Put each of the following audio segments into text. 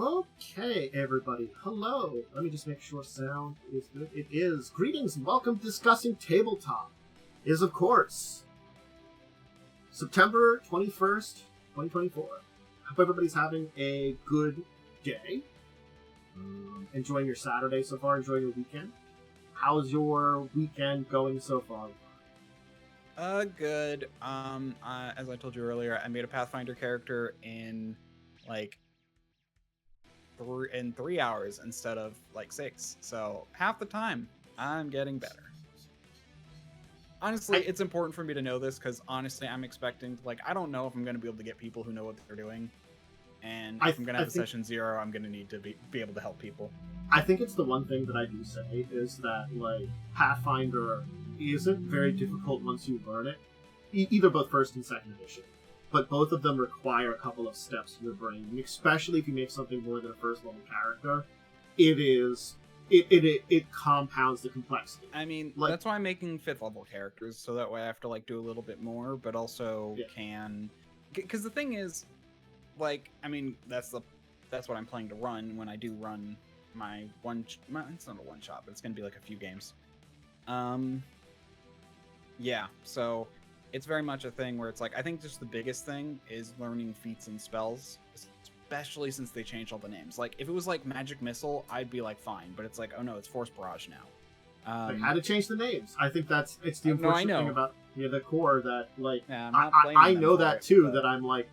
Okay, everybody. Hello. Let me just make sure sound is good. It is. Greetings and welcome to Discussing Tabletop. It is, of course, September 21st, 2024. I hope everybody's having a good day. Enjoying your Saturday so far, enjoying your weekend. How's your weekend going so far? Good. As I told you earlier, I made a Pathfinder character in, like, 3 hours instead of, like, 6. So, half the time, I'm getting better. Honestly, it's important for me to know this, because, honestly, I'm expecting, like, I don't know if I'm going to be able to get people who know what they're doing. And if I'm going to have a session 0, I'm going to need to be able to help people. I think it's the one thing that I do say, is that, like, Pathfinder isn't very difficult once you learn it. Either both first and second edition. But both of them require a couple of steps in your brain. And especially if you make something more than a first level character, it compounds the complexity. I mean, like, that's why I'm making 5th level characters, so that way I have to, like, do a little bit more, but also can... Because the thing is, like, I mean, that's what I'm planning to run when I do run my it's not a one-shot, but it's going to be, like, a few games. Yeah, so it's very much a thing where it's like, I think just the biggest thing is learning feats and spells, especially since they changed all the names. Like, if it was like Magic Missile, I'd be like, fine, but it's like, oh no, it's Force Barrage now. They had to change the names. I think it's the unfortunate thing about the core that, like, I know that too, that I'm like,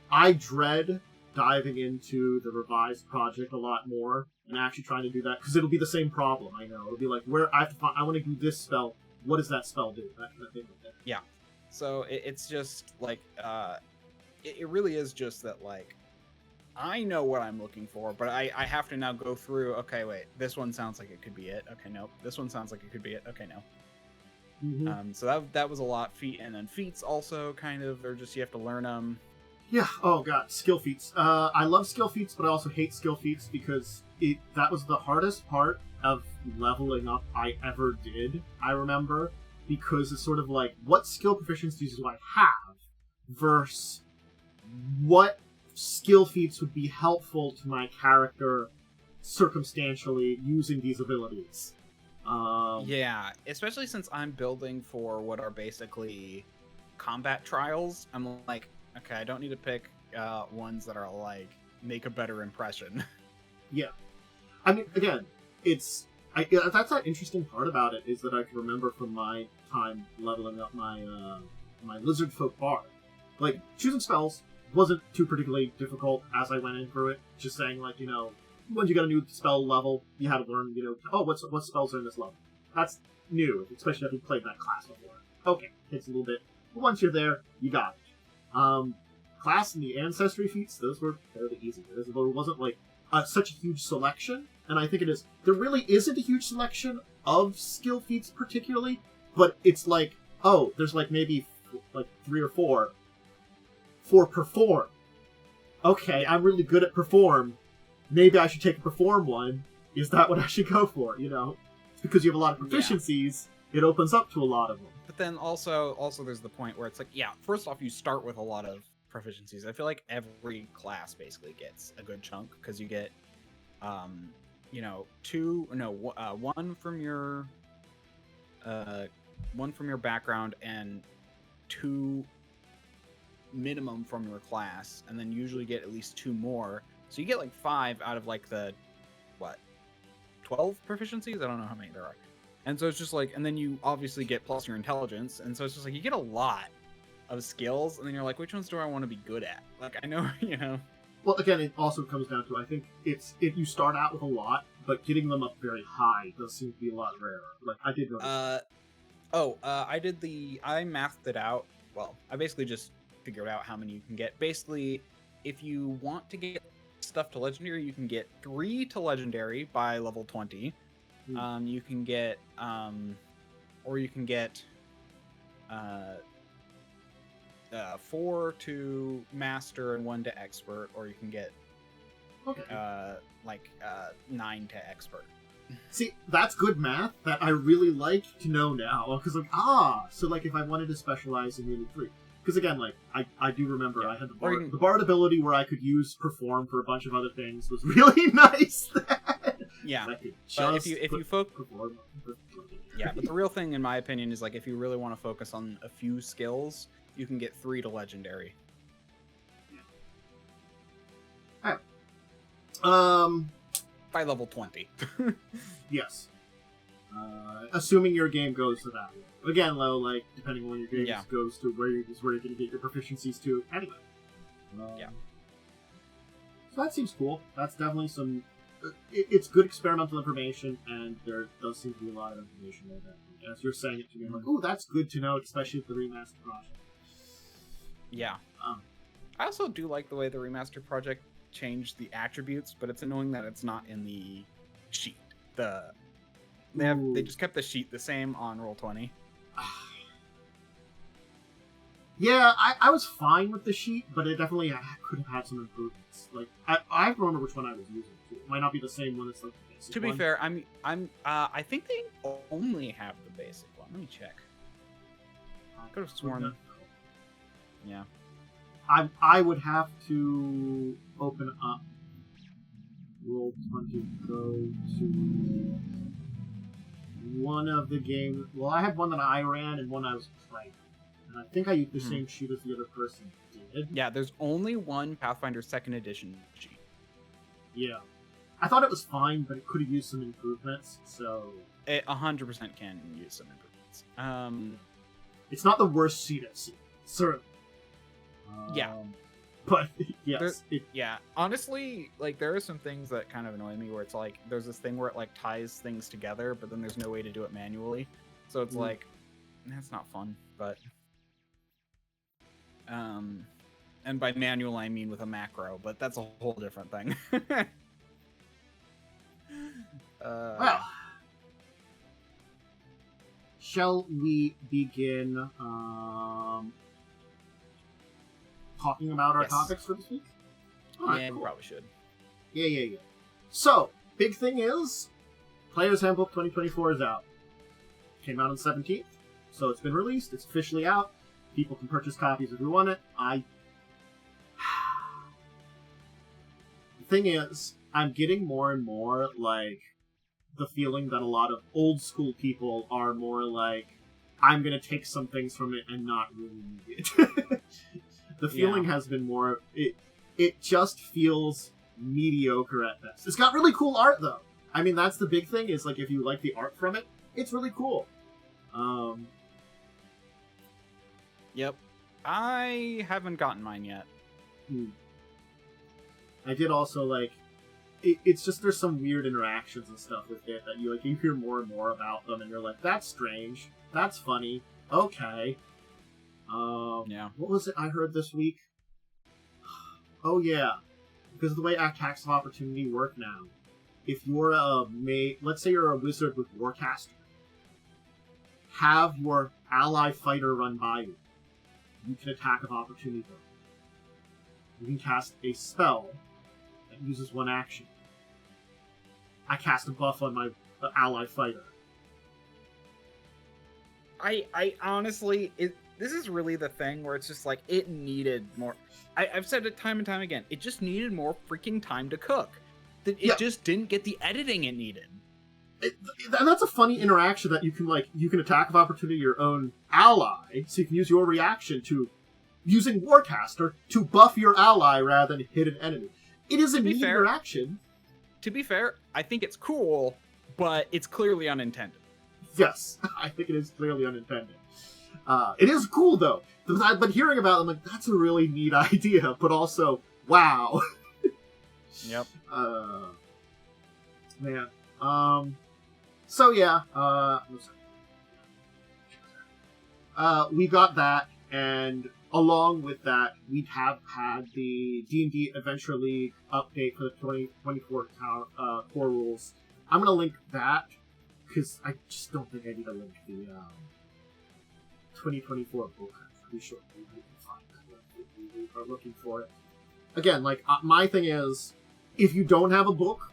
I dread diving into the revised project a lot more and actually trying to do that, because it'll be the same problem. I know it'll be like, where I want to do this spell. What does that spell do? That kind of thing. Yeah. So it's just like, it really is just that, like, I know what I'm looking for, but I have to now go through, okay, wait, this one sounds like it could be it. Okay, nope. This one sounds like it could be it. Okay, no. Mm-hmm. So that was a lot. And then feats also kind of, they're just, you have to learn them. Yeah, oh god, skill feats. I love skill feats, but I also hate skill feats because that was the hardest part of leveling up I ever did, I remember, because it's sort of like, what skill proficiencies do I have versus what skill feats would be helpful to my character circumstantially using these abilities. Yeah, especially since I'm building for what are basically combat trials. I'm like, okay, I don't need to pick ones that are like, make a better impression. Yeah. I mean, again, that's that interesting part about it, is that I can remember from my time leveling up my my lizard folk bard. Like, choosing spells wasn't too particularly difficult as I went in through it. Just saying, like, when you got a new spell level, you had to learn, oh, what spells are in this level. That's new, especially if you played that class before. Okay, takes a little bit, but once you're there, you got it. Class and the ancestry feats, those were fairly easy. There wasn't, like, such a huge selection, and I think it is. There really isn't a huge selection of skill feats particularly, but it's like, oh, there's like maybe like 3 or 4 for perform. Okay, I'm really good at perform. Maybe I should take a perform one. Is that what I should go for? It's because you have a lot of proficiencies. Yeah. It opens up to a lot of them. But then also there's the point where it's like, yeah, first off, you start with a lot of proficiencies. I feel like every class basically gets a good chunk, because you get one from your background and 2 minimum from your class, and then usually get at least 2 more, so you get like 5 out of like the 12 proficiencies. I don't know how many there are. And so it's just like, and then you obviously get plus your intelligence, and so it's just like, you get a lot of skills, and then you're like, which ones do I want to be good at? Like, I know, Well, again, it also comes down to, I think you start out with a lot, but getting them up very high does seem to be a lot rarer. Like, I did notice. I mathed it out. Well, I basically just figured out how many you can get. Basically, if you want to get stuff to legendary, you can get 3 to legendary by level 20. You can get, or you can get 4 to master and 1 to expert, or you can get 9 to expert. See, that's good math that I really like to know now, because so like if I wanted to specialize in maybe 3, Because again, like, I do remember I had Or the Bard ability where I could use Perform for a bunch of other things was really nice. Yeah. I could But just if you focus, yeah, but the real thing, in my opinion, is like if you really want to focus on a few skills, you can get 3 to legendary. Alright. By level 20. Yes. Assuming your game goes to that. Again, though, like, depending on when your game goes to, where you're going to get your proficiencies to. Anyway. Yeah. So that seems cool. That's definitely some... It's good experimental information, and there does seem to be a lot of information there that, as you're saying it to me, I'm like, ooh, that's good to know, especially with the remaster project. Yeah. I also do like the way the remaster project changed the attributes, but it's annoying that it's not in the sheet. They just kept the sheet the same on Roll20. Yeah, I was fine with the sheet, but it definitely could have had some improvements. Like, I have to remember which one I was using. Too. It might not be the same one that's like the basic To be one. fair, I think they only have the basic one. Let me check. I could have sworn. Yeah. I would have to open up Roll20, go to one of the games. Well, I had one that I ran and one I was playing. And I think I used the same sheet as the other person did. Yeah, there's only one Pathfinder 2nd Edition sheet. Yeah. I thought it was fine, but it could have used some improvements, so... It 100% can use some improvements. It's not the worst sheet I've seen, certainly. Yeah. But, yes. Yeah, honestly, like, there are some things that kind of annoy me where it's like, there's this thing where it, like, ties things together, but then there's no way to do it manually. So it's like, that's not fun, but... and by manual I mean with a macro, but that's a whole different thing. Well, shall we begin talking about our topics for this week? Yeah, cool. We probably should. Yeah. So, big thing is, Player's Handbook 2024 is out. Came out on the 17th, so it's been released. It's officially out. People can purchase copies if you want it. The thing is, I'm getting more and more, like, the feeling that a lot of old school people are more like, I'm gonna take some things from it and not really need it. The feeling has been more, it just feels mediocre at best. It's got really cool art, though. I mean, that's the big thing, is, like, if you like the art from it, it's really cool. Yep. I haven't gotten mine yet. I did also, like, it's just there's some weird interactions and stuff with it that you hear more and more about them, and you're like, that's strange, that's funny, okay. Yeah. What was it I heard this week? Oh yeah, because of the way attacks of opportunity work now, if you're let's say you're a wizard with Warcaster, have your ally fighter run by you. You can attack of opportunity them. You can cast a spell that uses one action. I cast a buff on my ally fighter. I honestly, this is really the thing where it's just like, it needed more. I've said it time and time again. It just needed more freaking time to cook. It just didn't get the editing it needed. And that's a funny interaction that you can attack of opportunity your own ally, so you can use your reaction to using Warcaster to buff your ally rather than hit an enemy. It is a neat interaction. To be fair, I think it's cool, but it's clearly unintended. Yes, I think it is clearly unintended. It is cool, though. But hearing about it, I'm like, that's a really neat idea, but also, wow. Yep. Man. So yeah, we got that, and along with that, we have had the D&D Adventure League update for the 2024 core rules. I'm going to link that, because I just don't think I need to link the 2024 book. I'm pretty sure we can find that if we are looking for it. Again, like, my thing is, if you don't have a book,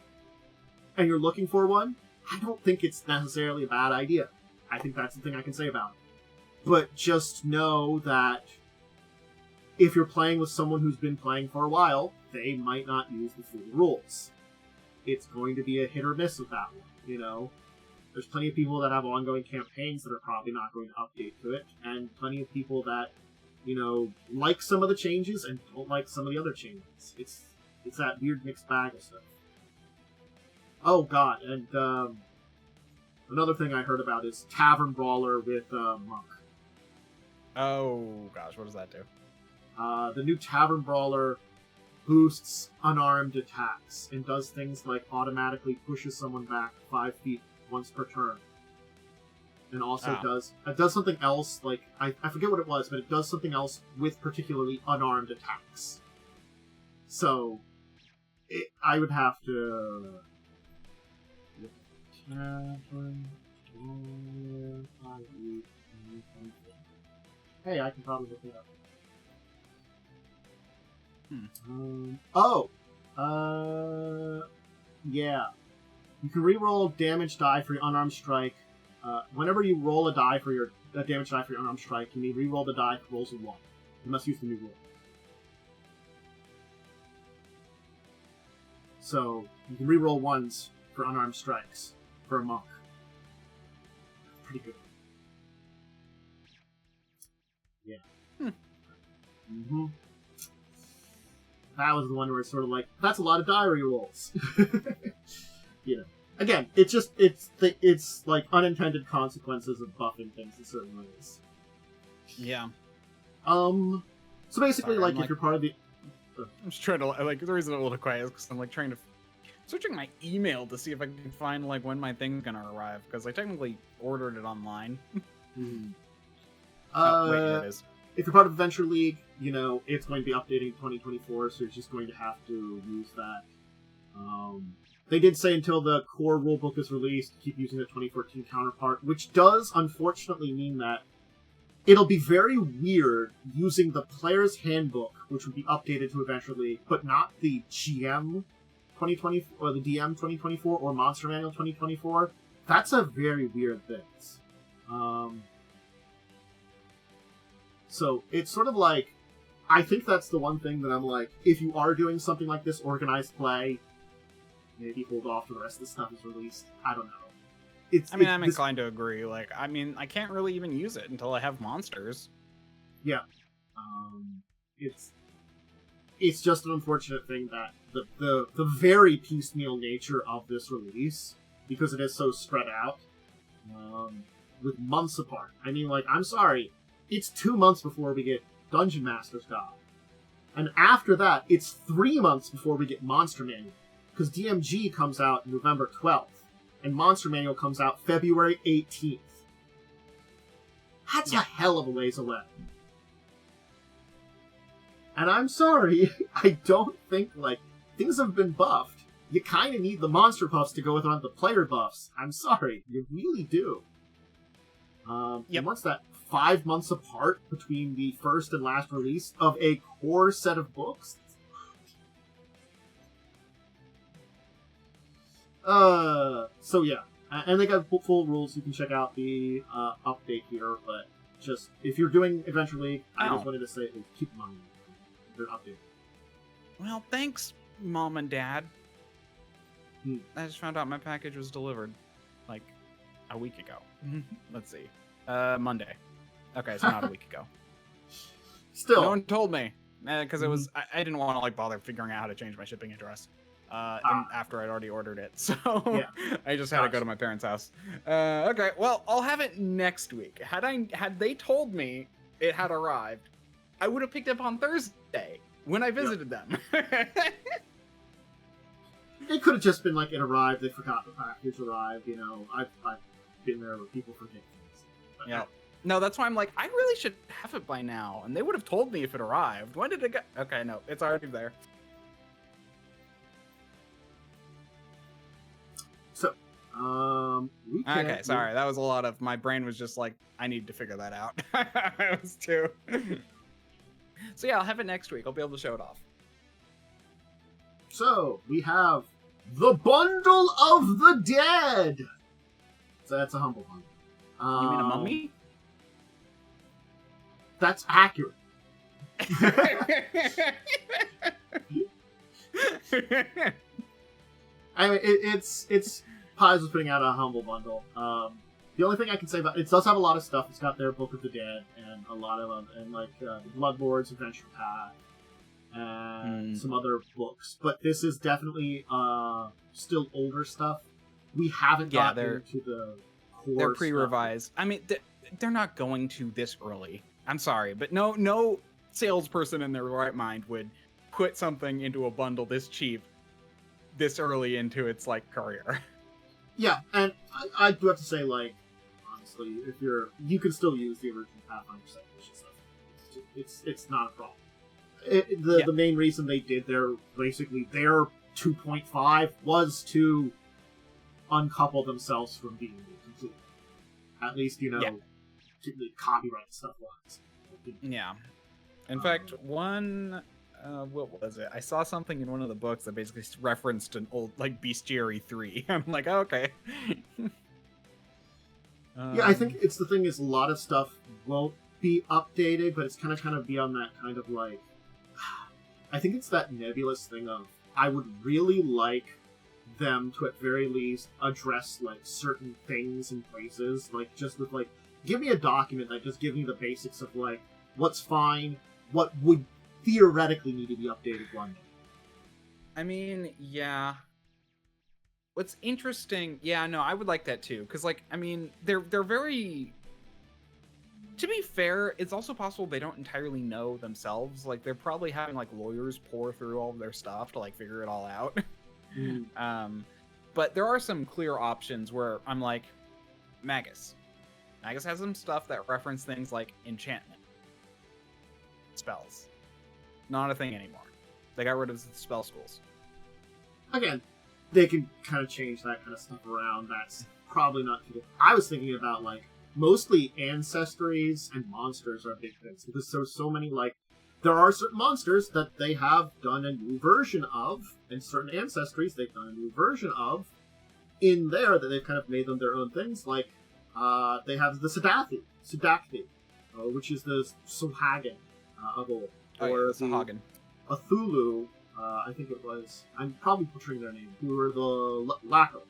and you're looking for one, I don't think it's necessarily a bad idea. I think that's the thing I can say about it. But just know that if you're playing with someone who's been playing for a while, they might not use the full rules. It's going to be a hit or miss with that one, you know? There's plenty of people that have ongoing campaigns that are probably not going to update to it, and plenty of people that, you know, like some of the changes and don't like some of the other changes. It's that weird mixed bag of stuff. Oh god, and another thing I heard about is Tavern Brawler with Monk. Oh gosh, what does that do? The new Tavern Brawler boosts unarmed attacks and does things like automatically pushes someone back 5 feet once per turn. And also does something else, like, I forget what it was, but it does something else with particularly unarmed attacks. So, I would have to... Hey, I can probably look it up. Yeah. You can reroll damage die for your unarmed strike. Whenever you roll a die for your damage die for your unarmed strike, you may reroll the die if it rolls a 1. You must use the new rule. So, you can reroll 1s for unarmed strikes for a monk. Pretty good. Yeah. Mm-hmm. That was the one where it's sort of like, that's a lot of die rerolls. You know. Again, it's like unintended consequences of buffing things in certain ways. Yeah. So basically, Sorry, if you're part of the... I'm just trying to, like, the reason I'm a little quiet is because I'm, like, trying to... Switching my email to see if I can find, like, when my thing's gonna arrive, because I technically ordered it online. Oh, wait, here it is. If you're part of Adventure League, you know, it's going to be updating 2024, so you're just going to have to use that. They did say until the core rulebook is released, keep using the 2014 counterpart, which does, unfortunately, mean that it'll be very weird using the player's handbook, which would be updated to Adventure League, but not the GM 2024, or the DM 2024, or Monster Manual 2024. That's a very weird thing. So, it's sort of like, I think that's the one thing that I'm like, if you are doing something like this, organized play, maybe hold off till the rest of the stuff is released. I don't know. I'm inclined to agree. Like, I mean, I can't really even use it until I have monsters. Yeah. It's just an unfortunate thing that the very piecemeal nature of this release, because it is so spread out, with months apart. I mean, like, I'm sorry, it's 2 months before we get Dungeon Master's Guide. And after that, it's 3 months before we get Monster Manual. Because DMG comes out November 12th, and Monster Manual comes out February 18th. That's a hell of a ways away. And I'm sorry, I don't think, like, things have been buffed. You kind of need the monster buffs to go with on the player buffs. I'm sorry, you really do. And once that 5 months apart between the first and last release of a core set of books... So yeah, and they got full rules. You can check out the update here, but just if you're doing Adventure League, I just wanted to say, keep in mind they're updated. Well, thanks, Mom and Dad. I just found out my package was delivered, like, a week ago. Let's see, Monday. Okay, so not a week ago. Still, no one told me because it was I didn't want to like bother figuring out how to change my shipping address. And after I'd already ordered it, so I just had to go to my parents' house. Okay, well, I'll have it next week. Had they told me it had arrived, I would have picked it up on Thursday when I visited them. It could have just been like it arrived, they forgot the package arrived. You know, I've been there where people forget things. But, yeah. No, that's why I'm like, I really should have it by now, and they would have told me if it arrived. When did it go? Okay, no, it's already there. So, okay, sorry. That was a lot of... My brain was just like, I need to figure that out. It was too... So yeah, I'll have it next week. I'll be able to show it off. So, we have The Bundle of the Dead! So that's a humble one. You mean a mummy? That's accurate. I mean, it's Paizo's putting out a humble bundle. The only thing I can say about it does have a lot of stuff. It's got their Book of the Dead and a lot of and like the Bloodlord's Adventure Path and some other books. But this is definitely still older stuff. We haven't gotten into the core. They're pre-revised. I mean, they're not going to this early. I'm sorry, but no salesperson in their right mind would put something into a bundle this cheap, this early into its like career. Yeah, and I do have to say, like, honestly, if you can still use the original Pathfinder second edition stuff. It's not a problem. The main reason they did their 2.5 was to uncouple themselves from being complete. At least, to the copyright stuff wise. Yeah. In fact, one what was it? I saw something in one of the books that basically referenced an old like Bestiary 3. I'm like, oh, okay. Yeah, I think it's the thing is a lot of stuff won't be updated, but it's kind of beyond that kind of like. I think it's that nebulous thing of I would really like them to at very least address like certain things and places, like just with like give me a document that just gives me the basics of like what's fine, what would theoretically need to be updated one day. I mean, yeah. What's interesting, I would like that too, because like, I mean, they're very. To be fair, it's also possible they don't entirely know themselves. Like, they're probably having like lawyers pour through all of their stuff to like figure it all out. But there are some clear options where I'm like, Magus. Magus has some stuff that reference things like enchantment, spells. Not a thing anymore. They got rid of the spell schools. Again, they can kind of change that kind of stuff around. That's probably not too difficult. I was thinking about like mostly ancestries and monsters are big things because there's so many like there are certain monsters that they have done a new version of, and certain ancestries they've done a new version of in there that they've kind of made them their own things. Like they have the Sudakthi, which is the Sohagan of old. Or the Cthulhu, I think it was. I'm probably butchering their name. Who were the Lacko,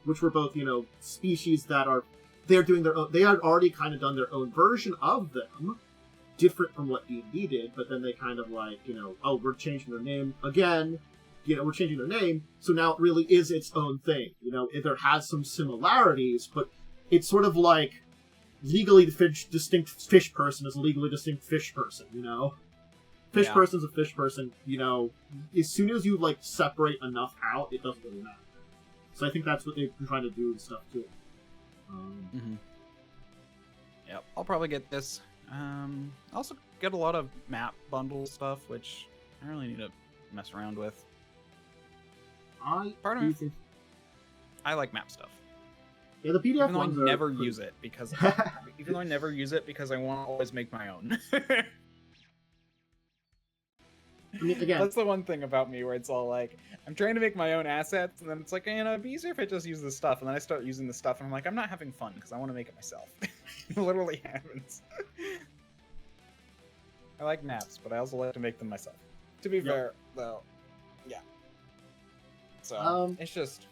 which were both, species that are. They're doing their own. They had already kind of done their own version of them, different from what D&D did. But then they kind of like, oh, we're changing their name again. We're changing their name, so now it really is its own thing. There has some similarities, but it's sort of like. Legally distinct fish person is a legally distinct fish person, Fish person's a fish person, As soon as you, like, separate enough out, it doesn't really matter. So I think that's what they've been trying to do and stuff, too. Yep, I'll probably get this. I also get a lot of map bundle stuff, which I really need to mess around with. I like map stuff. Yeah, the PDF even though ones I never use it because I want to always make my own. I mean, again, that's the one thing about me where it's all like I'm trying to make my own assets, and then it's like it'd be easier if I just use the stuff, and then I start using the stuff, and I'm like I'm not having fun because I want to make it myself. It literally happens. I like maps, but I also like to make them myself. To be fair, though, yeah. So it's just.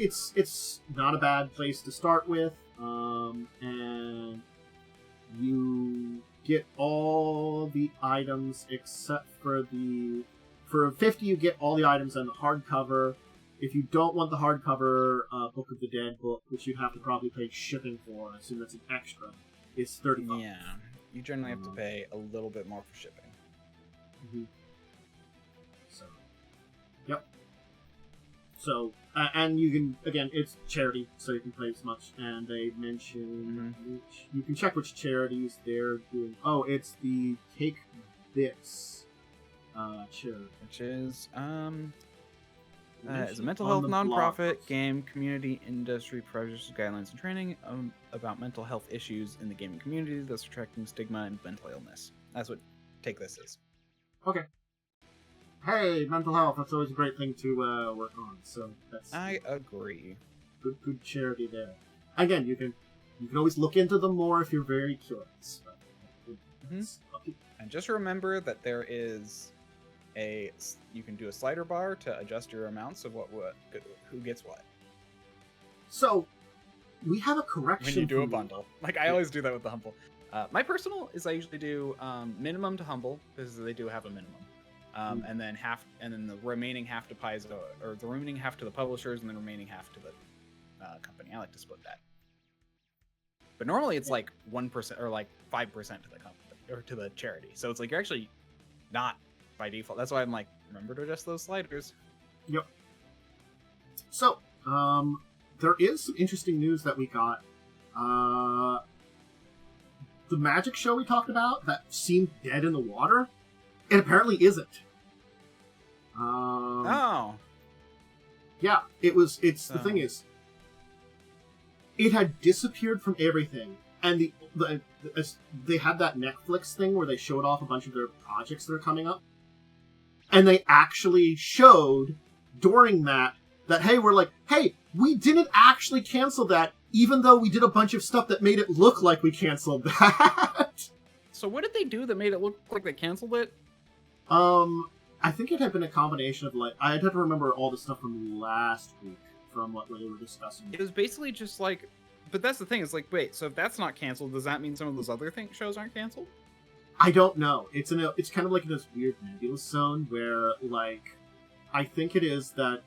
It's not a bad place to start with, and you get all the items except for for 50 you get all the items and the hardcover. If you don't want the hardcover Book of the Dead book, which you'd have to probably pay shipping for, I assume that's an extra, it's $30. Yeah, you generally have to pay a little bit more for shipping. So, yep. So, and you can, again, it's charity, so you can play as much. And they mention, you can check which charities they're doing. Oh, it's the Take This charity. Which is, is a mental health nonprofit, game, community, industry, projects, guidelines, and training about mental health issues in the gaming community that's attracting stigma and mental illness. That's what Take This is. Okay. Hey, mental health, that's always a great thing to work on, so that's... I agree. Good charity there. Again, you can always look into them more if you're very curious. And just remember that there is you can do a slider bar to adjust your amounts of who gets what. So we have a correction when you do a bundle. Like I always do that with the humble. My personal is I usually do minimum to humble because they do have a minimum, and then the remaining half to Paizo, or the remaining half to the publishers, and the remaining half to the company. I like to split that. But normally it's like 1% or like 5% to the company or to the charity. So it's like you're actually not by default. That's why I'm like, remember to adjust those sliders. Yep. So, there is some interesting news that we got. The Magic show we talked about that seemed dead in the water, it apparently isn't. Oh. Yeah, it's the thing is, it had disappeared from everything, and they had that Netflix thing where they showed off a bunch of their projects that are coming up, and they actually showed during that hey, we didn't actually cancel that, even though we did a bunch of stuff that made it look like we canceled that. So what did they do that made it look like they canceled it? I think it had been a combination of I'd have to remember all the stuff from last week from what they were discussing. It was basically just like, but that's the thing, is like, wait, so if that's not canceled, does that mean some of those other shows aren't canceled? I don't know. It's kind of like in this weird nebulous zone where, I think it is that,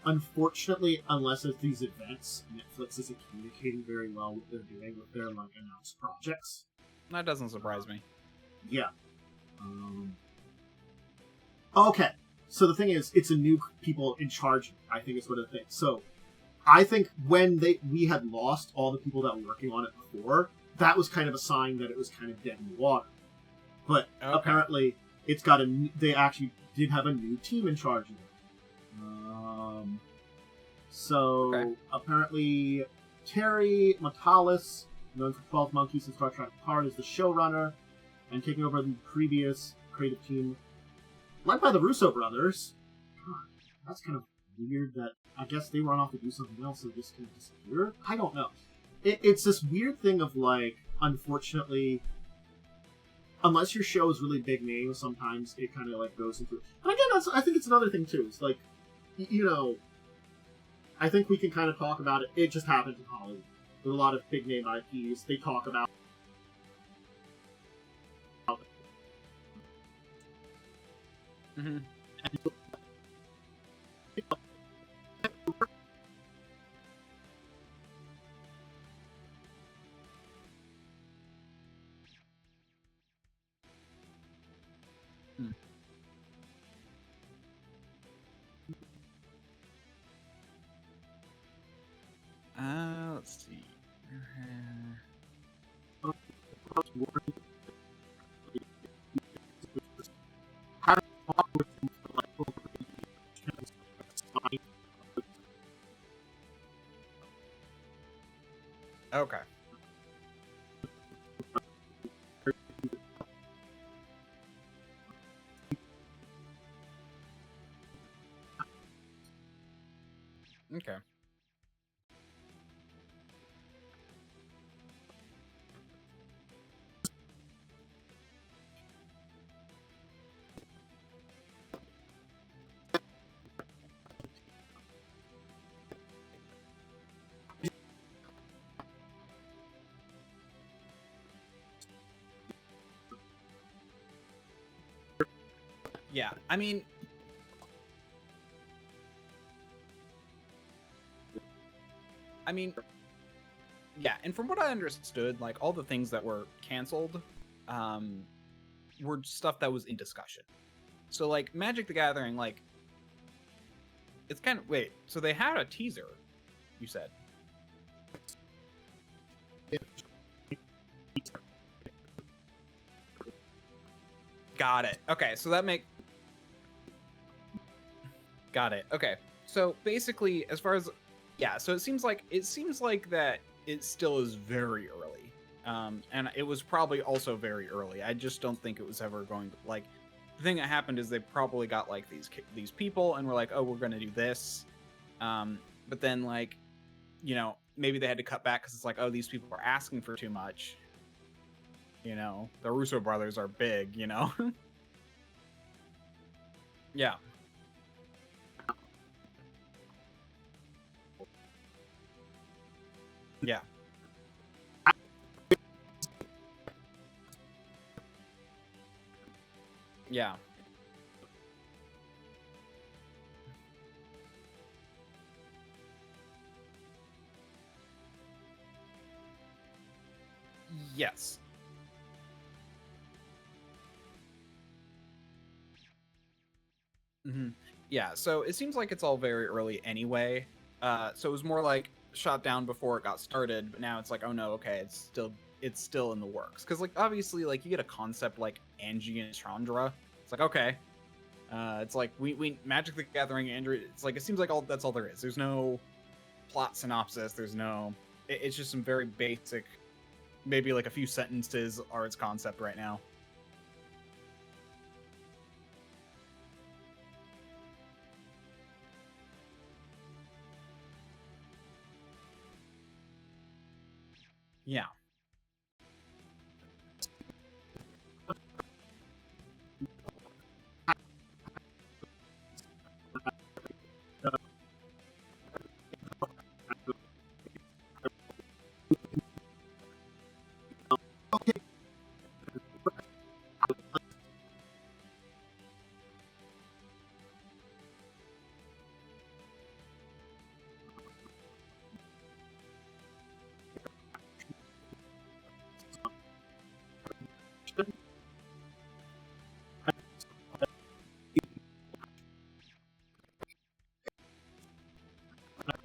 unfortunately, unless it's these events, Netflix isn't communicating very well what they're doing with their, announced projects. That doesn't surprise me. Yeah. Okay. So the thing is, it's a new people in charge, I think is what I think. So, I think when we had lost all the people that were working on it before, that was kind of a sign that it was kind of dead in the water. But apparently, they actually did have a new team in charge of it. Apparently, Terry Matalis, known for 12 Monkeys and Star Trek Picard, is the showrunner and taking over the previous creative team, led by the Russo brothers. God, that's kind of weird that I guess they run off to do something else and just kind of disappear. I don't know. It's this weird thing of, unfortunately, unless your show is really big name, sometimes it kind of, goes into it. And again, I think it's another thing, too. It's I think we can kind of talk about it. It just happens in Hollywood. There's a lot of big name IPs. They talk about Mm-hmm. Let's see. Okay. Okay. Yeah, I mean, yeah, and from what I understood, all the things that were canceled, were stuff that was in discussion. So, Magic the Gathering, it's kind of, wait, so they had a teaser, you said? Got it. Okay, so got it. Okay, so basically, as far as, yeah, so it seems like that it still is very early, and it was probably also very early. I just don't think it was ever going to, the thing that happened is they probably got these people and were like, oh, we're going to do this, but then maybe they had to cut back because it's oh, these people are asking for too much, You know, the Russo brothers are big, you know? Yeah. Yeah. Yeah. Yes. Hmm. Yeah, so it seems like it's all very early anyway. So it was more like shot down before it got started, but now it's like, oh no, okay, it's still in the works. Because like obviously, like you get a concept like Angie and Chandra, it's like okay, it's like we Magic the Gathering Andrew. It's like it seems like all that's all there is. There's no plot synopsis. There's no. It's just some very basic, maybe like a few sentences are its concept right now. Yeah.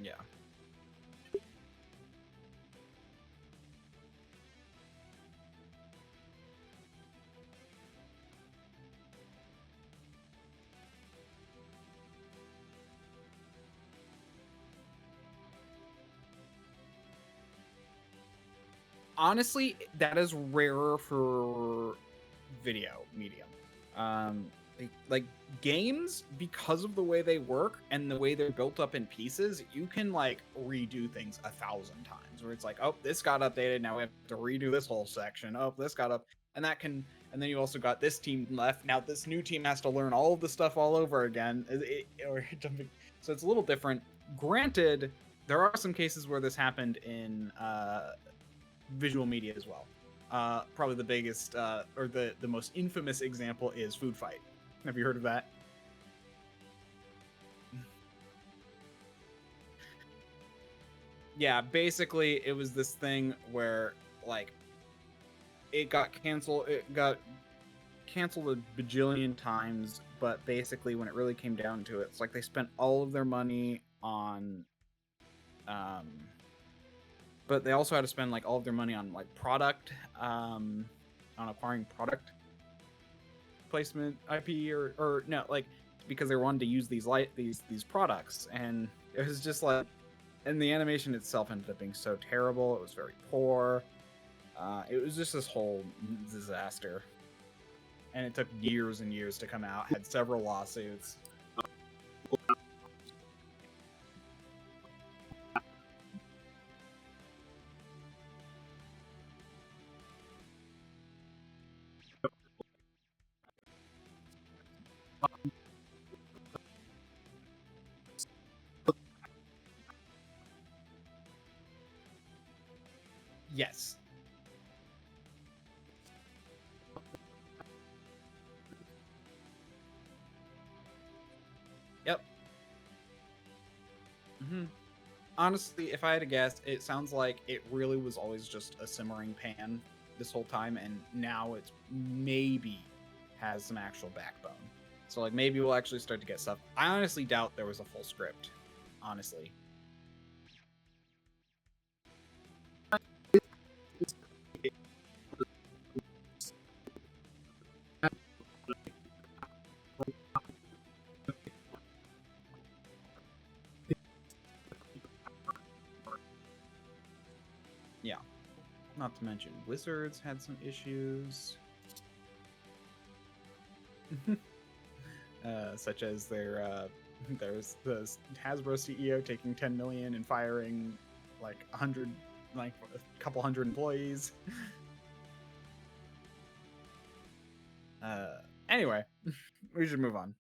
Yeah. Honestly, that is rarer for video medium. Like games, because of the way they work and the way they're built up in pieces, you can like redo things 1,000 times. Where it's like, oh, this got updated, now we have to redo this whole section. Oh, this got up, and that can, and then you also got this team left. Now this new team has to learn all of the stuff all over again. So it's a little different. Granted, there are some cases where this happened in visual media as well. Probably the biggest or the most infamous example is Food Fight. Have you heard of that? Yeah, basically it was this thing where like it got canceled. It got canceled a bajillion times, but basically when it really came down to it, it's like they spent all of their money on um but they also had to spend like all of their money on like product on acquiring product placement IP or no, like because they wanted to use these products, and it was just like, and the animation itself ended up being so terrible. It was very poor. It was just this whole disaster, and it took years and years to come out. Had several lawsuits. Yes. Yep. Hmm. Honestly, if I had to guess, it sounds like it really was always just a simmering pan this whole time, and now it's maybe has some actual backbone. So like maybe we'll actually start to get stuff. I honestly doubt there was a full script. Honestly. Yeah. Not to mention Wizards had some issues. Such as there's the Hasbro CEO taking 10 million and firing 100 like a couple hundred employees. Anyway, we should move on.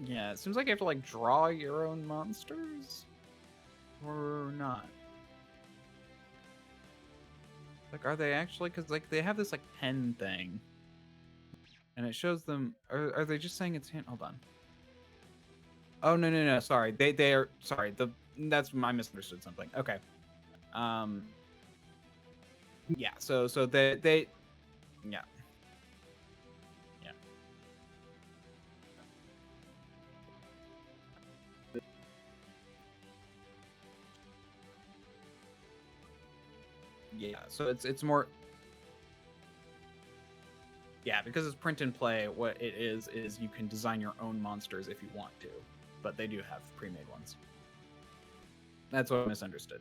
Yeah, it seems like you have to like draw your own monsters, or not. Like, are they actually? Because like they have this like pen thing, and it shows them. Are they just saying it's hold on? Oh no! Sorry, they are sorry. That's I misunderstood something. Okay. Yeah. So they yeah. Yeah, so it's more. Yeah, because it's print and play. What it is you can design your own monsters if you want to, but they do have pre-made ones. That's what I misunderstood.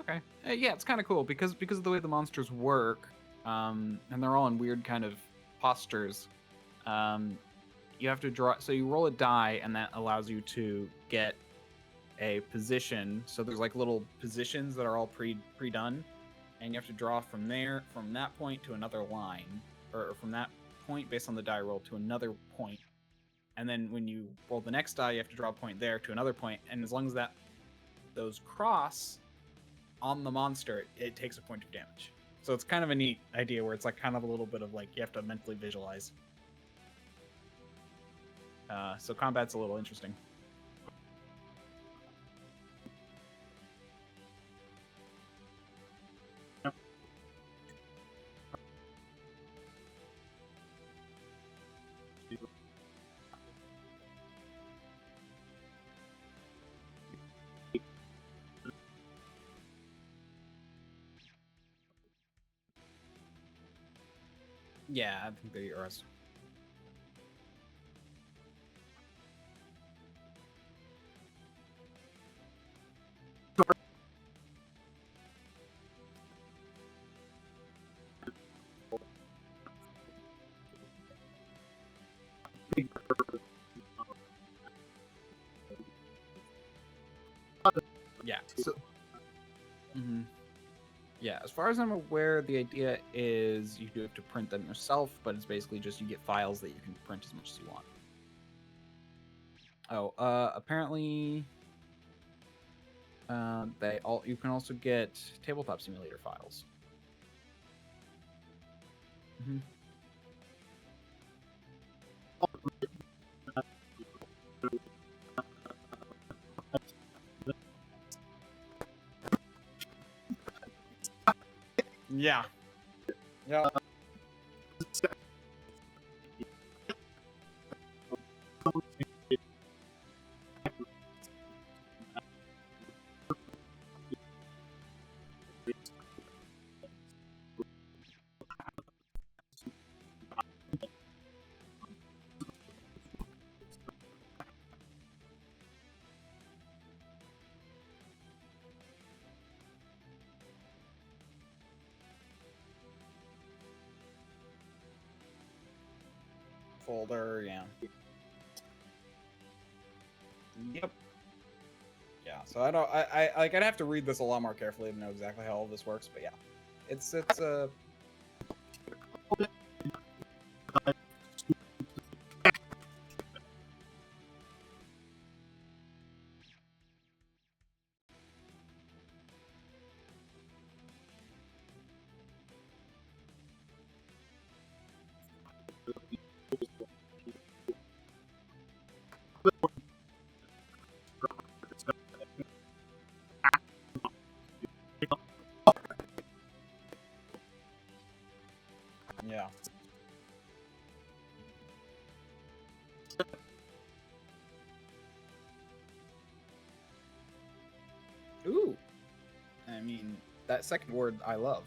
Okay. Yeah, it's kind of cool because of the way the monsters work, and they're all in weird kind of postures. You have to draw. So you roll a die, and that allows you to get a position. So there's like little positions that are all pre done, and you have to draw from that point to another line, or from that point based on the die roll to another point. And then when you roll the next die, you have to draw a point there to another point, and as long as those cross on the monster, it takes a point of damage. So it's kind of a neat idea where it's like kind of a little bit of like you have to mentally visualize. So combat's a little interesting. Yeah, I think they're yours. Yeah. So. Yeah, as far as I'm aware, the idea is you do have to print them yourself, but it's basically just you get files that you can print as much as you want. Oh, apparently, you can also get tabletop simulator files. Mm-hmm. Yeah. Yeah. Folder, yeah. Yep. Yeah, so I'd have to read this a lot more carefully to know exactly how all this works, but yeah. It's yeah. Ooh. I mean, that second word I love.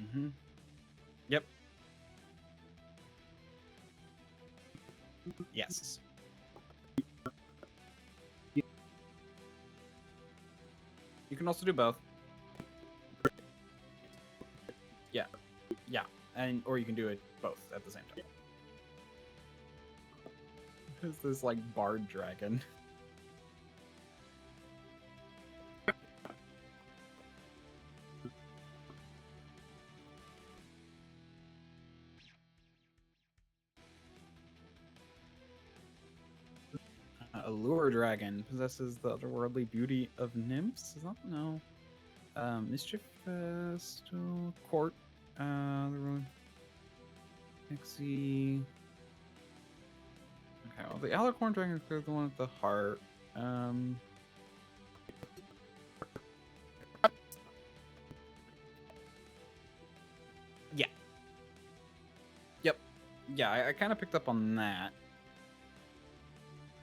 Mm-hmm. Yep. Yes. You can also do both. Yeah. Yeah. Or you can do it both at the same time. Who's this like bard dragon? A lure dragon possesses the otherworldly beauty of nymphs. Is that no? Mischief still court. The ruin. Pixie. Okay, well the Alicorn dragon is clearly the one with the heart. Yeah. Yep. Yeah, I kind of picked up on that.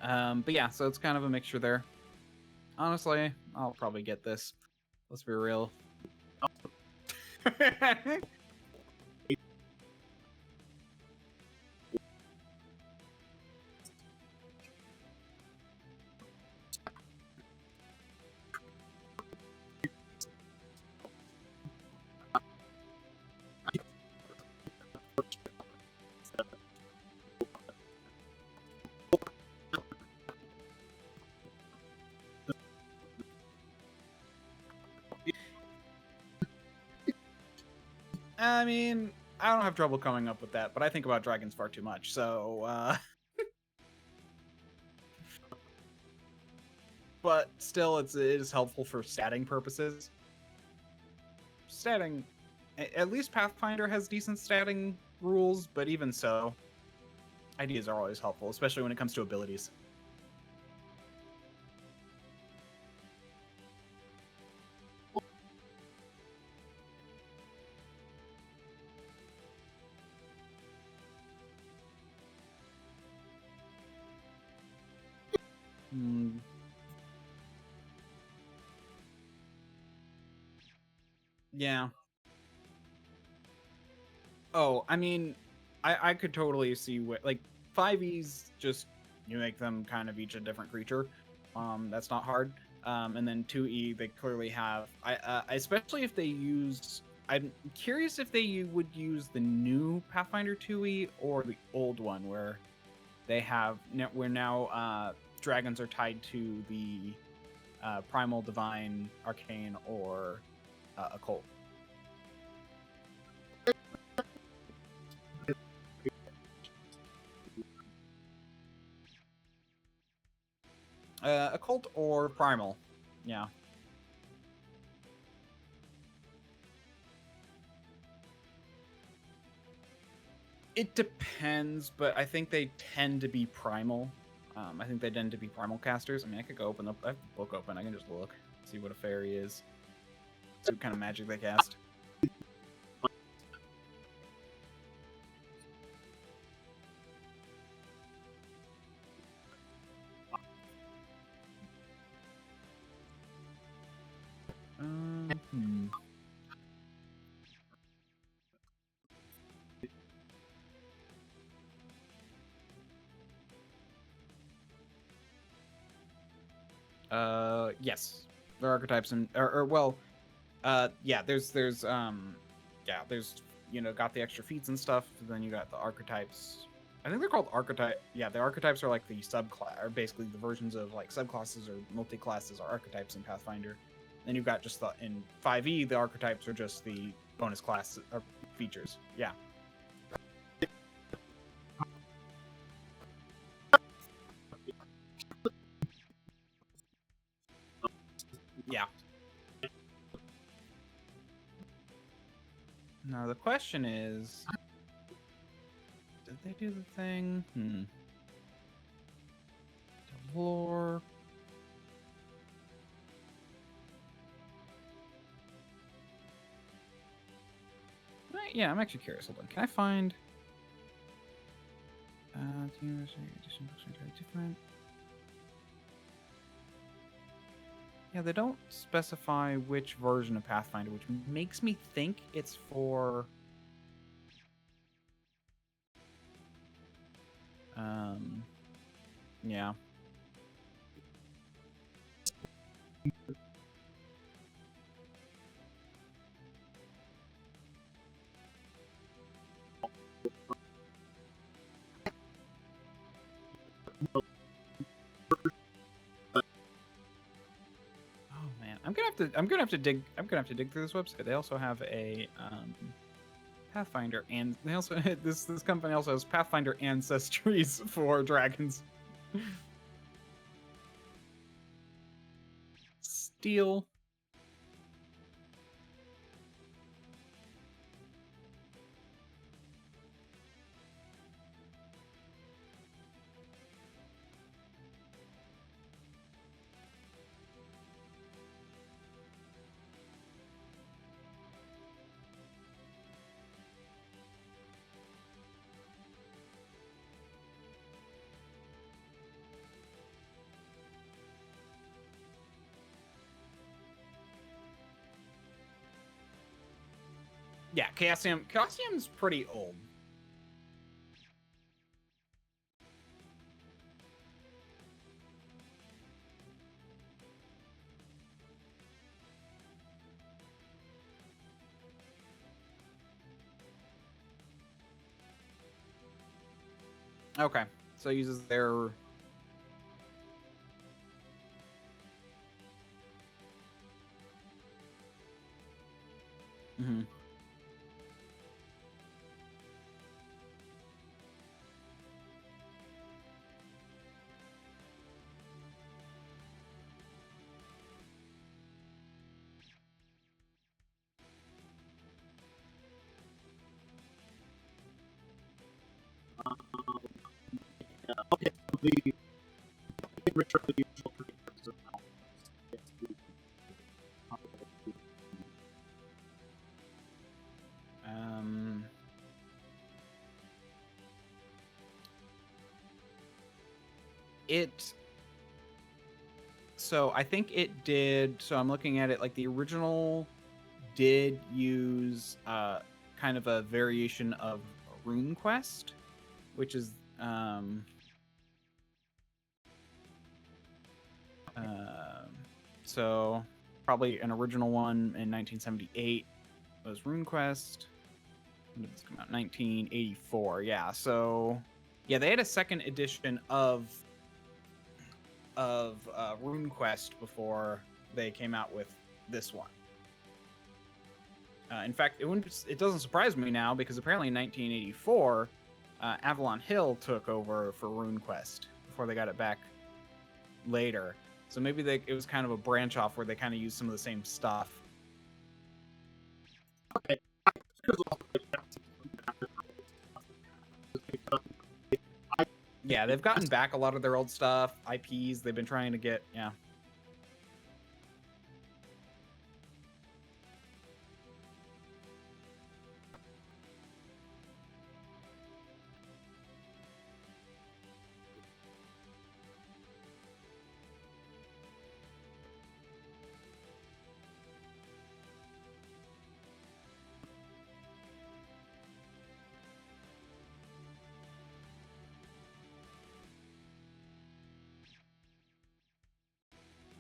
But yeah, so it's kind of a mixture there. Honestly, I'll probably get this. Let's be real. I mean, I don't have trouble coming up with that, but I think about dragons far too much, so, But still, it is helpful for statting purposes. Statting... At least Pathfinder has decent statting rules, but even so, ideas are always helpful, especially when it comes to abilities. Yeah. Oh, I mean, I could totally see what, like, 5Es, just you make them kind of each a different creature. That's not hard. And then 2E, they clearly have. Especially if they use. I'm curious if they would use the new Pathfinder 2E or the old one, where they have where now dragons are tied to the primal, divine, arcane, or occult. Occult or primal. Yeah. It depends, but I think they tend to be primal. I think they tend to be primal casters. I mean, I could go open up. I have the book open. I can just look, see what a fairy is, see what kind of magic they cast. Hmm. Yes, there are archetypes and yeah. There's got the extra feats and stuff. Then you got the archetypes. I think they're called archetype. Yeah, the archetypes are like the subclass, or basically the versions of like subclasses or multi-classes are archetypes in Pathfinder. Then you've got just in 5e, the archetypes are just the bonus class or features. Yeah. Yeah. Now the question is, did they do the thing? Lore. Yeah, I'm actually curious. Hold on. Can I find? The University Edition books are very different. Yeah, they don't specify which version of Pathfinder, which makes me think it's for. Yeah. Oh man, I'm gonna have to dig through this website. They also have a Pathfinder, and they also this company also has Pathfinder ancestries for dragons. Steel. Yeah, Chaosium. Chaosium's pretty old. Okay, so it uses their. Mm-hmm. Okay, the return to the usual creatures of It So I think it did. So I'm looking at it like the original did use kind of a variation of RuneQuest, which is so probably an original one in 1978 was RuneQuest. When did this come out? 1984. Yeah. So yeah, they had a second edition of RuneQuest before they came out with this one. In fact, it doesn't surprise me now because apparently in 1984, Avalon Hill took over for RuneQuest before they got it back later. So maybe it was kind of a branch off where they kind of used some of the same stuff. Okay. Yeah, they've gotten back a lot of their old stuff, IPs. They've been trying to get, yeah.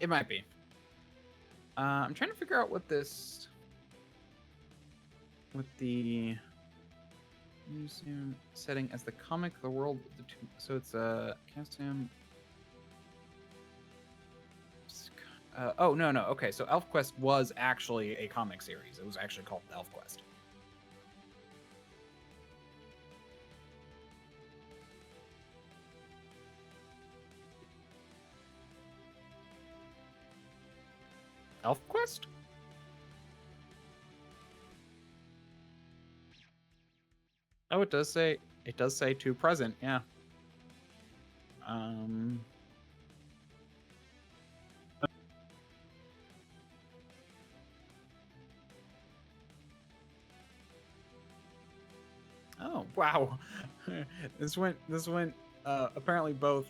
It might be. I'm trying to figure out what this... With the museum setting as the comic, the world... So it's a... Calcium... oh, no. Okay, so ElfQuest was actually a comic series. It was actually called ElfQuest. ElfQuest? Oh, it does say to present, yeah. Oh, wow. This went apparently both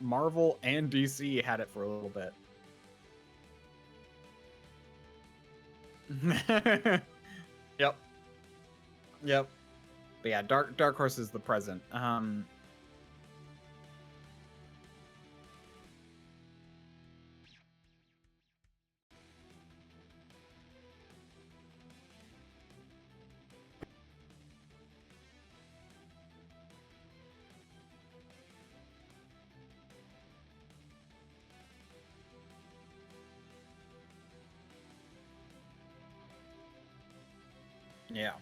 Marvel and DC had it for a little bit. Yep. But yeah, Dark Horse is the present. Yeah.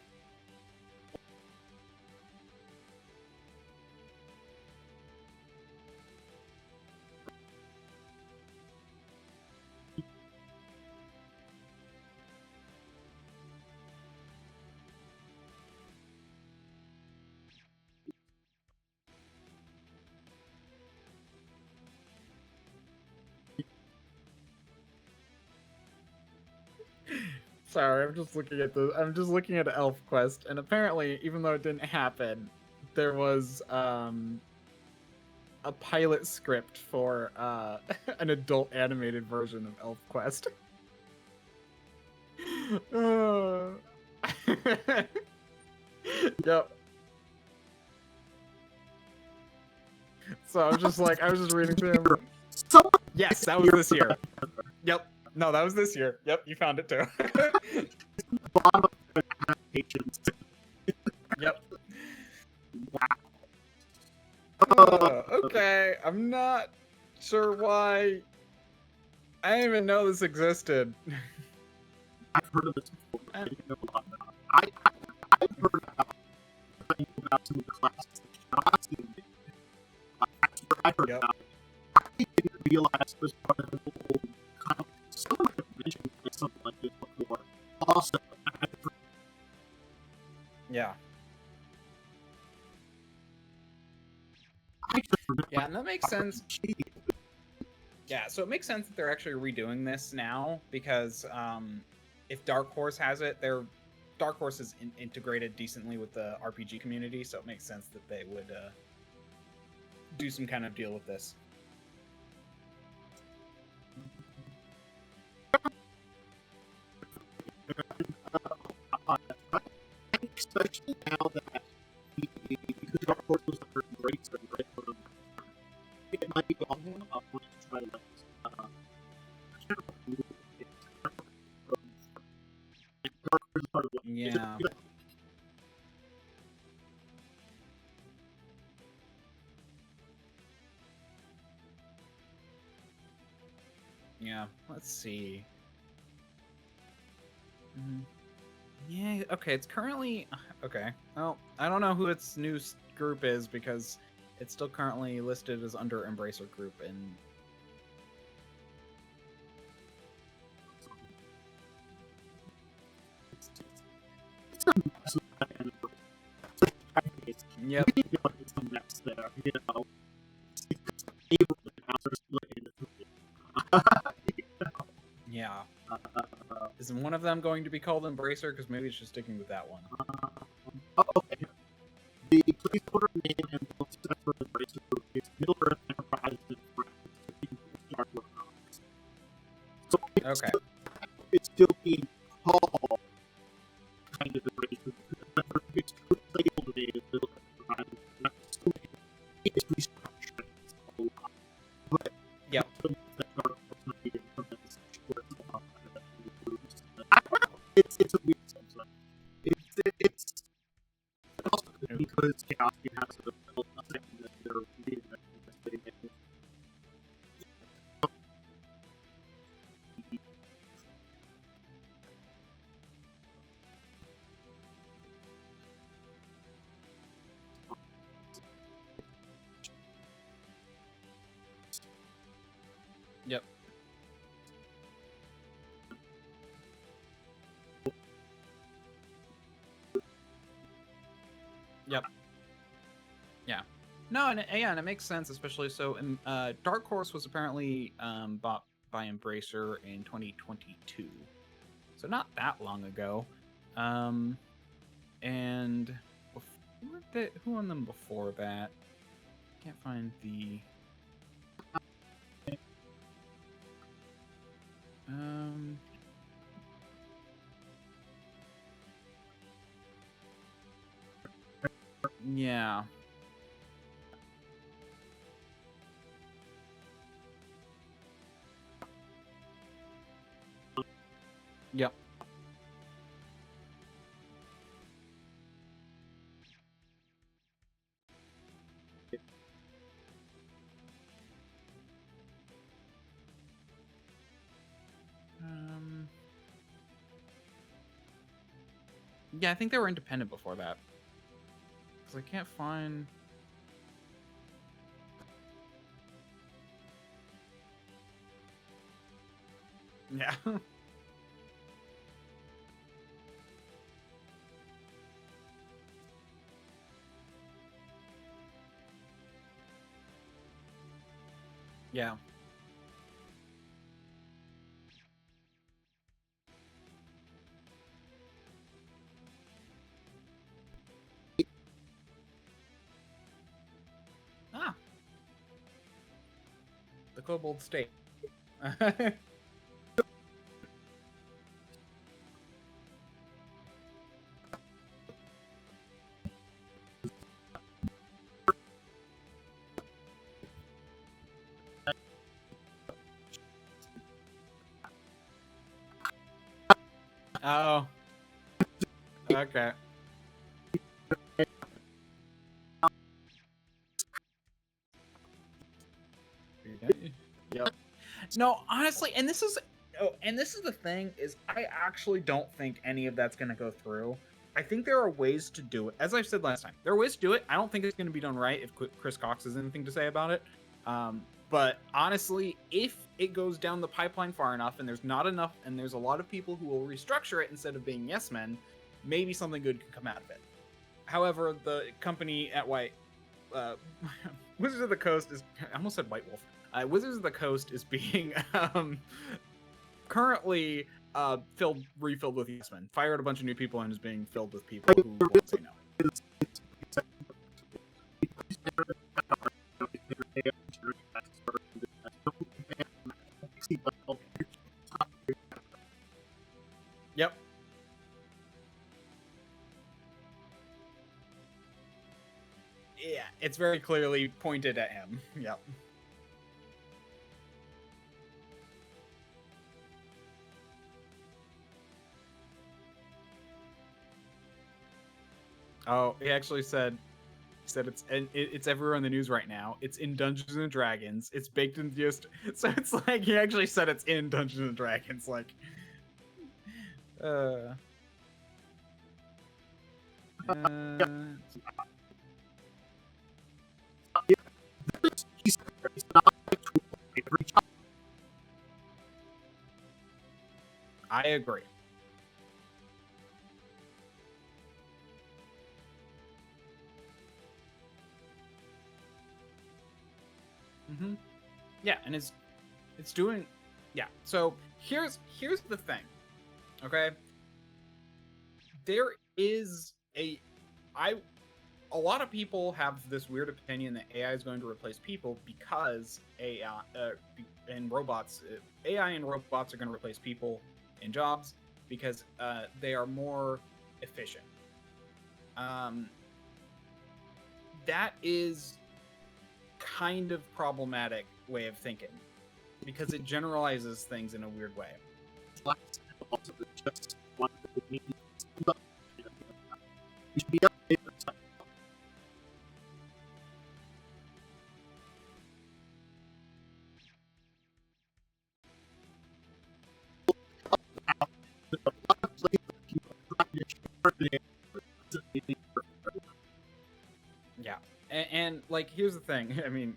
Sorry, I'm just looking at ElfQuest, and apparently, even though it didn't happen, there was a pilot script for an adult animated version of ElfQuest. Yep. So I was just reading through them. Yes, that was this year. Yep. No, that was this year. Yep, you found it too. Yep. Okay, I'm not sure why. I didn't even know this existed. I've heard of this before. I didn't know a lot about it. I've heard about some of the classes that John's doing. I heard about it. I didn't realize it was part of the whole comic. Someone had mentioned something like this before. Also, yeah. Yeah, and that makes sense. Yeah, so it makes sense that they're actually redoing this now because if Dark Horse has it, Dark Horse is integrated decently with the RPG community, so it makes sense that they would do some kind of deal with this. especially now that because Dark Horse was the first Embracer, right? It might be gone up to try to like, I can't remember who it is. Dark Horse is part of what? Yeah. Yeah, let's see. Yeah, okay, it's currently... Okay, well, I don't know who its new group is because it's still currently listed as under Embracer Group and... It's a mess with that kind of Yep. I feel like it's a mess there, you know? It's able to after split into three. Yeah. Is one of them going to be called Embracer? Because maybe it's just sticking with that one. Okay. The placeholder name and set for the Embracer Group is Middle Earth Enterprise and Friends. So Okay. It's still being called kind of Embracer. Its label name is Middle Earth Enterprise. That's still it's restructuring a lot. But yep. It's a weird sense. It's also because Chaos has a second that they're reinvesting. Yep. Yep. Yeah. No, and it makes sense, especially so. Dark Horse was apparently bought by Embracer in 2022, so not that long ago. And who on them before that? Can't find the. Yeah. Yep. Yeah, I think they were independent before that. Because I can't find... Yeah. Yeah. Ah. The Kobold State. Oh. Okay. Yep. No, honestly, and this is the thing is I actually don't think any of that's gonna go through. I think there are ways to do it. As I said last time, there are ways to do it. I don't think it's gonna be done right if Chris Cox has anything to say about it. But honestly, if it goes down the pipeline far enough and there's not enough and there's a lot of people who will restructure it instead of being yes men, maybe something good can come out of it. However, the company at Wizards of the Coast is... I almost said White Wolf. Wizards of the Coast is being currently refilled with yes men. Fired a bunch of new people and is being filled with people who won't say no. Yep. Yeah, it's very clearly pointed at him. Yep. Oh, he actually said it's everywhere in the news right now. It's in Dungeons and Dragons. It's baked in just so it's like he actually said it's in Dungeons and Dragons. Like, uh, He's not a tool for every job. I agree. Mm-hmm. Yeah, and it's doing. Yeah. So here's the thing. Okay. There is a lot of people have this weird opinion that AI is going to replace people because and robots AI and robots are going to replace people in jobs because they are more efficient. That is kind of problematic way of thinking because it generalizes things in a weird way. Just one we should be updated. Yeah, and like here's the thing. I mean,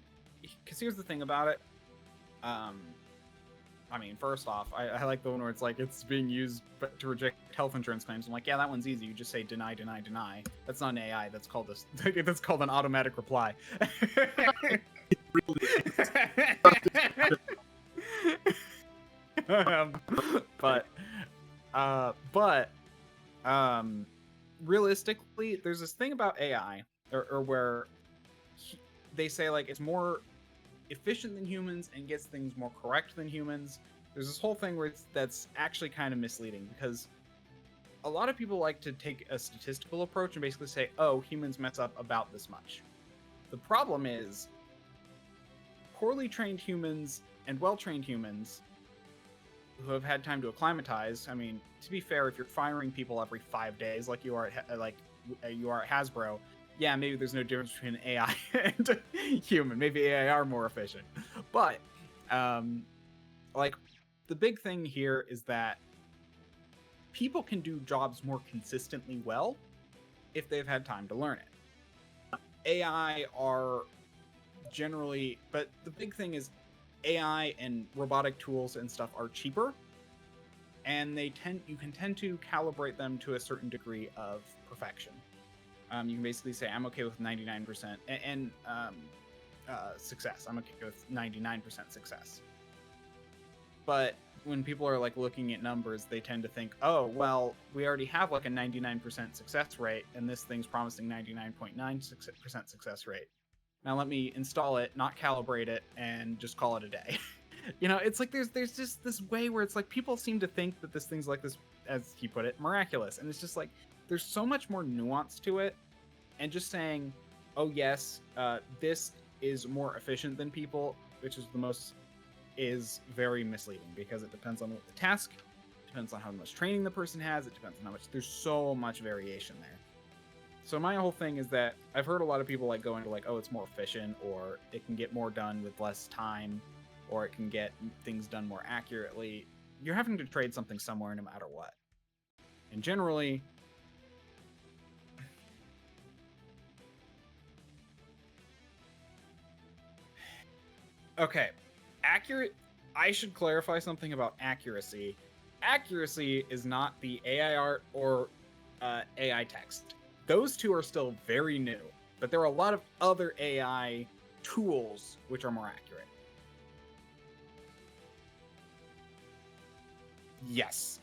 because here's the thing about it. I mean, first off, I like the one where it's like it's being used to reject health insurance claims. I'm like, yeah, that one's easy. You just say deny, deny, deny. That's not an AI. That's called that's called an automatic reply. But realistically, there's this thing about AI, or where they say like it's more efficient than humans and gets things more correct than humans. There's this whole thing where that's actually kind of misleading because a lot of people like to take a statistical approach and basically say, oh, humans mess up about this much. The problem is poorly trained humans and well-trained humans who have had time to acclimatize. I mean, to be fair, if you're firing people every 5 days like you are at Hasbro, yeah, maybe there's no difference between AI and human. Maybe AI are more efficient. But like the big thing here is that people can do jobs more consistently well if they've had time to learn it. AI are generally, but the big thing is AI and robotic tools and stuff are cheaper, and you can tend to calibrate them to a certain degree of perfection. You can basically say I'm okay with 99% and success. I'm okay with 99% success. But when people are like looking at numbers, they tend to think, oh, well, we already have like a 99% success rate, and this thing's promising 99.9% success rate. Now let me install it, not calibrate it, and just call it a day. You know, it's like there's just this way where it's like people seem to think that this thing's like this, as he put it, miraculous, and it's just like there's so much more nuance to it, and just saying, oh yes, this is more efficient than people, which is very misleading because it depends on what the task, depends on how much training the person has, it depends on how much, there's so much variation there. So my whole thing is that I've heard a lot of people like go into like, oh, it's more efficient, or it can get more done with less time, or it can get things done more accurately. You're having to trade something somewhere no matter what. And generally, okay, I should clarify something about accuracy. Accuracy is not the AI art or AI text. Those two are still very new, but there are a lot of other AI tools which are more accurate. Yes.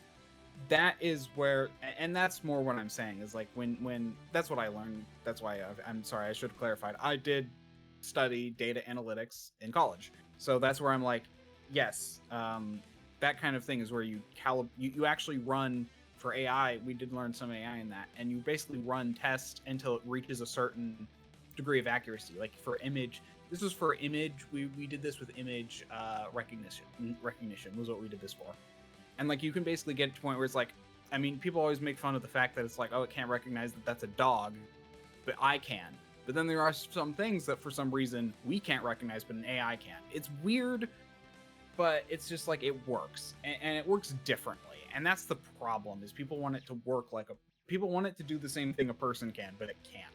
That is where, and that's more what I'm saying is like when that's what I learned. That's why I'm sorry, I should have clarified. I did study data analytics in college, so that's where I'm like, yes, that kind of thing is where you actually run for AI. We did learn some AI in that, and you basically run tests until it reaches a certain degree of accuracy. Like for image, this was for image. We did this with image recognition. Recognition was what we did this for. And like you can basically get to a point where it's like, I mean, people always make fun of the fact that it's like, oh, it can't recognize that that's a dog, but I can. But then there are some things that for some reason we can't recognize, but an AI can. It's weird, but it's just like it works, and it works differently. And that's the problem, is people want it to work like people want it to do the same thing a person can, but it can't.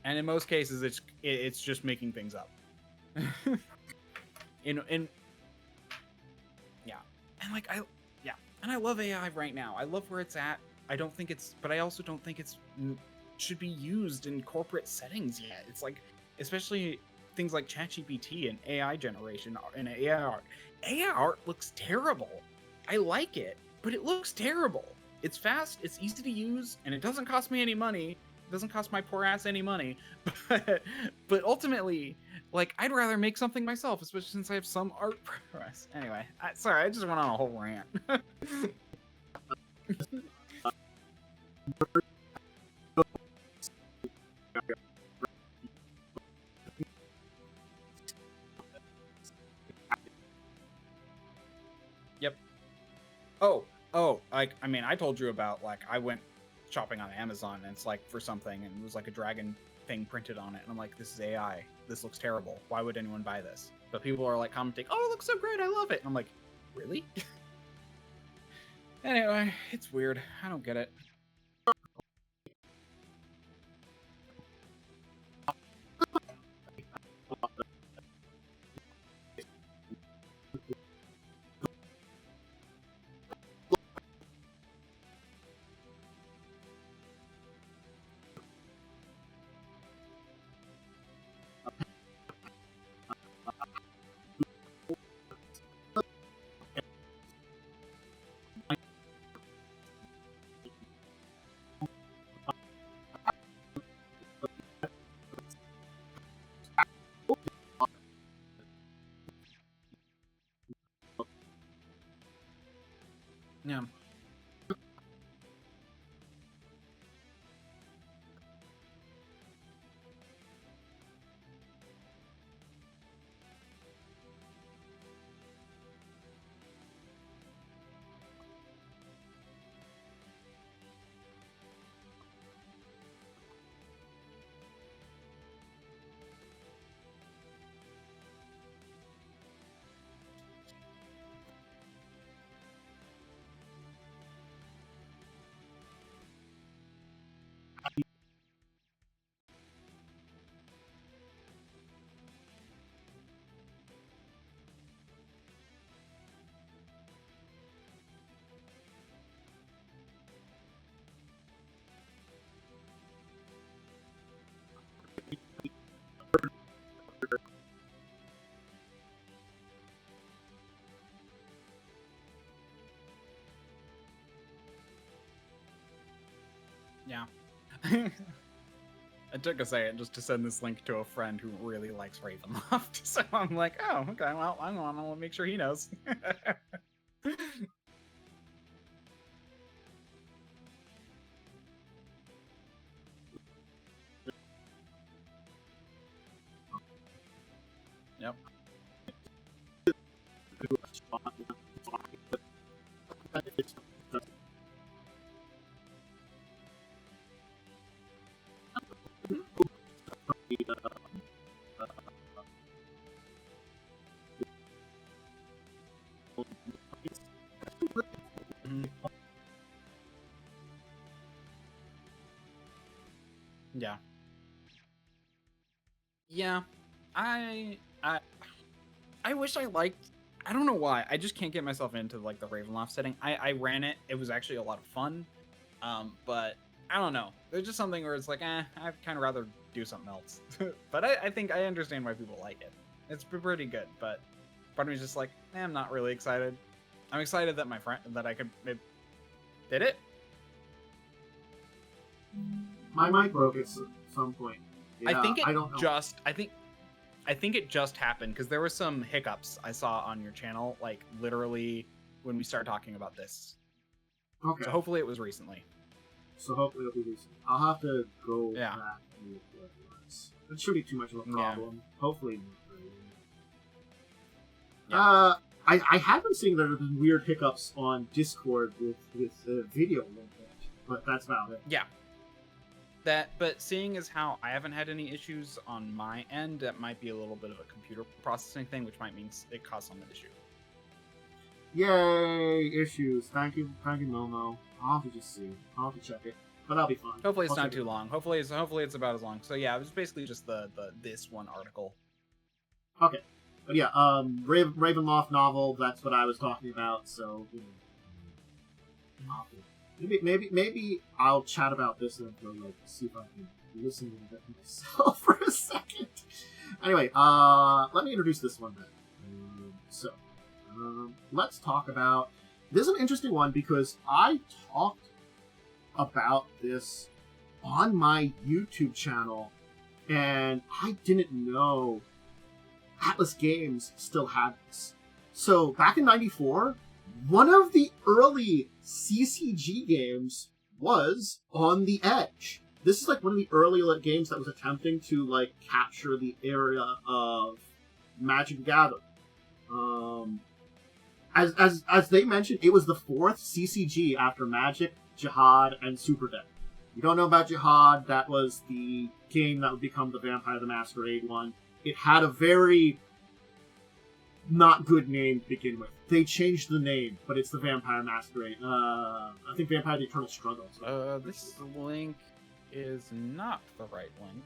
And in most cases, it's just making things up. in yeah, and like and I love AI right now. I love where it's at. I don't think it's, but I also don't think it's should be used in corporate settings yet. It's like, especially things like ChatGPT and AI generation and AI art. AI art looks terrible. I like it, but it looks terrible. It's fast, it's easy to use, and it doesn't cost me any money. It doesn't cost my poor ass any money. But ultimately, like, I'd rather make something myself, especially since I have some art prowess. Anyway, sorry, I just went on a whole rant. Yep. Oh, like, I mean, I told you about, like, I went shopping on Amazon, and it's like for something, and it was like a dragon thing printed on it, and I'm like, this is AI. This looks terrible. Why would anyone buy this? But people are like commenting, oh, it looks so great. I love it. And I'm like, really? Anyway, it's weird. I don't get it. Yeah. Yeah. It took a second just to send this link to a friend who really likes Ravenloft. So I'm like, oh, okay, well, I'm gonna make sure he knows. Yep. Mhm. Yeah. Yeah. I wish I liked, I don't know why. I just can't get myself into like the Ravenloft setting. I ran it. It was actually a lot of fun. But I don't know. There's just something where it's like, I'd kind of rather do something else. But I think I understand why people like it. It's pretty good, but part of me is just like, I'm not really excited. I'm excited that my friend, that I could, did it? My mic broke at some point. Yeah, I think it I don't know. I think it just happened because there were some hiccups I saw on your channel, like literally when we started talking about this. Okay. So hopefully it was recently. So hopefully it'll be recent. I'll have to go Yeah. back and look what it was. It shouldn't be too much of a problem. Hopefully not. Yeah. I have been seeing there have been weird hiccups on Discord with video linkage, but that's about it. Yeah. But seeing as how I haven't had any issues on my end, that might be a little bit of a computer processing thing, which might mean it caused some issue. Yay, issues. Thank you, Momo. I'll have to just see. I'll have to check it. But I'll be fine. Hopefully it's not too long. Hopefully it's about as long. So yeah, it was basically just the this one article. Okay. But yeah, Ravenloft Novel, that's what I was talking about, so maybe I'll chat about this and go see if I can listen to it myself for a second. Anyway, let me introduce this one then. Let's talk about... This is an interesting one because I talked about this on my YouTube channel, and I didn't know Atlas Games still had this. So, back in 94, one of the early CCG games was On the Edge. This is like one of the early games that was attempting to capture the area of Magic the Gathering. As they mentioned, it was the fourth CCG after Magic, Jihad, and Super Deck. You don't know about Jihad, that was the game that would become the Vampire the Masquerade one. It had a very not good name to begin with. They changed the name, but it's the Vampire Masquerade. I think Vampire the Eternal Struggle. This link is not the right link.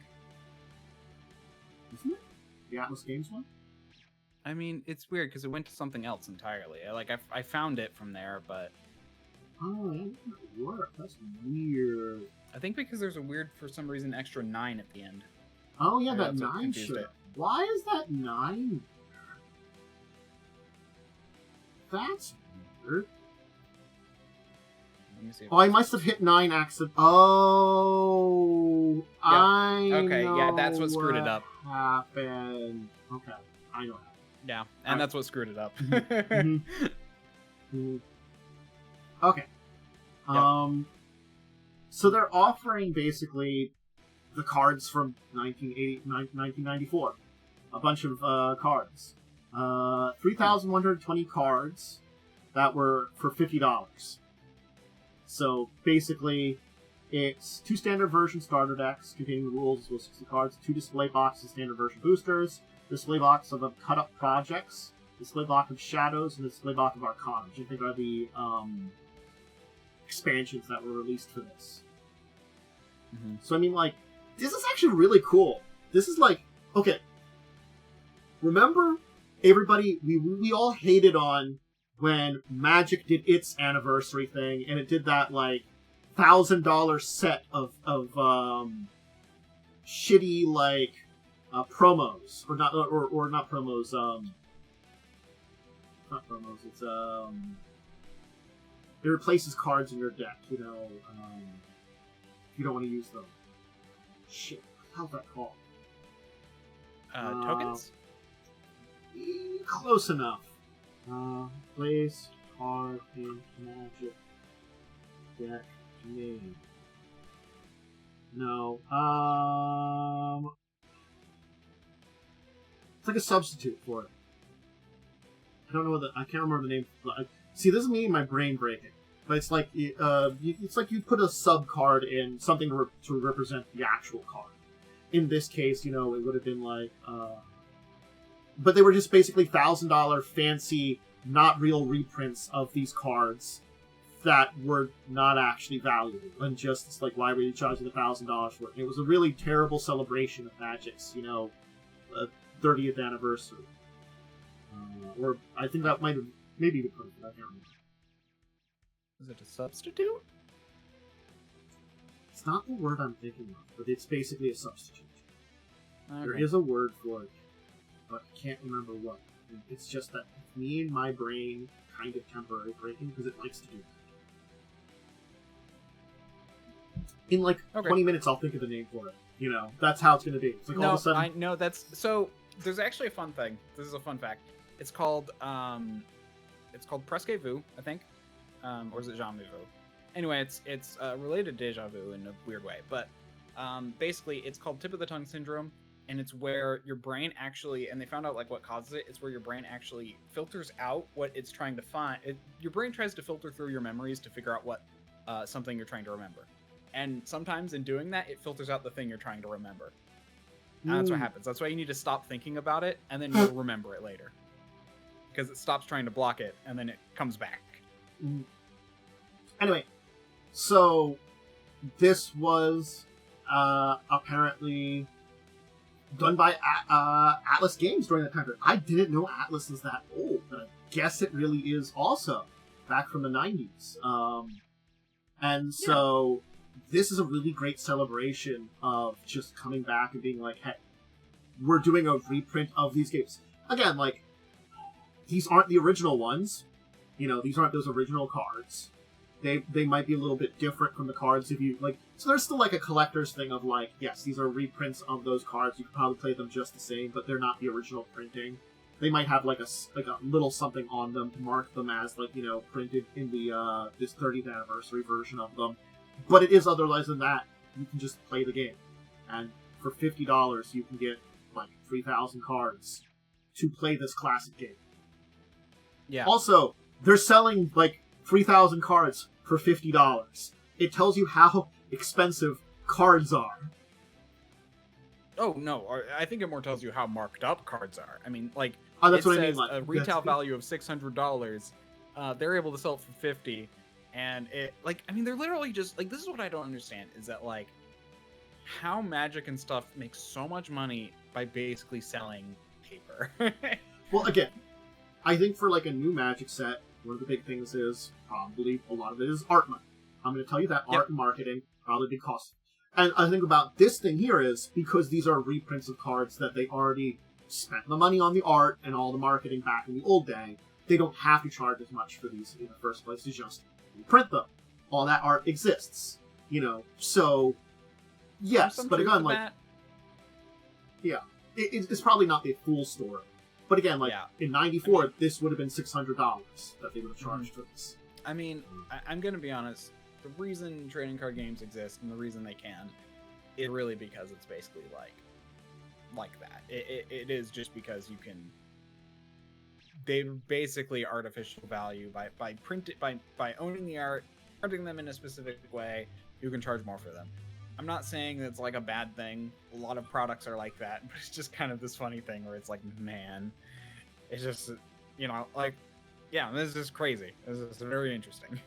Isn't it? The Atlas Games one? I mean, it's weird because it went to something else entirely. I found it from there, but... Oh, that doesn't work. That's weird. I think because there's a weird, for some reason, extra 9 at the end. Oh, yeah, that 9 shit. Why is that 9 there? That's weird. Let me see. Oh, I must have hit 9 accident. Oh, Yep. I Okay, know yeah, that's what screwed it up. Happened. Okay, I know. Yeah, and that's what screwed it up. Okay. Yep. So they're offering basically the cards from 1994. A bunch of cards. 3,120 cards that were for $50. So basically, it's 2 standard version starter decks containing the rules as well as 60 cards, 2 display boxes, standard version boosters, display box of cut-up projects, display block of shadows, and display block of arcana, which I think are the expansions that were released for this. Mm-hmm. So I mean, this is actually really cool. This is okay. Remember, everybody, we all hated on when Magic did its anniversary thing, and it did that $1,000 set of shitty promos, or not promos. Not promos. It's it replaces cards in your deck. If you don't want to use them. Shit, how's that called? Tokens? Close enough. Place card in Magic deck name. No. It's like a substitute for it. I don't know I can't remember the name. See, this is me and my brain breaking. But it's like it's like you put a sub card in something to represent the actual card. In this case, it would have been but they were just basically $1,000 fancy, not real reprints of these cards that were not actually valuable, and just it's why were you charging $1,000 for it? And it was a really terrible celebration of Magic's 30th anniversary, or I think that might have maybe the perfect. I can't remember. Is it a substitute? It's not the word I'm thinking of, but it's basically a substitute. Okay. There is a word for it, but I can't remember what. And it's just that me and my brain kind of temporary breaking because it likes to do that. In 20 minutes, I'll think of the name for it. That's how it's going to be. It's all of a sudden. I know that's so. There's actually a fun thing. This is a fun fact. It's called Presque Vu, I think, or is it Jean Nouveau? Anyway, it's related to deja vu in a weird way, but basically it's called tip of the tongue syndrome, and it's where your brain actually, and they found out like what causes it. It's where your brain actually filters out what it's trying to find. Your brain tries to filter through your memories to figure out what something you're trying to remember, and sometimes in doing that, it filters out the thing you're trying to remember. And that's what happens. That's why you need to stop thinking about it, and then you'll remember it later, because it stops trying to block it, and then it comes back. Anyway, so this was apparently done by Atlas Games during that time period. I didn't know Atlas is that old, but I guess it really is also back from the 90s. And so this is a really great celebration of just coming back and being like, hey, we're doing a reprint of these games. Again, like, these aren't the original ones. You know, these aren't those original cards. They might be a little bit different from the cards if you like. So there's still like a collector's thing of like, yes, these are reprints of those cards. You can probably play them just the same, but they're not the original printing. They might have like a little something on them to mark them as like, you know, printed in the this 30th anniversary version of them. But it is otherwise than that. You can just play the game, and for $50 you can get like 3,000 cards to play this classic game. Yeah. Also, they're selling like 3,000 cards for $50. It tells you how expensive cards are. Oh, no. I think it more tells you how marked up cards are. I mean, like, That's it what says I mean. Like, a retail value of $600. They're able to sell it for $50. And it, like, I mean, they're literally just, like, this is what I don't understand, is that, like, how Magic and stuff makes so much money by basically selling paper. Well, again, I think for, like, a new Magic set, one of the big things is probably a lot of it is art money. I'm going to tell you that art and marketing probably big cost. And I think about this thing here is because these are reprints of cards that they already spent the money on the art and all the marketing back in the old day, they don't have to charge as much for these in the first place to just reprint them. All that art exists, you know. So, yes, but again, like, yeah, it's probably not the full story. But again, like, in '94, this would have been $600 that they would have charged for this. I mean, I'm going to be honest. The reason trading card games exist and the reason they can is really because it's basically like that. It is just because you can. They basically artificial value by owning the art, printing them in a specific way. You can charge more for them. I'm not saying that's like a bad thing. A lot of products are like that, but it's just kind of this funny thing where it's like, man, it's just, you know, like, yeah, this is just crazy. This is very interesting.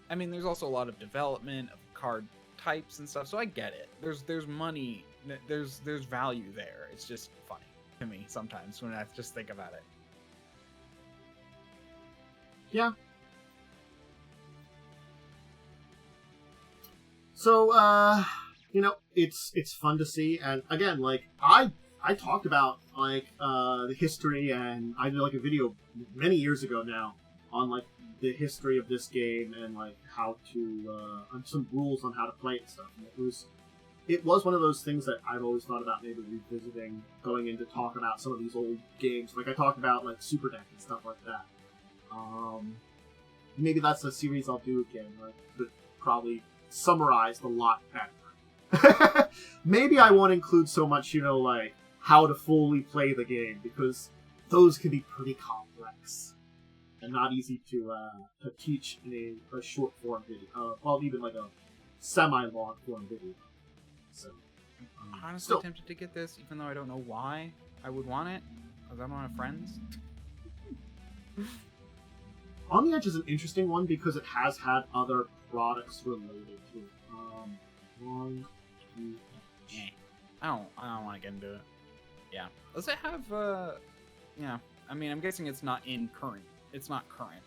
I mean, there's also a lot of development of card types and stuff, so I get it. There's money, there's value there. It's just funny to me sometimes when I just think about it. Yeah. So, you know, it's fun to see, and again, like, I talked about, like, the history, and I did, like, a video many years ago now on, like, the history of this game and, like, how to, and some rules on how to play it and stuff. And it was one of those things that I've always thought about maybe revisiting, going in to talk about some of these old games. Like, I talked about, like, Super Deck and stuff like that. Maybe that's a series I'll do again, like, but probably summarized a lot better. Maybe I won't include so much, you know, like, how to fully play the game, because those can be pretty complex and not easy to teach in a short form video. Well, even like a semi-long form video. So, I'm honestly tempted to get this, even though I don't know why I would want it, because I don't have friends. On the Edge is an interesting one because it has had other products related to it. On the Edge. I don't want to get into it. Yeah. Does it have yeah. I mean, I'm guessing it's not in current. It's not current.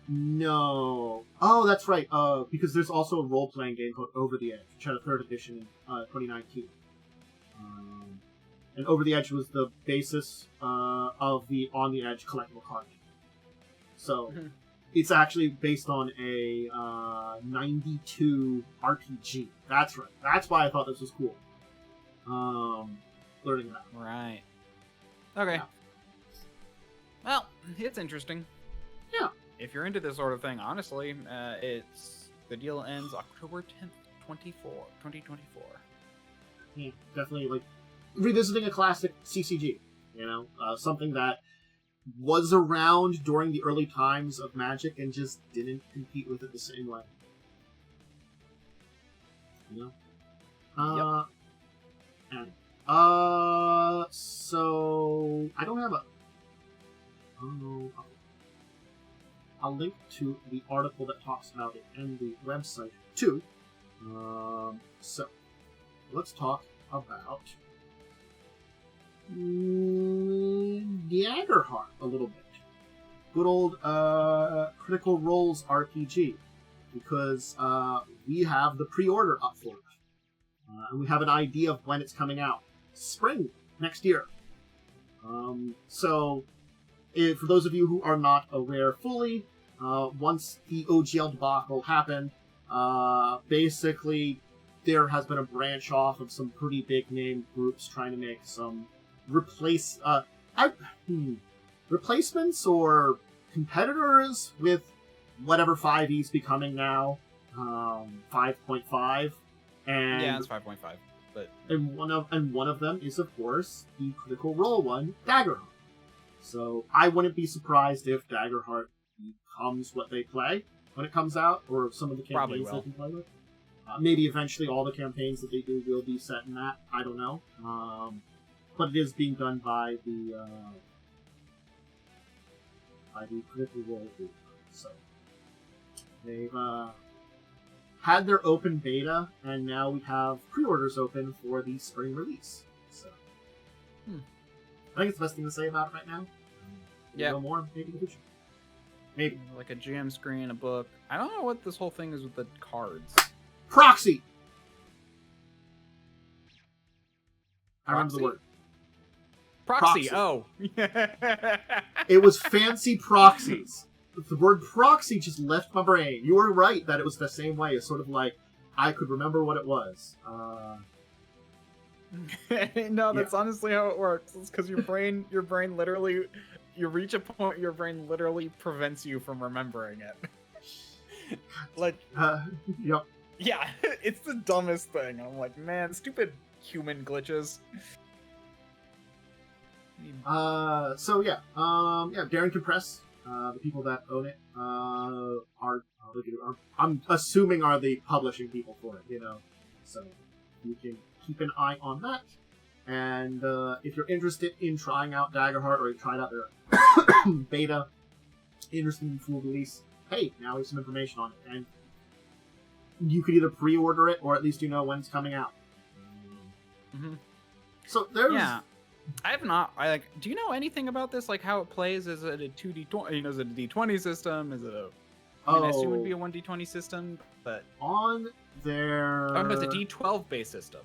No. Oh, that's right. Because there's also a role-playing game called Over the Edge, which had a 3rd edition in 2019. And Over the Edge was the basis of the On the Edge collectible card game. So, it's actually based on a 92 RPG. That's right. That's why I thought this was cool. Learning that. Right. Okay. Yeah. Well, it's interesting. Yeah. If you're into this sort of thing, honestly, the deal ends October 10th, 2024. Yeah, definitely, like, revisiting a classic CCG, something that was around during the early times of Magic and just didn't compete with it the same way. Yep. So I don't have I'll link to the article that talks about it and the website too. So let's talk about Daggerheart a little bit. Good old Critical Role's RPG, because we have the pre-order up for it. And we have an idea of when it's coming out. Spring next year. So, for those of you who are not aware fully, once the OGL debacle happened, basically there has been a branch off of some pretty big name groups trying to make some replacements or competitors with whatever 5e's becoming now, 5.5. And yeah, it's 5.5. But one of them is, of course, the Critical Role one, Daggerheart. So I wouldn't be surprised if Daggerheart becomes what they play when it comes out, or some of the campaigns they can play with. Maybe eventually all the campaigns that they do will be set in that. I don't know. But it is being done by the Critical Role group. So they've had their open beta, and now we have pre-orders open for the spring release. So I think it's the best thing to say about it right now. Yeah. No more, maybe in the future. Maybe. Like a GM screen, a book. I don't know what this whole thing is with the cards. Proxy! I remember the word. Proxy. Oh. It was fancy proxies. The word proxy just left my brain. You were right that it was the same way. It's sort of like, I could remember what it was. No, that's honestly how it works. It's because your brain literally, you reach a point, your brain literally prevents you from remembering it. Like, yep. Yeah, it's the dumbest thing. I'm like, man, stupid human glitches. Daring Compress, the people that own it, I'm assuming are the publishing people for it, so you can keep an eye on that. And if you're interested in trying out Daggerheart, or you've tried out their beta, interested in full release, hey, now there's some information on it, and you could either pre-order it, or at least you know when it's coming out. Mm-hmm. So there's... Yeah. I have not. Do you know anything about this? Like how it plays? Is it a 2D20? Is it a D20 system? Is it a? I assume it would be a 1D20 system, but on their. Oh no, it's a D12 based system.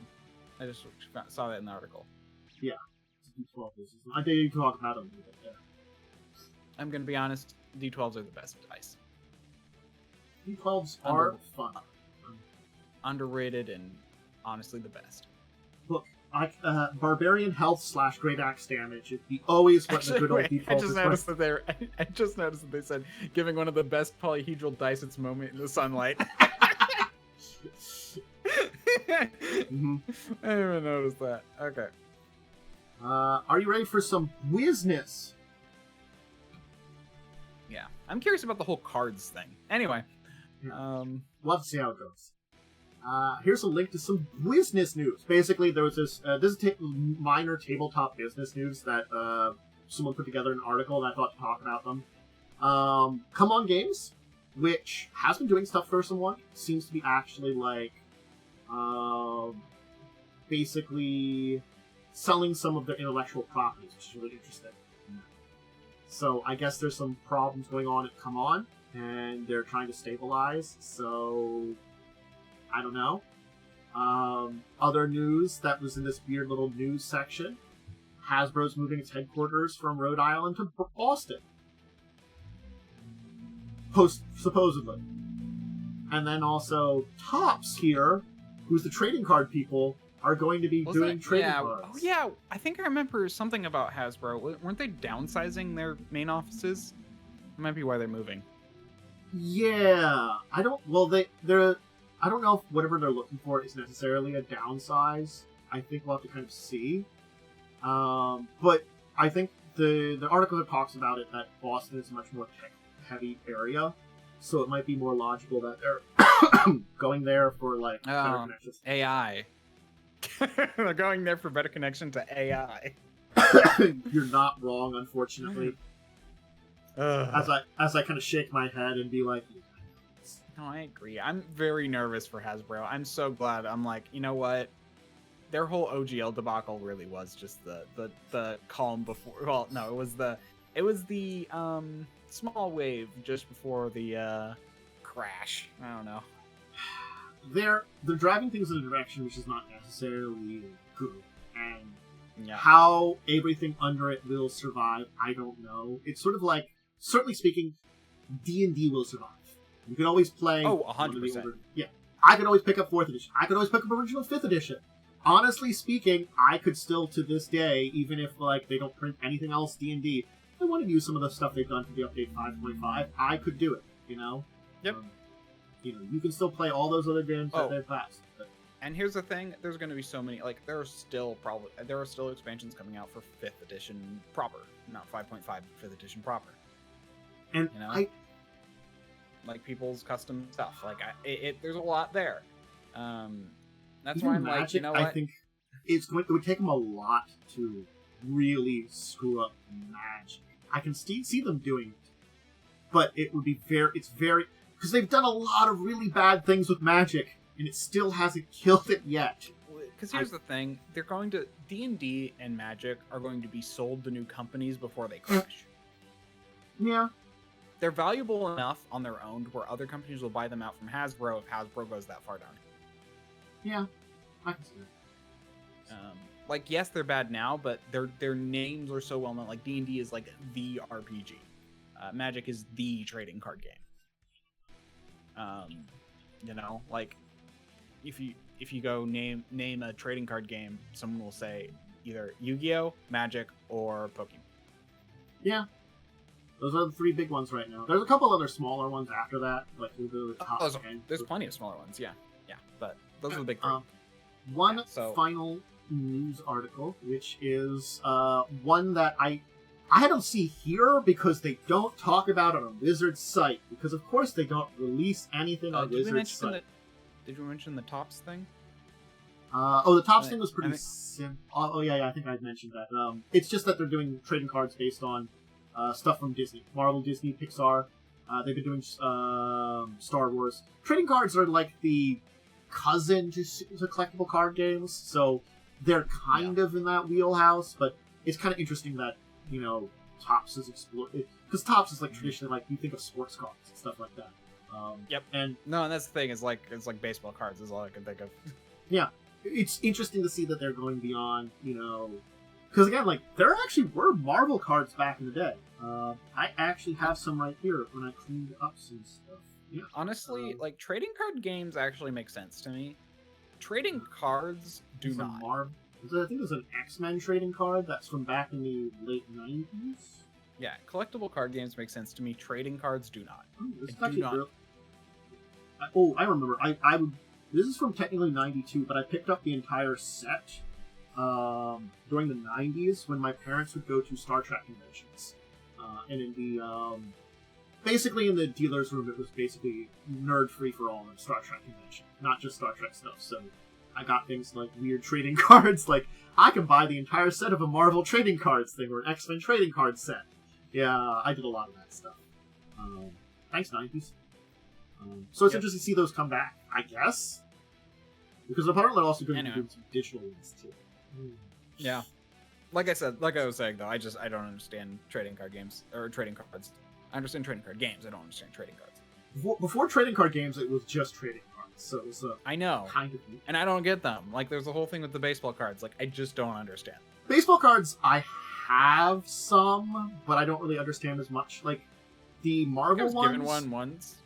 I just saw that in the article. Yeah, it's a D12 based system. I think you talk about them a bit there. I'm gonna be honest. D12s are the best dice. D12s are fun. Underrated and honestly the best. Look. Barbarian health / great axe damage. It'd be always what the good old default is. I just noticed that they said giving one of the best polyhedral dice its moment in the sunlight. Mm-hmm. I didn't even notice that. Okay. Are you ready for some business? Yeah, I'm curious about the whole cards thing. Anyway, we'll have to see how it goes. Here's a link to some business news. Basically, there was this minor tabletop business news that someone put together an article, and I thought to talk about them. Come On Games, which has been doing stuff for someone, seems to be actually basically selling some of their intellectual properties, which is really interesting. So I guess there's some problems going on at Come On, and they're trying to stabilize. So I don't know. Other news that was in this weird little news section. Hasbro's moving its headquarters from Rhode Island to Boston. Supposedly. And then also Topps here, who's the trading card people, are going to be doing trading cards. Oh yeah, I think I remember something about Hasbro. Weren't they downsizing their main offices? That might be why they're moving. Yeah, I don't. Well, they're. I don't know if whatever they're looking for is necessarily a downsize. I think we'll have to kind of see. But I think the article that talks about it that Boston is a much more tech-heavy area, so it might be more logical that they're going there for like better connections. AI. They're going there for better connection to AI. You're not wrong, unfortunately. As I kind of shake my head and be like, no, I agree. I'm very nervous for Hasbro. I'm so glad. I'm like, you know what? Their whole OGL debacle really was just the calm before. Well, no, it was the small wave just before the crash. I don't know. They're driving things in a direction which is not necessarily good, and yeah. How everything under it will survive, I don't know. It's sort of like, certainly speaking, D&D will survive. You can always play. Oh, 100%. Yeah, I could always pick up 4th edition. I could always pick up original 5th edition. Honestly speaking, I could still, to this day, even if like they don't print anything else D&D, I want to use some of the stuff they've done for the update 5.5. I could do it, you know? Yep. You can still play all those other games that they've passed. And here's the thing, there's going to be so many, like, there are still expansions coming out for 5th edition proper, not 5.5 5th edition proper. And you know? Like, people's custom stuff. Like, there's a lot there. That's why I'm Magic, like, you know what? I think it would take them a lot to really screw up Magic. I can see them doing it. But it would be it's very... Because they've done a lot of really bad things with Magic, and it still hasn't killed it yet. Because here's the thing, they're going to... D&D and Magic are going to be sold to new companies before they crash. Yeah. They're valuable enough on their own where other companies will buy them out from Hasbro if Hasbro goes that far down. Yeah, I can see that. Like, yes, they're bad now, but their names are so well known. Like, D&D is like the RPG. Magic is the trading card game. You know, like if you go name a trading card game, someone will say either Yu-Gi-Oh, Magic, or Pokemon. Yeah, those are the 3 big ones right now. There's a couple other smaller ones after that, like the top 10. There's plenty of smaller ones, yeah, but those are the big 3. One final news article, which is one that I don't see here because they don't talk about it on Wizard's site. Because of course they don't release anything on Wizard's site. Did you mention the Tops thing? The Tops thing was pretty simple. Oh yeah, I think I mentioned that. It's just that they're doing trading cards based on stuff from Disney, Marvel, Disney, Pixar. They've been doing Star Wars. Trading cards are like the cousin to collectible card games, so they're kind of in that wheelhouse. But it's kind of interesting that, you know, Tops is explored, because Tops is like traditionally like you think of sports cards and stuff like that. Yep. And that's the thing. It's like baseball cards is all I can think of. Yeah, it's interesting to see that they're going beyond, you know, because again, like there actually were Marvel cards back in the day. I actually have some right here when I cleaned up some stuff. Yeah. Honestly, like trading card games actually make sense to me. Trading cards do not. I think there's an X-Men trading card that's from back in the late 90s. Yeah, collectible card games make sense to me. Trading cards do not. I remember. This is from technically 92, but I picked up the entire set during the 90s when my parents would go to Star Trek conventions. And in the basically in the dealer's room, it was basically nerd free for all in Star Trek convention, not just Star Trek stuff. So I got things like weird trading cards, like I can buy the entire set of a Marvel trading cards thing or an X-Men trading card set. Yeah, I did a lot of that stuff. Thanks, 90s. So it's interesting to see those come back, I guess. Because apparently they're also going to be doing some digital ones too. Yeah. Like I was saying though, I don't understand trading card games or trading cards. I understand trading card games. I don't understand trading cards. Before trading card games, it was just trading cards. So it was I know, kind of neat. And I don't get them. Like there's a whole thing with the baseball cards. Like I just don't understand. Baseball cards, I have some, but I don't really understand as much. Like the Marvel ones. Given one once.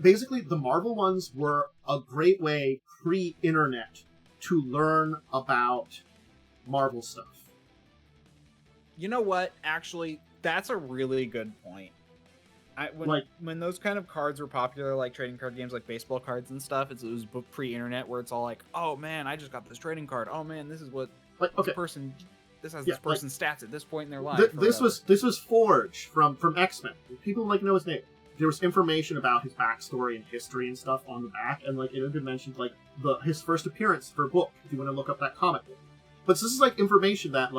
Basically, the Marvel ones were a great way pre-internet to learn about Marvel stuff. You know what? Actually, that's a really good point. When those kind of cards were popular, like trading card games, like baseball cards and stuff, it was pre-internet, where it's all like, "Oh man, I just got this trading card. Oh man, this is what this person's stats at this point in their life." This was Forge from X-Men. People know his name. There was information about his backstory and history and stuff on the back, and it had been mentioned his first appearance for a book. If you want to look up that comic book, but this is information that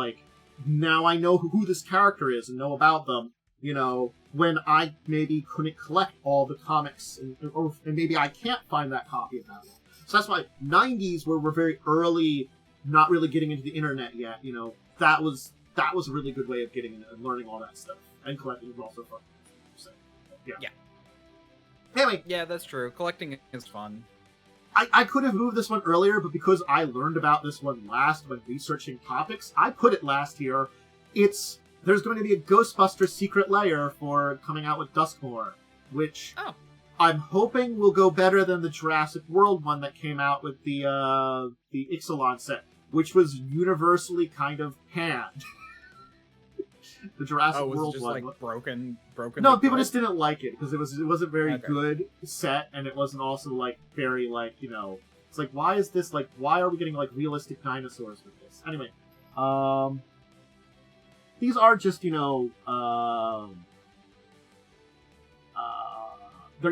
now I know who this character is and know about them. When I maybe couldn't collect all the comics, and maybe I can't find that copy of that one. So that's why 90s were very early, not really getting into the internet yet. That was a really good way of getting in and learning all that stuff. And collecting was also fun. So, yeah. Anyway. Yeah, that's true. Collecting is fun. I could have moved this one earlier, but because I learned about this one last when researching topics, I put it last here. There's going to be a Ghostbusters secret layer for coming out with Duskmoor, which I'm hoping will go better than the Jurassic World one that came out with the Ixalan set, which was universally kind of panned. The Jurassic World just one, broken. No, people just didn't like it because it wasn't very good set, and it wasn't also very it's why is this why are we getting realistic dinosaurs with this? Anyway, these are just they're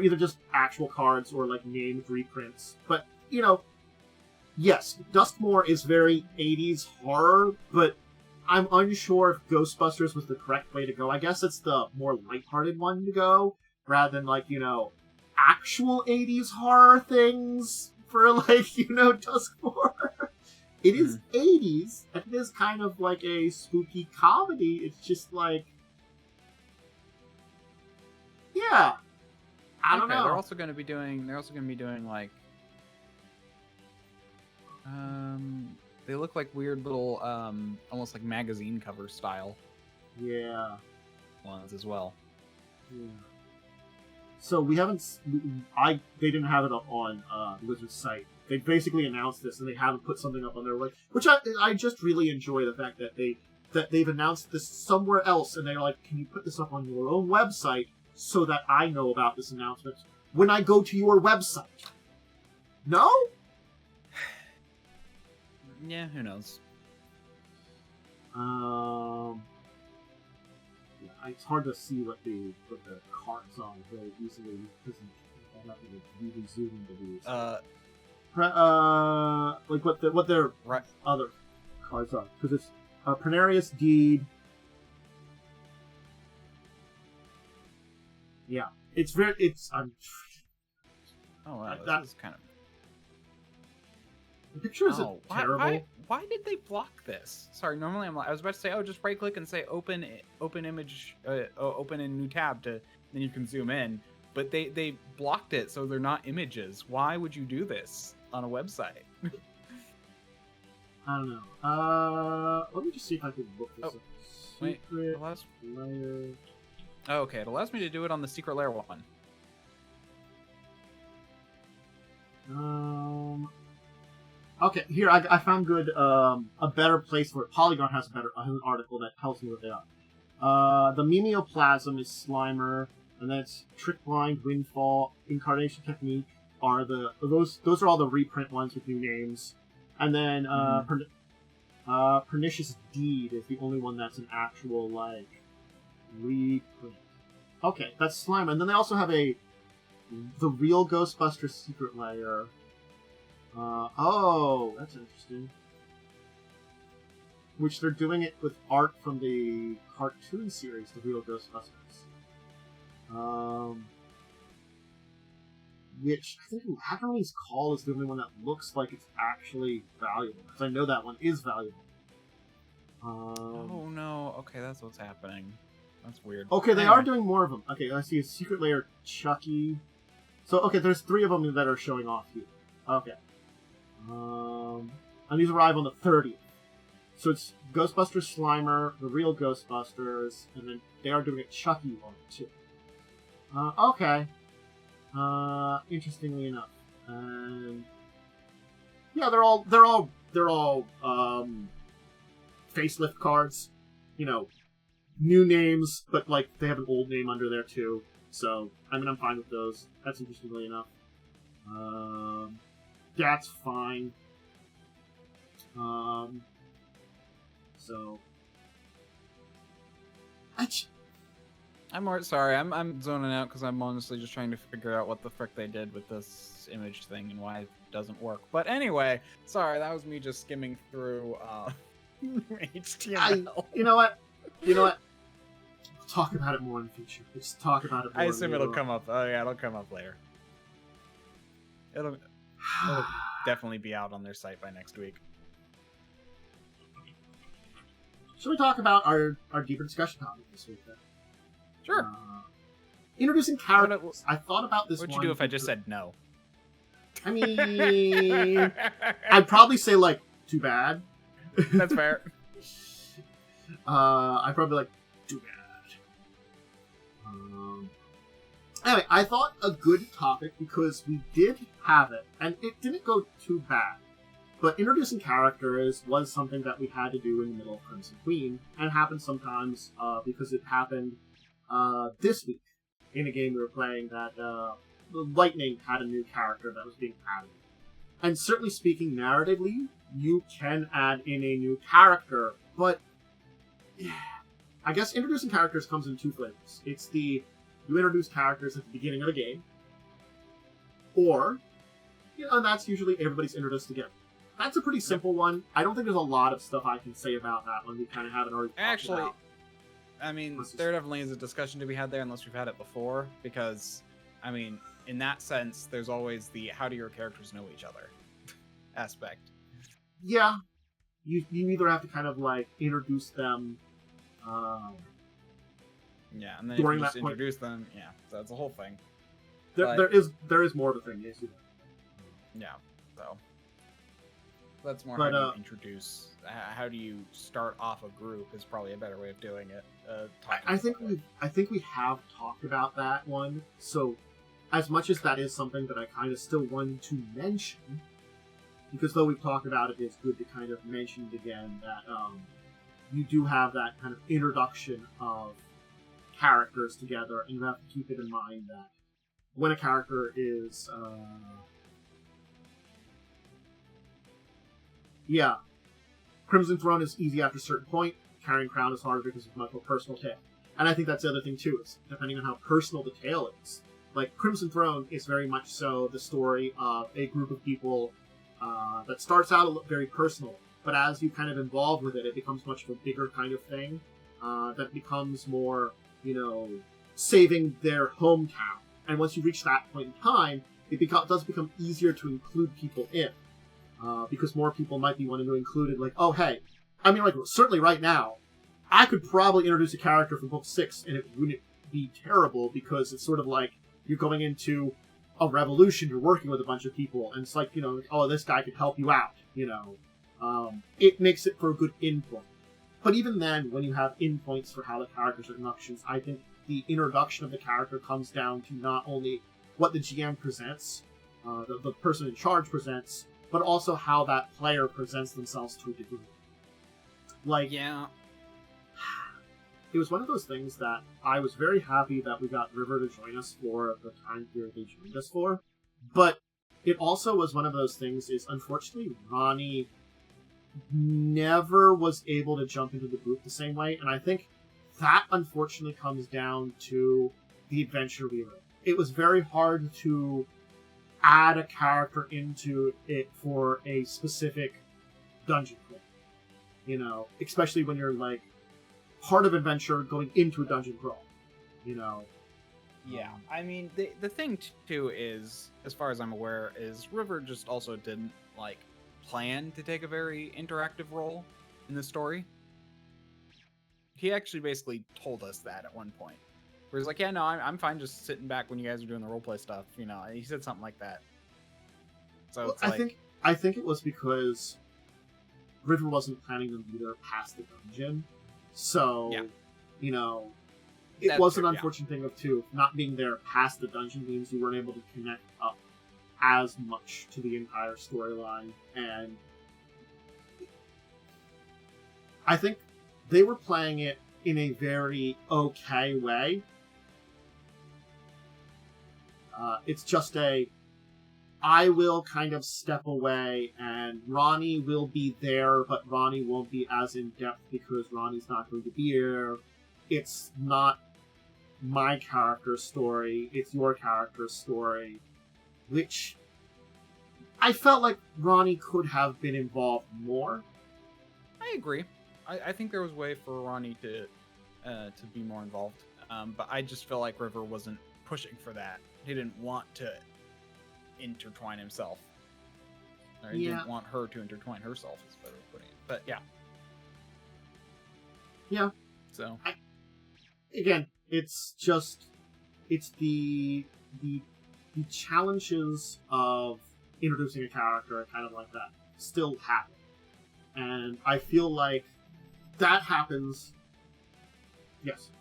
either just actual cards or named reprints, but yes, Duskmoor is very 80s horror, but I'm unsure if Ghostbusters was the correct way to go. I guess it's the more lighthearted one to go, rather than actual 80s horror things for Duskmoor. It is 80s, and it is kind of a spooky comedy. It's just yeah, I don't know. They're also going to be doing they look like weird little almost like magazine cover style. Yeah. Ones as well. Yeah. So we haven't. They didn't have it up on Blizzard's site. They basically announced this, and they haven't put something up on their website, which I just really enjoy the fact that they've announced this somewhere else, and they're like, "Can you put this up on your own website so that I know about this announcement when I go to your website?" No? Yeah, who knows? Yeah, it's hard to see what the cards are very easily because I'm not going to really zoom into these. What their other cards are, because it's Prenarius Deed. Yeah, it's very. Oh wow, this is kind of. The picture isn't terrible. Why did they block this? Sorry, normally I was about to say, just right click and say open image, open in new tab then you can zoom in. But they blocked it, so they're not images. Why would you do this on a website? I don't know. Let me just see if I can look this up. Wait, layer. Oh, okay, it allows me to do it on the secret layer one. Okay, here I found a better place for it. Polygon has an article that tells me what they are. The Mimeoplasm is Slimer, and that's Trick Blind, Windfall, Incarnation Technique are those are all the reprint ones with new names, and then Pernicious Deed is the only one that's an actual reprint. Okay, that's Slimer, and then they also have the real Ghostbusters secret layer. Oh, that's interesting. Which they're doing it with art from the cartoon series, The Real Ghostbusters. Which I think Lavery's Call is the only one that looks like it's actually valuable. Because I know that one is valuable. Oh no, okay, that's what's happening. That's weird. Okay, they are doing more of them. Okay, I see a secret layer Chucky. So, okay, there's 3 of them that are showing off here. Okay. And these arrive on the 30th. So it's Ghostbusters Slimer, the real Ghostbusters, and then they are doing a Chucky one too. Okay. Interestingly enough. Yeah, they're all facelift cards. New names, but like they have an old name under there too. So I mean, I'm fine with those. That's interestingly enough. That's fine. So I'm more sorry. I'm zoning out because I'm honestly just trying to figure out what the frick they did with this image thing and why it doesn't work. But anyway, sorry, that was me just skimming through HTML. You know what? We'll talk about it more in the future. Let's talk about it more. I assume it'll come up. Oh yeah, it'll come up later. It'll definitely be out on their site by next week. Should we talk about our deeper discussion topic this week then? Sure. Introducing characters. I thought about this. What'd you do if I just said no? I mean, I'd probably say like, too bad. That's fair. I'd probably like, too bad. Anyway, I thought a good topic because we did have it, and it didn't go too bad. But introducing characters was something that we had to do in the middle of Crimson Queen, and it happened sometimes because it happened this week in a game we were playing that Lightning had a new character that was being added. And certainly speaking narratively, you can add in a new character, but I guess introducing characters comes in two flavors. It's you introduce characters at the beginning of the game, or, and that's usually everybody's introduced together. That's a pretty simple one. I don't think there's a lot of stuff I can say about that one. We kind of haven't already talked about. I mean, there definitely is a discussion to be had there unless we've had it before, because, I mean, in that sense, there's always the how do your characters know each other aspect. Yeah. You either have to kind of, like, introduce them, yeah, and then during if you just introduce them, yeah, so it's a whole thing. There is more of a thing, yes. Yeah, so that's more how do you introduce. How do you start off a group is probably a better way of doing it. I think we have talked about that one. So, as much as that is something that I kind of still wanted to mention, because though we've talked about it, it's good to kind of mention it again that you do have that kind of introduction of characters together, and you have to keep it in mind that when a character is Crimson Throne is easy after a certain point. Carrying Crown is harder because it's much more personal tale. And I think that's the other thing too, is depending on how personal the tale is. Like, Crimson Throne is very much so the story of a group of people that starts out very personal, but as you kind of involve with it, it becomes much of a bigger kind of thing that becomes more, saving their hometown. And once you reach that point in time, it does become easier to include people in. Because more people might be wanting to include it, like, oh, hey, I mean, like, certainly right now, I could probably introduce a character from Book 6, and it wouldn't be terrible, because it's sort of like you're going into a revolution, you're working with a bunch of people, and it's like, oh, this guy could help you out, It makes it for a good endpoint. But even then, when you have endpoints for how the characters are introductions, I think the introduction of the character comes down to not only what the GM presents, the person in charge presents, but also how that player presents themselves to a degree. Like, yeah, it was one of those things that I was very happy that we got River to join us for the time period they joined us for, but it also was one of those things is, unfortunately, Ronnie never was able to jump into the group the same way, and I think that, unfortunately, comes down to the adventure we were in. It was very hard to add a character into it for a specific dungeon crawl. Especially when you're like part of adventure going into a dungeon crawl. Yeah, I mean the thing too is, as far as I'm aware, is River just also didn't like plan to take a very interactive role in the story. He actually basically told us that at one point. Where he's like, yeah, no, I'm fine just sitting back when you guys are doing the roleplay stuff. He said something like that. So it's I think it was because River wasn't planning to be there past the dungeon. So, yeah. It was an unfortunate thing of, too, not being there past the dungeon means you weren't able to connect up as much to the entire storyline, and I think they were playing it in a very okay way. It's just I will kind of step away, and Ronnie will be there, but Ronnie won't be as in-depth because Ronnie's not going to be here. It's not my character's story, it's your character's story, which I felt like Ronnie could have been involved more. I agree. I think there was a way for Ronnie to be more involved, but I just feel like River wasn't pushing for that. He didn't want to intertwine himself. Or he didn't want her to intertwine herself, is better putting it. But yeah. Yeah. So again, it's the challenges of introducing a character kind of like that still happen. And I feel like that happens. Yes.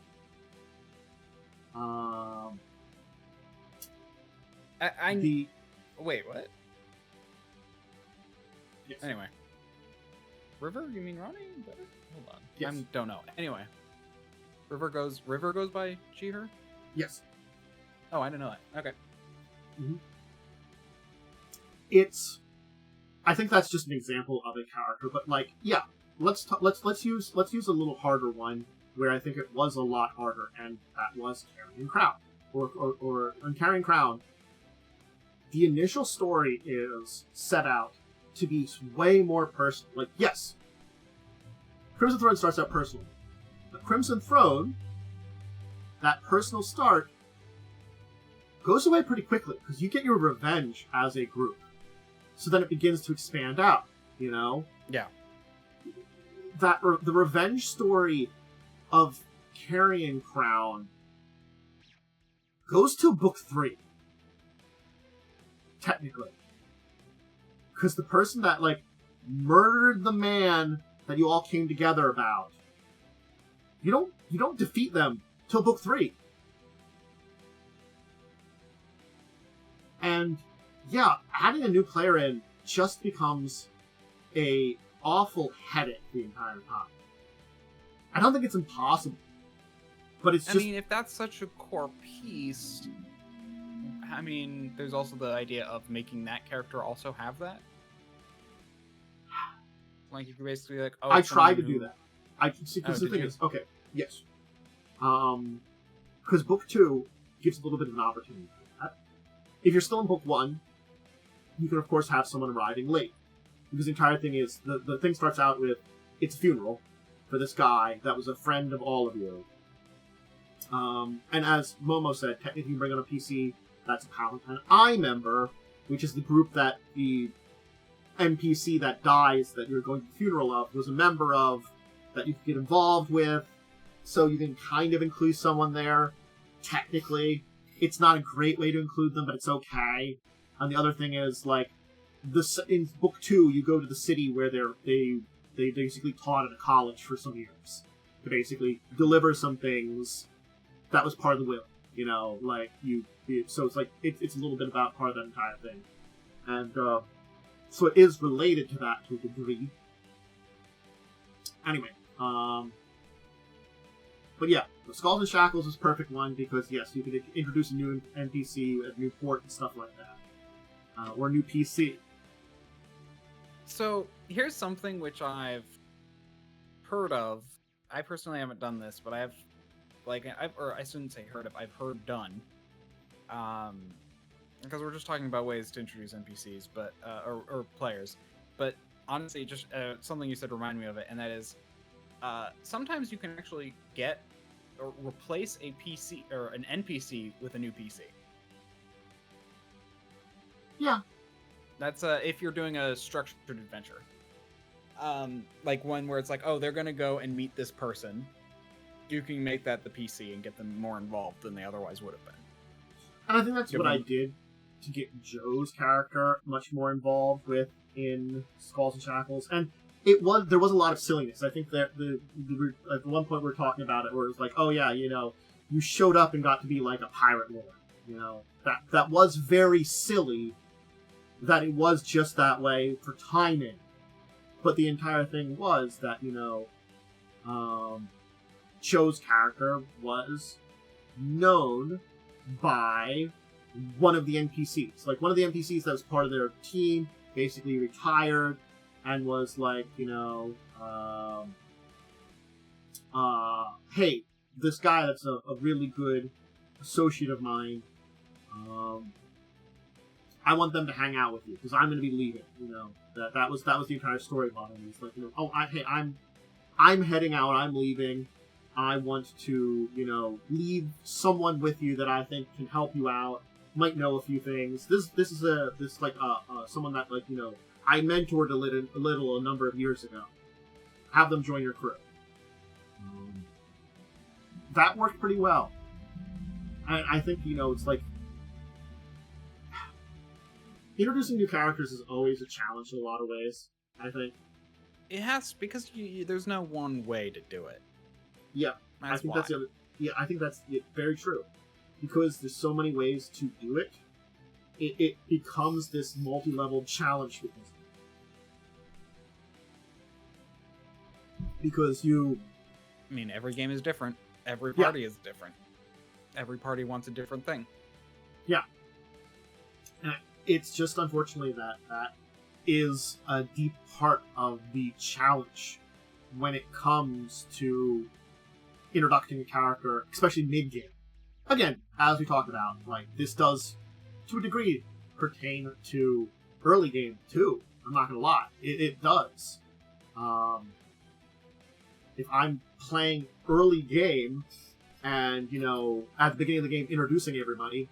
Wait, what? Yes. Anyway. River? You mean Ronnie? Hold on. Yes. I don't know. Anyway. River goes by she, her? Yes. Oh, I didn't know that. Okay. Mm-hmm. I think that's just an example of a character, but like, yeah, let's use a little harder one where I think it was a lot harder, and that was Carrying Crown. Or on Carrying Crown, the initial story is set out to be way more personal. Like, yes, Crimson Throne starts out personal. But Crimson Throne, that personal start, goes away pretty quickly, because you get your revenge as a group. So then it begins to expand out, you know? Yeah. The revenge story of Carrying Crown goes till book 3. Technically. Because the person that, like, murdered the man that you all came together about, you don't defeat them till book 3. And yeah, adding a new player in just becomes a awful headache the entire time. I don't think it's impossible, but it's just... I mean, if that's such a core piece, I mean, there's also the idea of making that character also have that. Like, you can basically like, oh, I tried to do that. I can see, because the thing is, okay, yes. Because book 2 gives a little bit of an opportunity for that. If you're still in book 1, you can, of course, have someone arriving late. Because the entire thing is, the thing starts out with, it's a funeral for this guy that was a friend of all of you. And as Momo said, technically you bring on a PC, that's a Palatine I member, which is the group that the NPC that dies, that you're going to the funeral of, was a member of, that you can get involved with, so you can kind of include someone there. Technically, it's not a great way to include them, but it's okay. And the other thing is, like, in book 2, you go to the city where they basically taught at a college for some years to basically deliver some things that was part of the will. You know, like so it's like it's a little bit about part of that entire thing, and so it is related to that to a degree. Anyway, but yeah, the Skulls and Shackles is a perfect one because yes, you can introduce a new NPC, a new port, and stuff like that, or a new PC. So here's something which I've heard of. I personally haven't done this, but I shouldn't say heard of. I've heard done. Because we're just talking about ways to introduce NPCs, but or players. But honestly, just something you said reminded me of it, and that is, sometimes you can actually get or replace a PC or an NPC with a new PC. Yeah. That's if you're doing a structured adventure. Like one where it's like, oh, they're gonna go and meet this person. You can make that the PC and get them more involved than they otherwise would have been. And I think that's what I did to get Joe's character much more involved with in Skulls and Shackles. And there was a lot of silliness. I think that at one point we were talking about it where it was like, oh yeah, you know, you showed up and got to be like a pirate lord. You know, that was very silly, that it was just that way for timing. But the entire thing was that, Cho's character was known by one of the NPCs. Like, one of the NPCs that was part of their team basically retired and was like, hey, this guy that's a really good associate of mine, I want them to hang out with you because I'm going to be leaving. That was the entire story about him. He's like, I'm heading out. I'm leaving. I want to, leave someone with you that I think can help you out. Might know a few things. This is someone that I mentored a number of years ago. Have them join your crew. That worked pretty well. I think it's like introducing new characters is always a challenge in a lot of ways. I think it has because there's no one way to do it. Yeah, I think that's very true. Because there's so many ways to do it, it becomes this multi-level challenge because you. I mean, every game is different. Every party is different. Every party wants a different thing. Yeah. And it's just unfortunately that is a deep part of the challenge when it comes to introducing a character, especially mid-game. Again, as we talked about, like, this does, to a degree, pertain to early game, too. I'm not gonna lie. It does. If I'm playing early game, and, at the beginning of the game introducing everybody,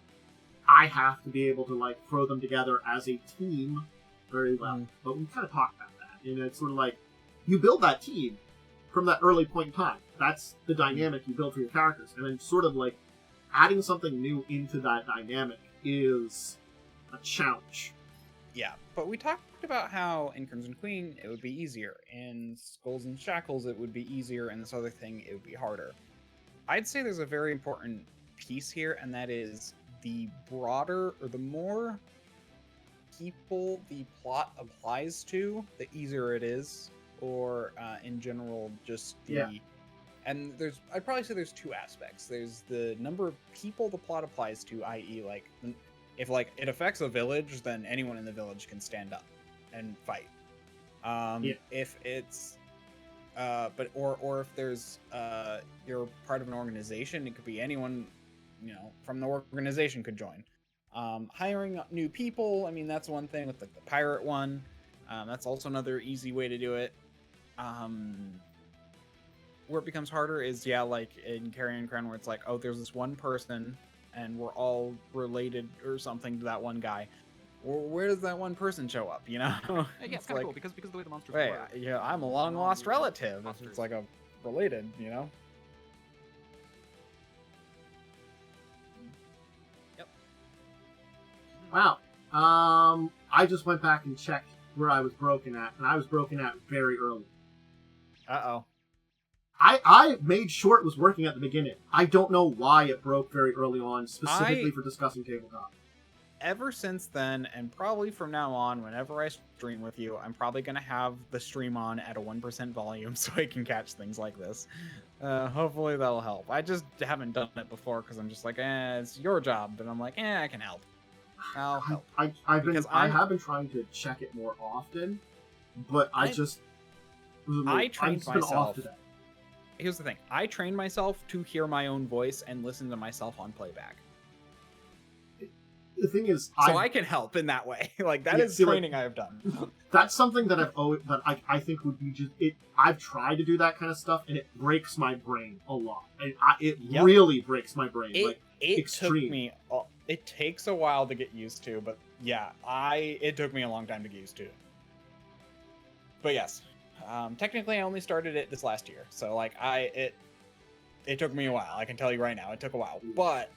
I have to be able to, like, throw them together as a team very well. Mm. But we kind of talked about that. And it's sort of like, you build that team from that early point in time. That's the dynamic you build for your characters. And then sort of, like, adding something new into that dynamic is a challenge. Yeah, but we talked about how in Crimson Queen it would be easier, in Skulls and Shackles it would be easier, and this other thing it would be harder. I'd say there's a very important piece here, and that is the broader, or the more people the plot applies to, the easier it is, or in general, just the... Yeah. And I'd probably say there's two aspects. There's the number of people the plot applies to, i.e. like, if like it affects a village, then anyone in the village can stand up and fight. If it's or if there's you're part of an organization, it could be anyone, from the organization could join. Hiring new people, I mean, that's one thing with the pirate one. That's also another easy way to do it. Where it becomes harder is, like in Carrion Crown, where it's like, oh, there's this one person, and we're all related or something to that one guy. Where does that one person show up, Yeah, it's kind of cool, because of the way the monsters work. Yeah, I'm a long-lost relative. It's like a related, Yep. Wow. I just went back and checked where I was broken at, and I was broken at very early. Uh-oh. I made sure it was working at the beginning. I don't know why it broke very early on, specifically for discussing tabletop. Ever since then, and probably from now on, whenever I stream with you, I'm probably going to have the stream on at a 1% volume so I can catch things like this. Hopefully that'll help. I just haven't done it before because I'm just like, it's your job. But I'm like, I can help. I'll help. I have been trying to check it more often, but I trained myself. Here's the thing. I trained myself to hear my own voice and listen to myself on playback. The thing is, I can help in that way. Like, that is training I have done. That's something that I think would be just it. I've tried to do that kind of stuff, and it breaks my brain a lot. It really breaks my brain. It takes a while to get used to, but yeah, it took me a long time to get used to. But yes. Technically, I only started it this last year, so like it took me a while. I can tell you right now, it took a while. But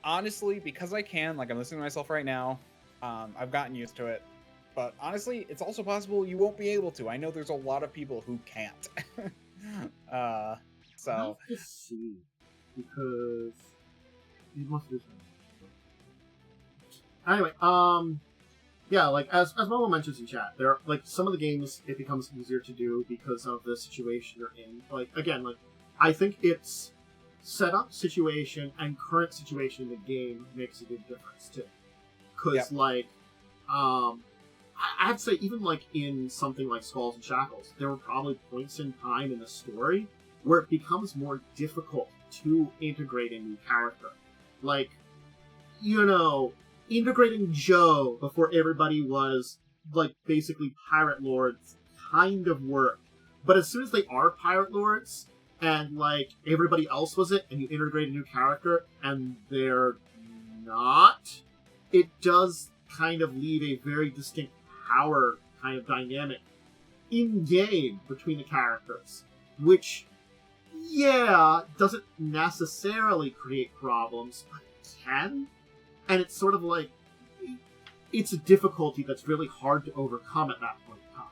honestly, because I can, like I'm listening to myself right now, I've gotten used to it. But honestly, it's also possible you won't be able to. I know there's a lot of people who can't. So I have to see, because it must be. Anyway, yeah, like as Momo mentions in chat, there are, like, some of the games it becomes easier to do because of the situation you're in. Like, again, like, I think it's setup, situation, and current situation in the game makes a big difference too. Because like, I'd say even like in something like Skulls and Shackles, there were probably points in time in the story where it becomes more difficult to integrate a new character. Like, you know, integrating Joe before everybody was, like, basically pirate lords kind of worked. But as soon as they are pirate lords, and, like, everybody else was it, and you integrate a new character, and they're not, it does kind of leave a very distinct power kind of dynamic in-game between the characters, which, yeah, doesn't necessarily create problems, but it can. And it's sort of like, it's a difficulty that's really hard to overcome at that point in time.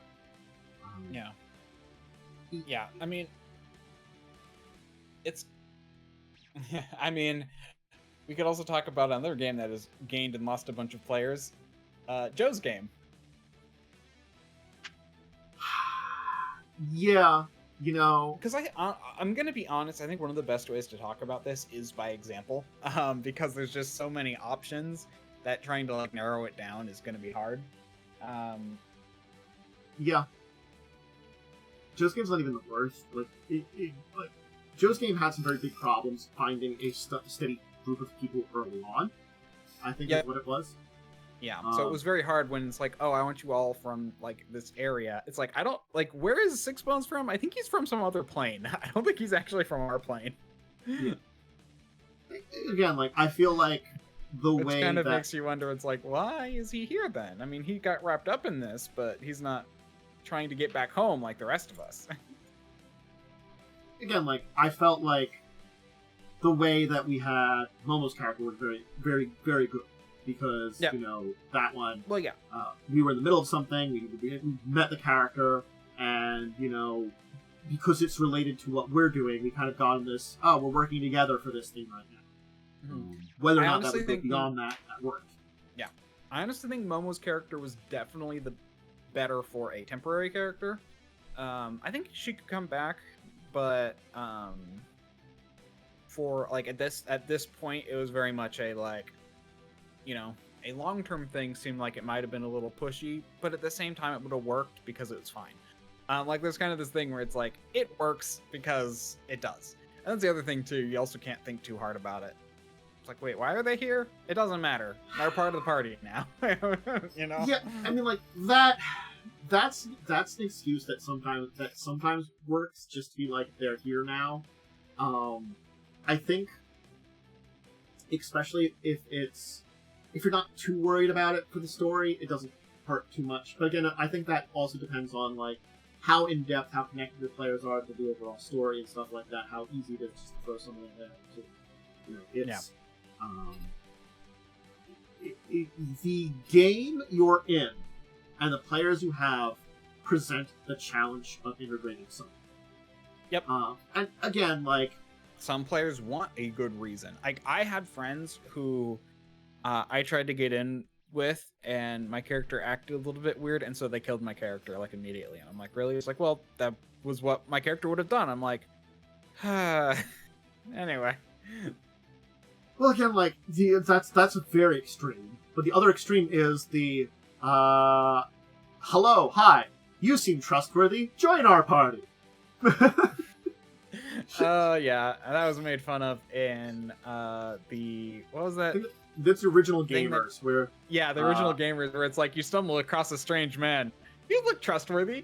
Yeah, I mean, it's... I mean, we could also talk about another game that has gained and lost a bunch of players. Joe's game. Yeah, you know... Because I'm going to be honest, I think one of the best ways to talk about this is by example. Because there's just so many options that trying to, like, narrow it down is going to be hard. Yeah. Joe's game's not even the worst. Like, like, Joe's game had some very big problems finding a steady group of people early on, I think is what it was. Yeah, so it was very hard when it's like, oh, I want you all from, like, this area. It's like, I don't, like, where is Six Bones from? I think he's from some other plane. I don't think he's actually from our plane. Yeah. Again, like, I feel like the way kind of makes you wonder, it's like, why is he here then? I mean, he got wrapped up in this, but he's not trying to get back home like the rest of us. Again, like, I felt like the way that we had Momo's character was very, very, very good. Because, you know, that one... Well, yeah. We were in the middle of something, we met the character, and, you know, because it's related to what we're doing, we kind of got in this, oh, we're working together for this thing right now. Whether or not that would go beyond that worked. Yeah. I honestly think Momo's character was definitely the better for a temporary character. I think she could come back, but for, like, at this point, it was very much a, like, you know, a long-term thing seemed like it might have been a little pushy, but at the same time, it would have worked because it was fine. Like, there's kind of this thing where it's like, it works because it does. And that's the other thing, too. You also can't think too hard about it. It's like, wait, why are they here? It doesn't matter. They're part of the party now. You know? Yeah, I mean, like, that's an excuse that sometimes works, just to be like, they're here now. I think, especially if you're not too worried about it for the story, it doesn't hurt too much. But again, I think that also depends on, like, how in-depth, how connected the players are to the overall story and stuff like that, how easy it is just to throw something in there. So, you know, it's... the game you're in and the players you have present the challenge of integrating something. Yep. And again, like... Some players want a good reason. Like, I had friends who... I tried to get in with, and my character acted a little bit weird, and so they killed my character, like, immediately. And I'm like, really? It's like, well, that was what my character would have done. I'm like, anyway. Well, again, like, that's very extreme. But the other extreme is the, hello, hi, you seem trustworthy, join our party. Yeah, that was made fun of in, what was that? That's the original Gamers, where... Yeah, the original Gamers, where it's like, you stumble across a strange man. You look trustworthy.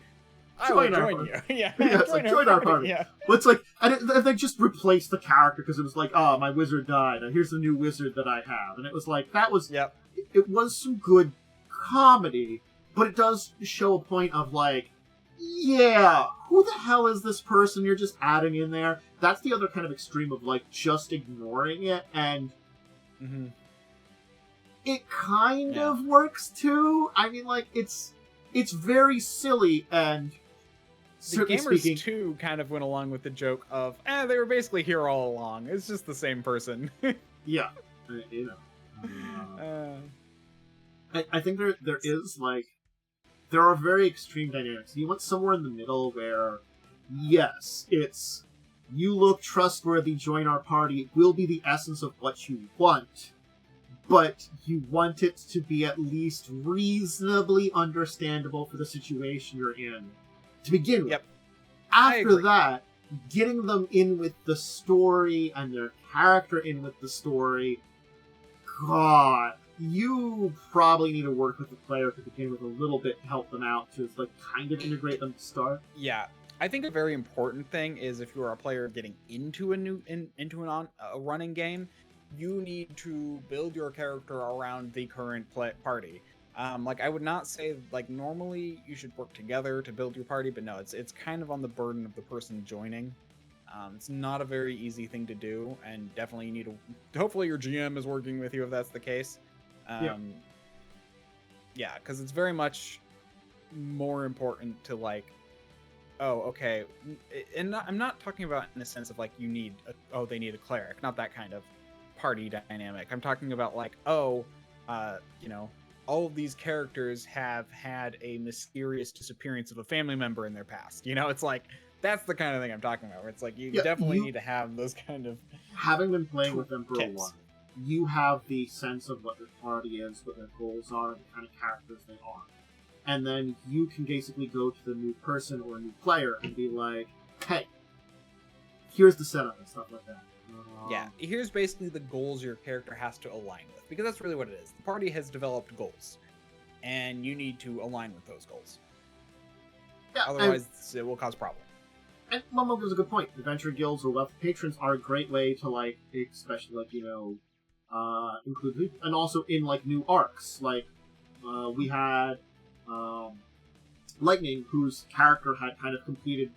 I will join you. Yeah, it's like, join our party. Yeah. Well, it's like, and they just replaced the character, because it was like, oh, my wizard died, and here's the new wizard that I have. And it was like, that was... Yep. It was some good comedy, but it does show a point of, like, yeah, who the hell is this person you're just adding in there? That's the other kind of extreme of, like, just ignoring it, and... It kind of works, too. I mean, like, it's very silly, and... The Gamers 2 kind of went along with the joke of, they were basically here all along. It's just the same person. Yeah. You know. I think there is, like, there are very extreme dynamics. You want somewhere in the middle where, yes, it's, you look trustworthy, join our party, it will be the essence of what you want, but you want it to be at least reasonably understandable for the situation you're in to begin with. Yep. After that, getting them in with the story and their character in with the story, God, you probably need to work with the player to begin with a little bit to help them out, to like kind of integrate them to start. Yeah, I think a very important thing is if you're a player getting into a running game, you need to build your character around the current party. Like, I would not say, like, normally you should work together to build your party, but no, it's kind of on the burden of the person joining. It's not a very easy thing to do, and definitely you need to, hopefully your GM is working with you if that's the case. Yeah, because it's very much more important to, like, oh, okay, and I'm not talking about in the sense of, like, you need, they need a cleric, not that kind of party dynamic. I'm talking about, like, you know, all of these characters have had a mysterious disappearance of a family member in their past. You know, it's like, that's the kind of thing I'm talking about, where it's like, you definitely need to have those kind of... Having been playing with them for a while, you have the sense of what their party is, what their goals are, and the kind of characters they are. And then you can basically go to the new person or new player and be like, hey, here's the setup and stuff like that. Yeah, here's basically the goals your character has to align with, because that's really what it is. The party has developed goals, and you need to align with those goals. Yeah, otherwise, it will cause problems. And Momo gives a good point. Adventure guilds or wealth patrons are a great way to, like, especially, like, you know, include, and also in, like, new arcs. Like, we had Lightning, whose character had kind of completed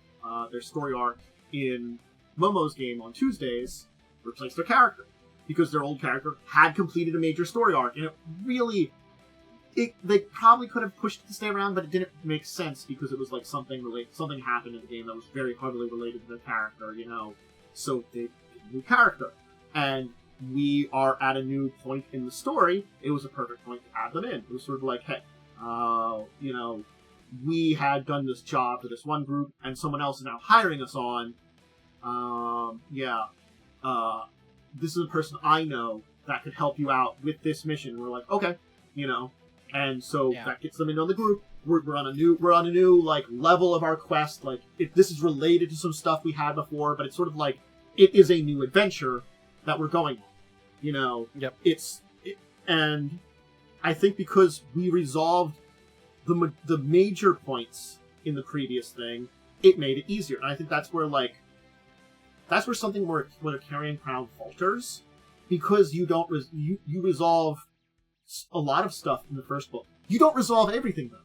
their story arc in Momo's game on Tuesdays, replaced their character because their old character had completed a major story arc, and it really, they probably could have pushed it to stay around, but it didn't make sense because it was like something happened in the game that was very heavily related to their character, you know. So they did a new character, and we are at a new point in the story. It was a perfect point to add them in. It was sort of like, hey, you know, we had done this job for this one group, and someone else is now hiring us on. This is a person I know that could help you out with this mission. We're like, okay, you know, and so that gets them in on the group. We're on a new like level of our quest. Like, this is related to some stuff we had before, but it's sort of like it is a new adventure that we're going on. You know, and I think because we resolved the major points in the previous thing, it made it easier. And I think that's where something where a Carrion Crown falters, because you don't you resolve a lot of stuff in the first book. You don't resolve everything though.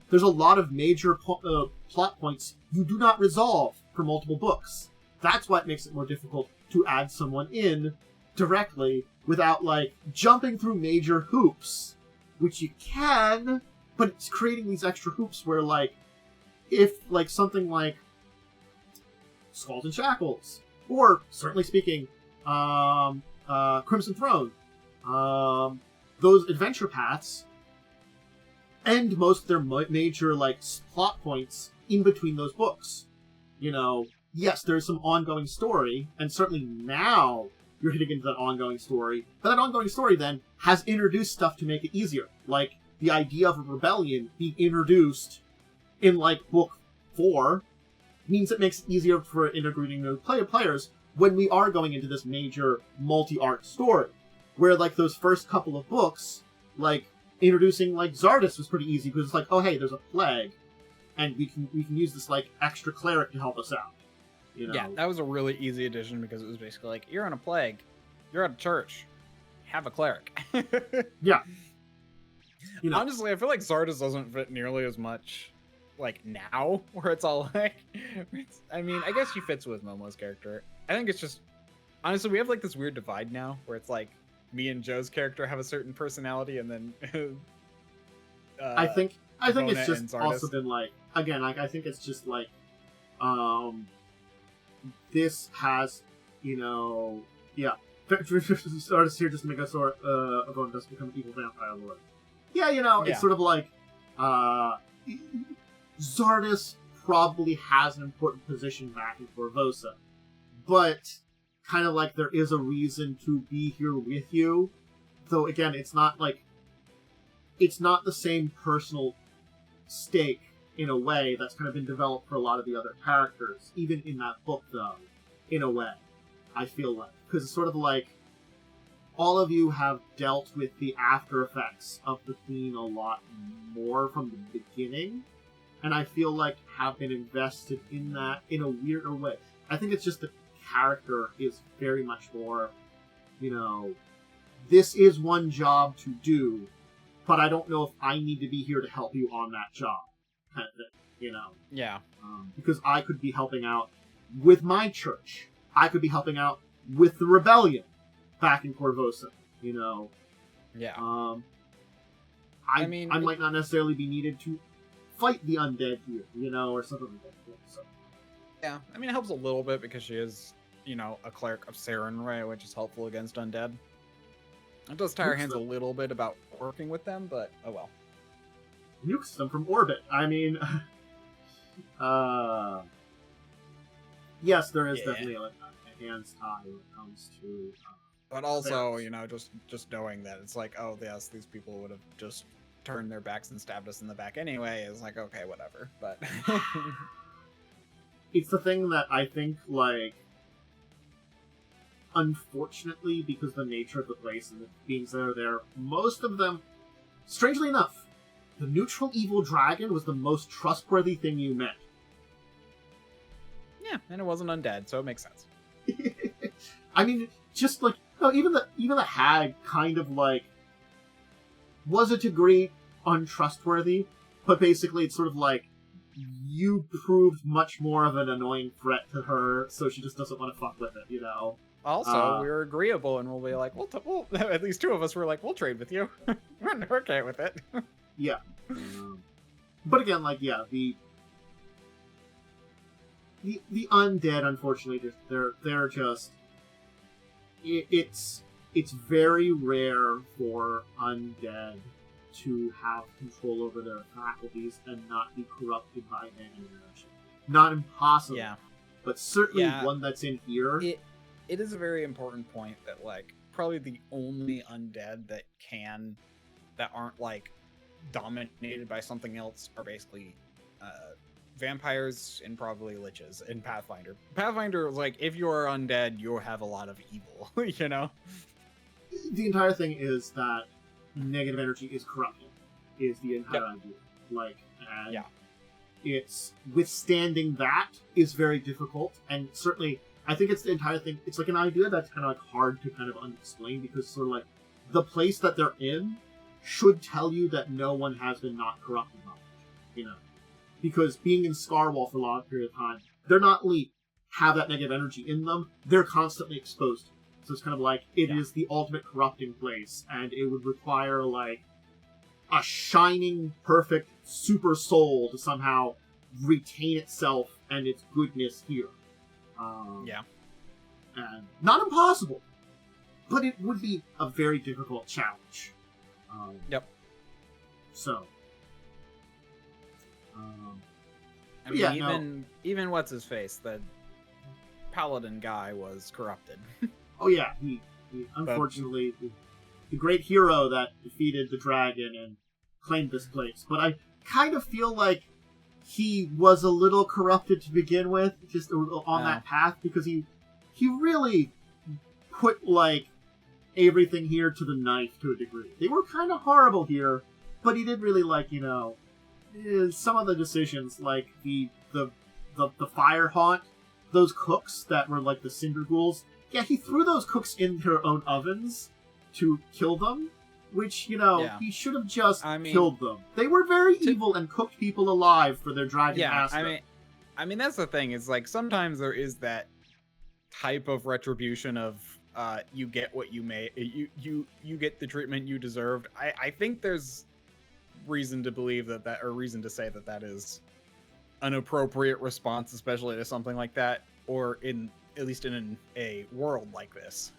There's a lot of major plot points you do not resolve for multiple books. That's what makes it more difficult to add someone in directly without, like, jumping through major hoops, which you can, but it's creating these extra hoops where, like, if, like, something like Skulls and Shackles, or, certainly speaking, Crimson Throne, those adventure paths end most of their major, like, plot points in between those books. You know, yes, there's some ongoing story, and certainly now you're hitting into that ongoing story, but that ongoing story then has introduced stuff to make it easier. Like, the idea of a rebellion being introduced in, like, book 4 means it makes it easier for integrating those players when we are going into this major multi-arc story. Where, like, those first couple of books, like, introducing, like, Zardes was pretty easy, because it's like, oh, hey, there's a plague, and we can use this, like, extra cleric to help us out. You know? Yeah, that was a really easy addition, because it was basically like, you're on a plague, you're at a church, have a cleric. Yeah. You know. Honestly, I feel like Zardes doesn't fit nearly as much, like, now, where it's all like, I mean, I guess she fits with Momo's character. I think it's just, honestly, we have, like, this weird divide now, where it's like, me and Joe's character have a certain personality, and then I think Ivona it's just also been like, again, like, I think it's just like, this has, you know, yeah, artist here just to make us Ivona does become an evil vampire lord. yeah, it's sort of like Xardus probably has an important position back in Korvosa, but kind of like there is a reason to be here with you. Though again, it's not the same personal stake in a way that's kind of been developed for a lot of the other characters, even in that book, though, in a way, I feel like. Because it's sort of like, all of you have dealt with the after effects of the Queen a lot more from the beginning, and I feel like have been invested in that in a weirder way. I think it's just the character is very much more, this is one job to do, but I don't know if I need to be here to help you on that job, kind of thing, Yeah. Because I could be helping out with my church. I could be helping out with the rebellion back in Korvosa, Yeah. I might not necessarily be needed to fight the undead here, or something like that. So. Yeah, I mean, it helps a little bit because she is, a cleric of Sarenrae, which is helpful against undead. It does tie her hands a little bit about working with them, but oh well. Nukes them from orbit. I mean, yes, there is definitely like a hands tie when it comes to. But also, just knowing that it's like, oh yes, these people would have just turned their backs and stabbed us in the back anyway. Is like, okay, whatever. But it's the thing that I think, like, unfortunately, because the nature of the place and the beings that are there, most of them, strangely enough, the neutral evil dragon was the most trustworthy thing you met. Yeah, and it wasn't undead, so it makes sense. I mean, just like, no, even the hag kind of like was a degree untrustworthy, but basically it's sort of like you proved much more of an annoying threat to her, so she just doesn't want to fuck with it, Also, we were agreeable, and we'll be like, we'll at least two of us were like, we'll trade with you. We're okay with it. Yeah. But again, like, yeah, the undead, unfortunately, they're just... It's very rare for undead to have control over their faculties and not be corrupted by any energy. Not impossible, yeah, but certainly one that's in here. It is a very important point that, like, probably the only undead that aren't, like, dominated by something else are basically vampires and probably liches in Pathfinder. Pathfinder, like, if you are undead, you have a lot of evil, The entire thing is that negative energy is corrupting, is the entire idea. Like, and it's withstanding that is very difficult, and certainly I think it's the entire thing. It's like an idea that's kind of like hard to kind of unexplain, because sort of like the place that they're in should tell you that no one has been not corrupted by it, because being in Scarwall for a long period of time, they're not only have that negative energy in them, they're constantly exposed to it. So it's kind of like it is the ultimate corrupting place, and it would require like a shining, perfect super soul to somehow retain itself and its goodness here. And not impossible, but it would be a very difficult challenge. So, I mean, even what's his face, the paladin guy was corrupted. Oh yeah, he unfortunately the great hero that defeated the dragon and claimed this place. But I kind of feel like he was a little corrupted to begin with, just on that path, because he really put like everything here to the knife to a degree. They were kind of horrible here, but he did really like some of the decisions, like the fire haunt, those cooks that were like the cinder ghouls. Yeah, he threw those cooks in their own ovens to kill them, which, he should have just killed them. They were very evil and cooked people alive for their dragon master. I mean, that's the thing, is like, sometimes there is that type of retribution of, you get what you may, you get the treatment you deserved. I think there's reason to believe or reason to say that is an appropriate response, especially to something like that, or at least in a world like this.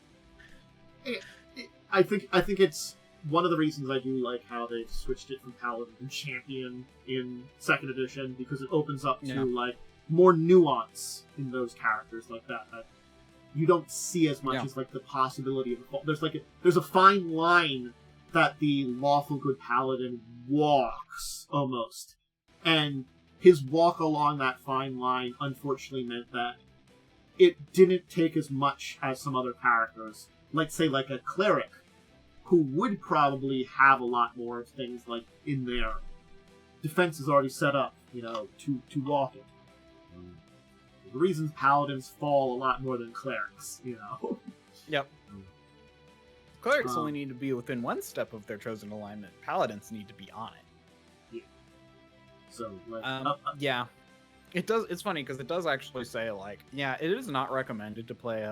I think it's one of the reasons I do like how they switched it from Paladin to Champion in 2nd edition, because it opens up to, like, more nuance in those characters like that you don't see as much as, like, the possibility of... There's a fine line that the lawful good Paladin walks, almost. And his walk along that fine line, unfortunately, meant that it didn't take as much as some other characters. Like, say, like a Cleric, who would probably have a lot more of things, like, in their defense is already set up, to walk it. The reasons Paladins fall a lot more than Clerics, Yep. Clerics only need to be within 1 step of their chosen alignment. Paladins need to be on it. Yeah. So, like... yeah. It does. It's funny, because it does actually say, like, it is not recommended to play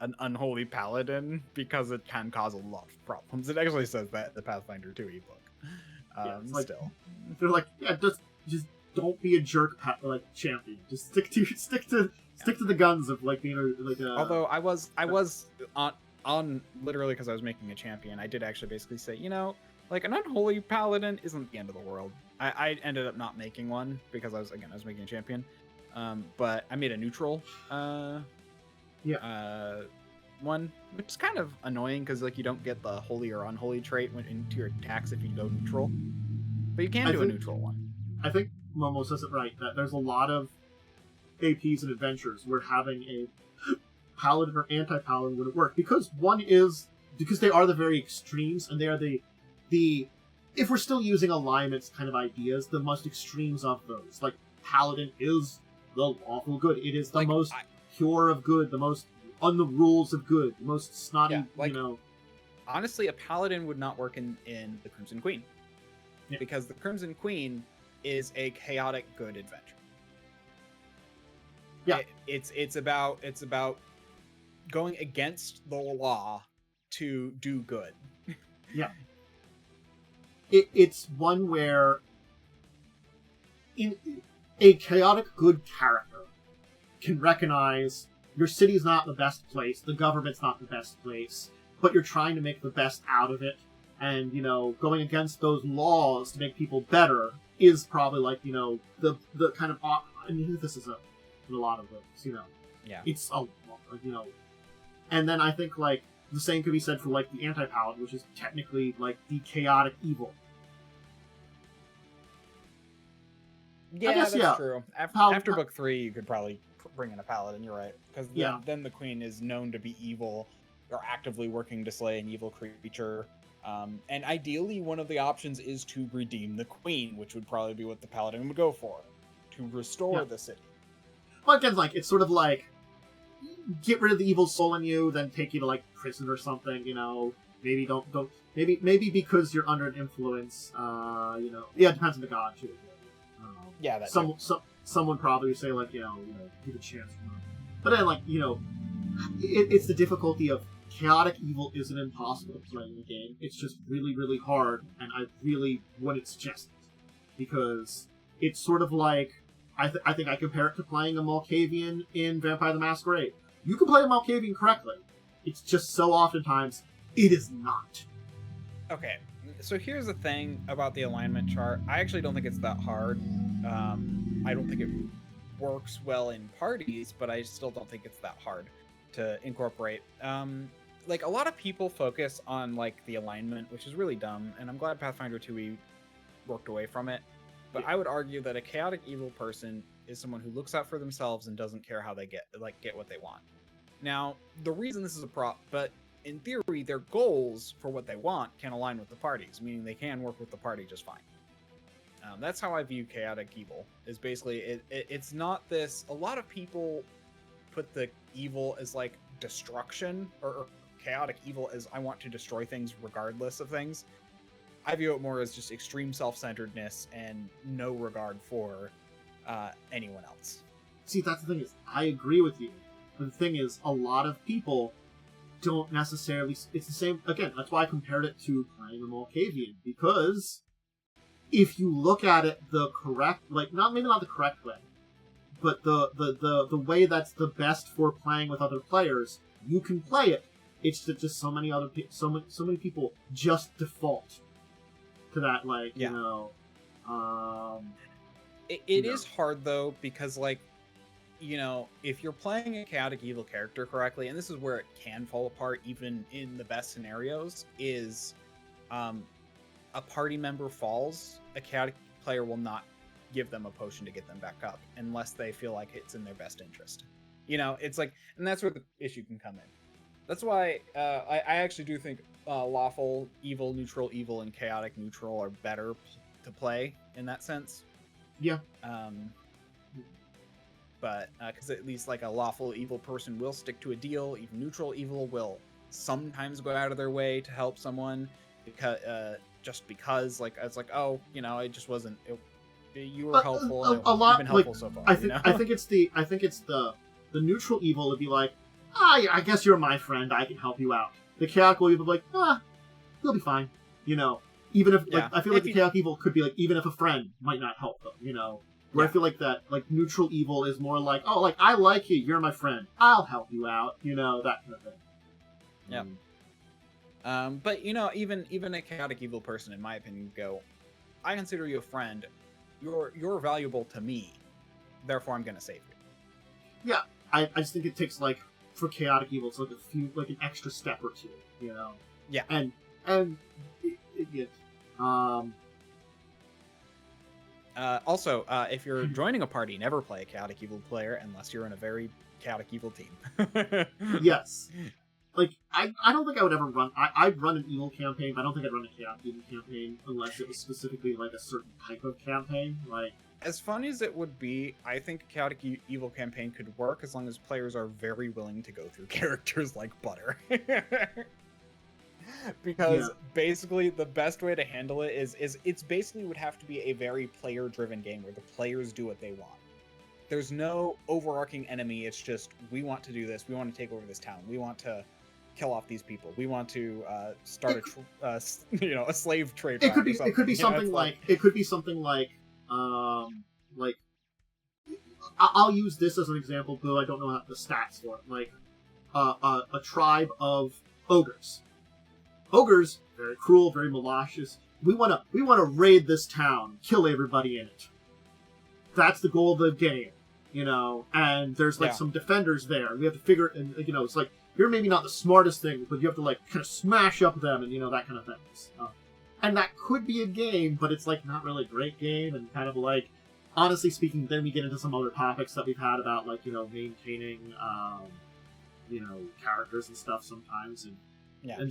an unholy paladin, because it can cause a lot of problems. It actually says that in the Pathfinder 2 ebook. Still. They're like, just don't be a jerk, champion. Just stick to the guns of, like, being like a... Although I was on literally, because I was making a champion, I did actually basically say, like, an unholy paladin isn't the end of the world. I ended up not making one, because I was making a champion. But I made a neutral one, which is kind of annoying, because, like, you don't get the holy or unholy trait into your attacks if you go neutral. But you can do a neutral one. I think Momo says it right, that there's a lot of APs and adventures where having a paladin or anti-paladin wouldn't work, because they are the very extremes, and they are the if we're still using alignments kind of ideas, the most extremes of those. Like, Paladin is the lawful good. It is the most pure of good, the most on the rules of good, the most snotty, Honestly, a Paladin would not work in the Crimson Queen. Yeah. Because the Crimson Queen is a chaotic good adventure. Yeah. It's about going against the law to do good. Yeah. It's one where a chaotic good character can recognize your city's not the best place, the government's not the best place, but you're trying to make the best out of it, and, going against those laws to make people better is probably, like, the kind of... I mean, this is in a lot of those, Yeah. It's a... And then I think, like, the same could be said for, like, the anti-paladin, which is technically, like, the chaotic evil. Yeah, that's true. After book 3, you could probably bring in a paladin, you're right. Because then the queen is known to be evil, or actively working to slay an evil creature. And ideally, one of the options is to redeem the queen, which would probably be what the paladin would go for. To restore the city. Well, again, like, it's sort of like, get rid of the evil soul in you, then take you to, like, prison or something, maybe don't, maybe because you're under an influence, it depends on the god, too. Someone probably would say, like, give a chance. But then, like, it's the difficulty of chaotic evil isn't impossible to play in the game. It's just really, really hard, and I really wouldn't suggest it. Because it's sort of like, I think I compare it to playing a Malkavian in Vampire the Masquerade. You can play a Malkavian correctly. It's just so oftentimes, it is not. Okay, so here's the thing about the alignment chart. I actually don't think it's that hard. I don't think it works well in parties, but I still don't think it's that hard to incorporate. Like, a lot of people focus on, like, the alignment, which is really dumb, and I'm glad Pathfinder 2e worked away from it. But I would argue that a chaotic evil person is someone who looks out for themselves and doesn't care how they get what they want. Now, the reason this is a prop, but in theory, their goals for what they want can align with the party's, meaning they can work with the party just fine. That's how I view chaotic evil, is basically, it's not this... A lot of people put the evil as, like, destruction, or chaotic evil as I want to destroy things regardless of things. I view it more as just extreme self-centeredness and no regard for anyone else. See, that's the thing, is I agree with you. But the thing is, a lot of people don't necessarily... It's the same... Again, that's why I compared it to playing a Malkavian, because if you look at it the correct... Like, maybe not the correct way, but the way that's the best for playing with other players, you can play it It's just so many other so many people just default to that, like, Yeah. you know. It you know. is hard though, because like, you know, if you're playing a chaotic evil character correctly, and this is where it can fall apart even in the best scenarios, is a party member falls, a chaotic player will not give them a potion to get them back up unless they feel like it's in their best interest. You know, it's like, and that's where the issue can come in. That's why I actually do think lawful evil, neutral evil, and chaotic neutral are better to play in that sense. Yeah. But because at least like a lawful evil person will stick to a deal, even neutral evil will sometimes go out of their way to help someone because just because like it's like, oh, you know, it just wasn't. You were helpful. A lot, you've been helpful like, so far. I think you know? I think it's the neutral evil would be like, I guess you're my friend. I can help you out. The chaotic evil would be like, you'll be fine. You know, even if like I feel like the chaotic evil could be like, even if a friend might not help them. You know. Where I feel like that, like, neutral evil is more like, oh, like, I like you, you're my friend, I'll help you out, you know, that kind of thing. Yeah. But, you know, even a chaotic evil person, in my opinion, go, I consider you a friend, you're valuable to me, therefore I'm gonna save you. Yeah, I just think it takes, like, for chaotic evil, it's like a few, like, an extra step or two, you know? Yeah. And also, if you're joining a party, never play a chaotic evil player unless you're in a very chaotic evil team. Yes. Like, I don't think I would ever run... I'd run an evil campaign, but I don't think I'd run a chaotic evil campaign unless it was specifically, like, a certain type of campaign. Like, as fun as it would be, I think a chaotic evil campaign could work as long as players are very willing to go through characters like butter. Because basically the best way to handle it is it's basically would have to be a very player driven game where the players do what they want. There's no overarching enemy. It's just, we want to do this. We want to take over this town. We want to kill off these people. We want to start a slave trade. It could be something like I'll use this as an example, though I don't know the stats for it. Like a tribe of ogres. Ogres, very cruel, very malicious. We wanna raid this town, kill everybody in it. That's the goal of the game, you know. And there's like some defenders there. We have to figure, and you know, it's like you're maybe not the smartest thing, but you have to like kind of smash up them, and you know, that kind of things. And that could be a game, but it's like not really a great game, and kind of like, honestly speaking, then we get into some other topics that we've had about like, you know, maintaining, you know, characters and stuff sometimes, and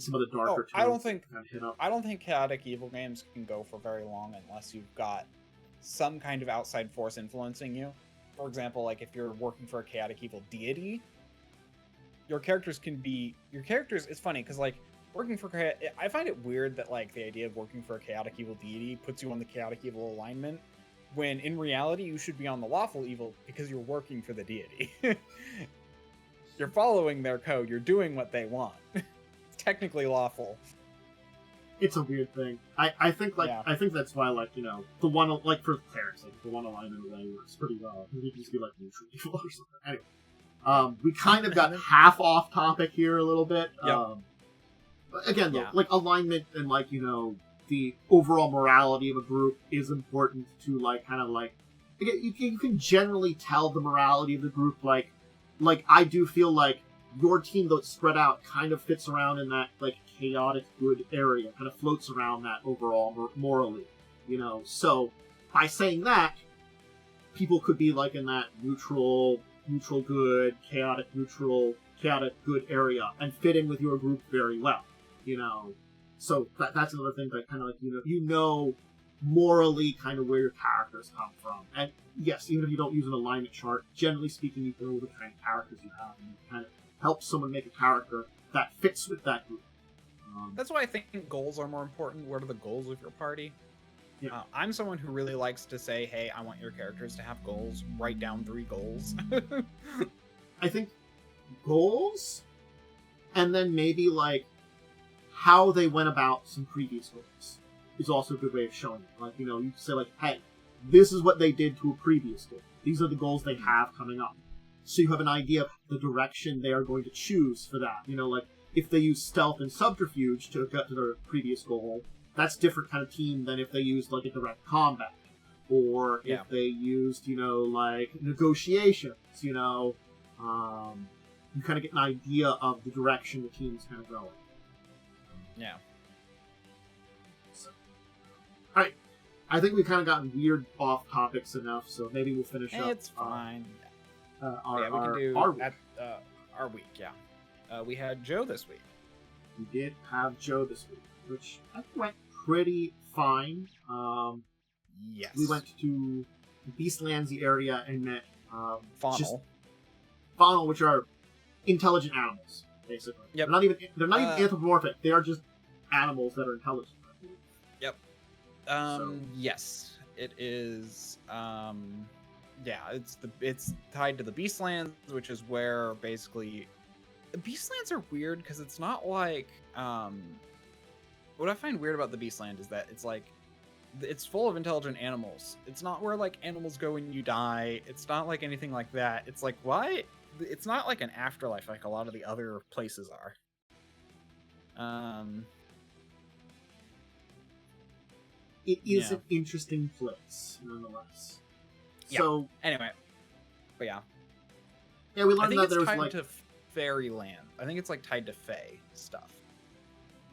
some of the darker tones. I don't think chaotic evil games can go for very long unless you've got some kind of outside force influencing you. For example, like if you're working for a chaotic evil deity, your characters, it's funny because like working for, I find it weird that like the idea of working for a chaotic evil deity puts you on the chaotic evil alignment, when in reality you should be on the lawful evil because you're working for the deity. You're following their code, you're doing what they want. Technically lawful. It's a weird thing. I think that's why, like, you know, the one, like, for clerics, like, the one alignment way works pretty well. You can just be like neutral evil or something. Anyway, we kind of got half off topic here a little bit. But again, though, like, alignment and, like, you know, the overall morality of a group is important to, like, kind of like, again, you can generally tell the morality of the group. Like I do feel like your team, though it's spread out, kind of fits around in that, like, chaotic good area, kind of floats around that overall morally, you know. So by saying that, people could be like in that neutral good, chaotic good area and fit in with your group very well, you know. So that's another thing that kind of like, you know morally kind of where your characters come from. And yes, even if you don't use an alignment chart, generally speaking, you know the kind of characters you have, and you kind of help someone make a character that fits with that group. That's why I think goals are more important. What are the goals of your party? Yeah. I'm someone who really likes to say, hey, I want your characters to have goals. Write down 3 goals. I think goals, and then maybe like how they went about some previous goals is also a good way of showing it. Like, you know, you say like, hey, this is what they did to a previous goal. These are the goals they have coming up. So you have an idea of the direction they are going to choose for that. You know, like, if they use stealth and subterfuge to get to their previous goal, that's different kind of team than if they used like a direct combat, or if they used, like negotiations. You kind of get an idea of the direction the team's kind of going. Yeah. So, all right. I think we've kind of gotten weird off topics enough, so maybe we'll finish up. It's fine. We can do our week. Our week, yeah. We had Joe this week. We did have Joe this week, which I think went pretty fine. Yes. We went to Beastlandsy area and met faunal, which are intelligent animals, basically. Yep. They're not even anthropomorphic. They are just animals that are intelligent. Yep. Yes, it is. It's tied to the Beastlands, which is where basically the Beastlands are weird because it's not like what I find weird about the Beastland is that it's full of intelligent animals. It's not where like animals go when you die. It's not like anything like that. It's like, why? It's not like an afterlife like a lot of the other places are. It is an interesting place, nonetheless. Yeah. So anyway, but yeah, we learned that there's tied to fairyland. I think it's like tied to fae stuff.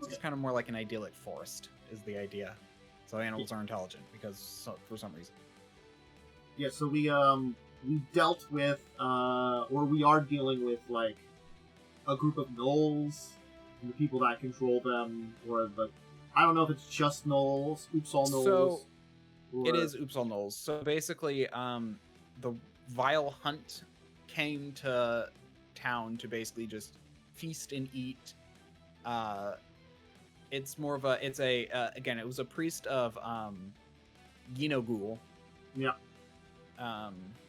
It's kind of more like an idyllic forest is the idea. So animals are intelligent for some reason. Yeah. So we dealt with or we are dealing with like a group of gnolls and the people that control them, or I don't know if it's just gnolls, oops all gnolls. So it is oops all gnolls. So basically, the Vile Hunt came to town to basically just feast and eat. It's more of again, it was a priest of Yinogul. Yeah.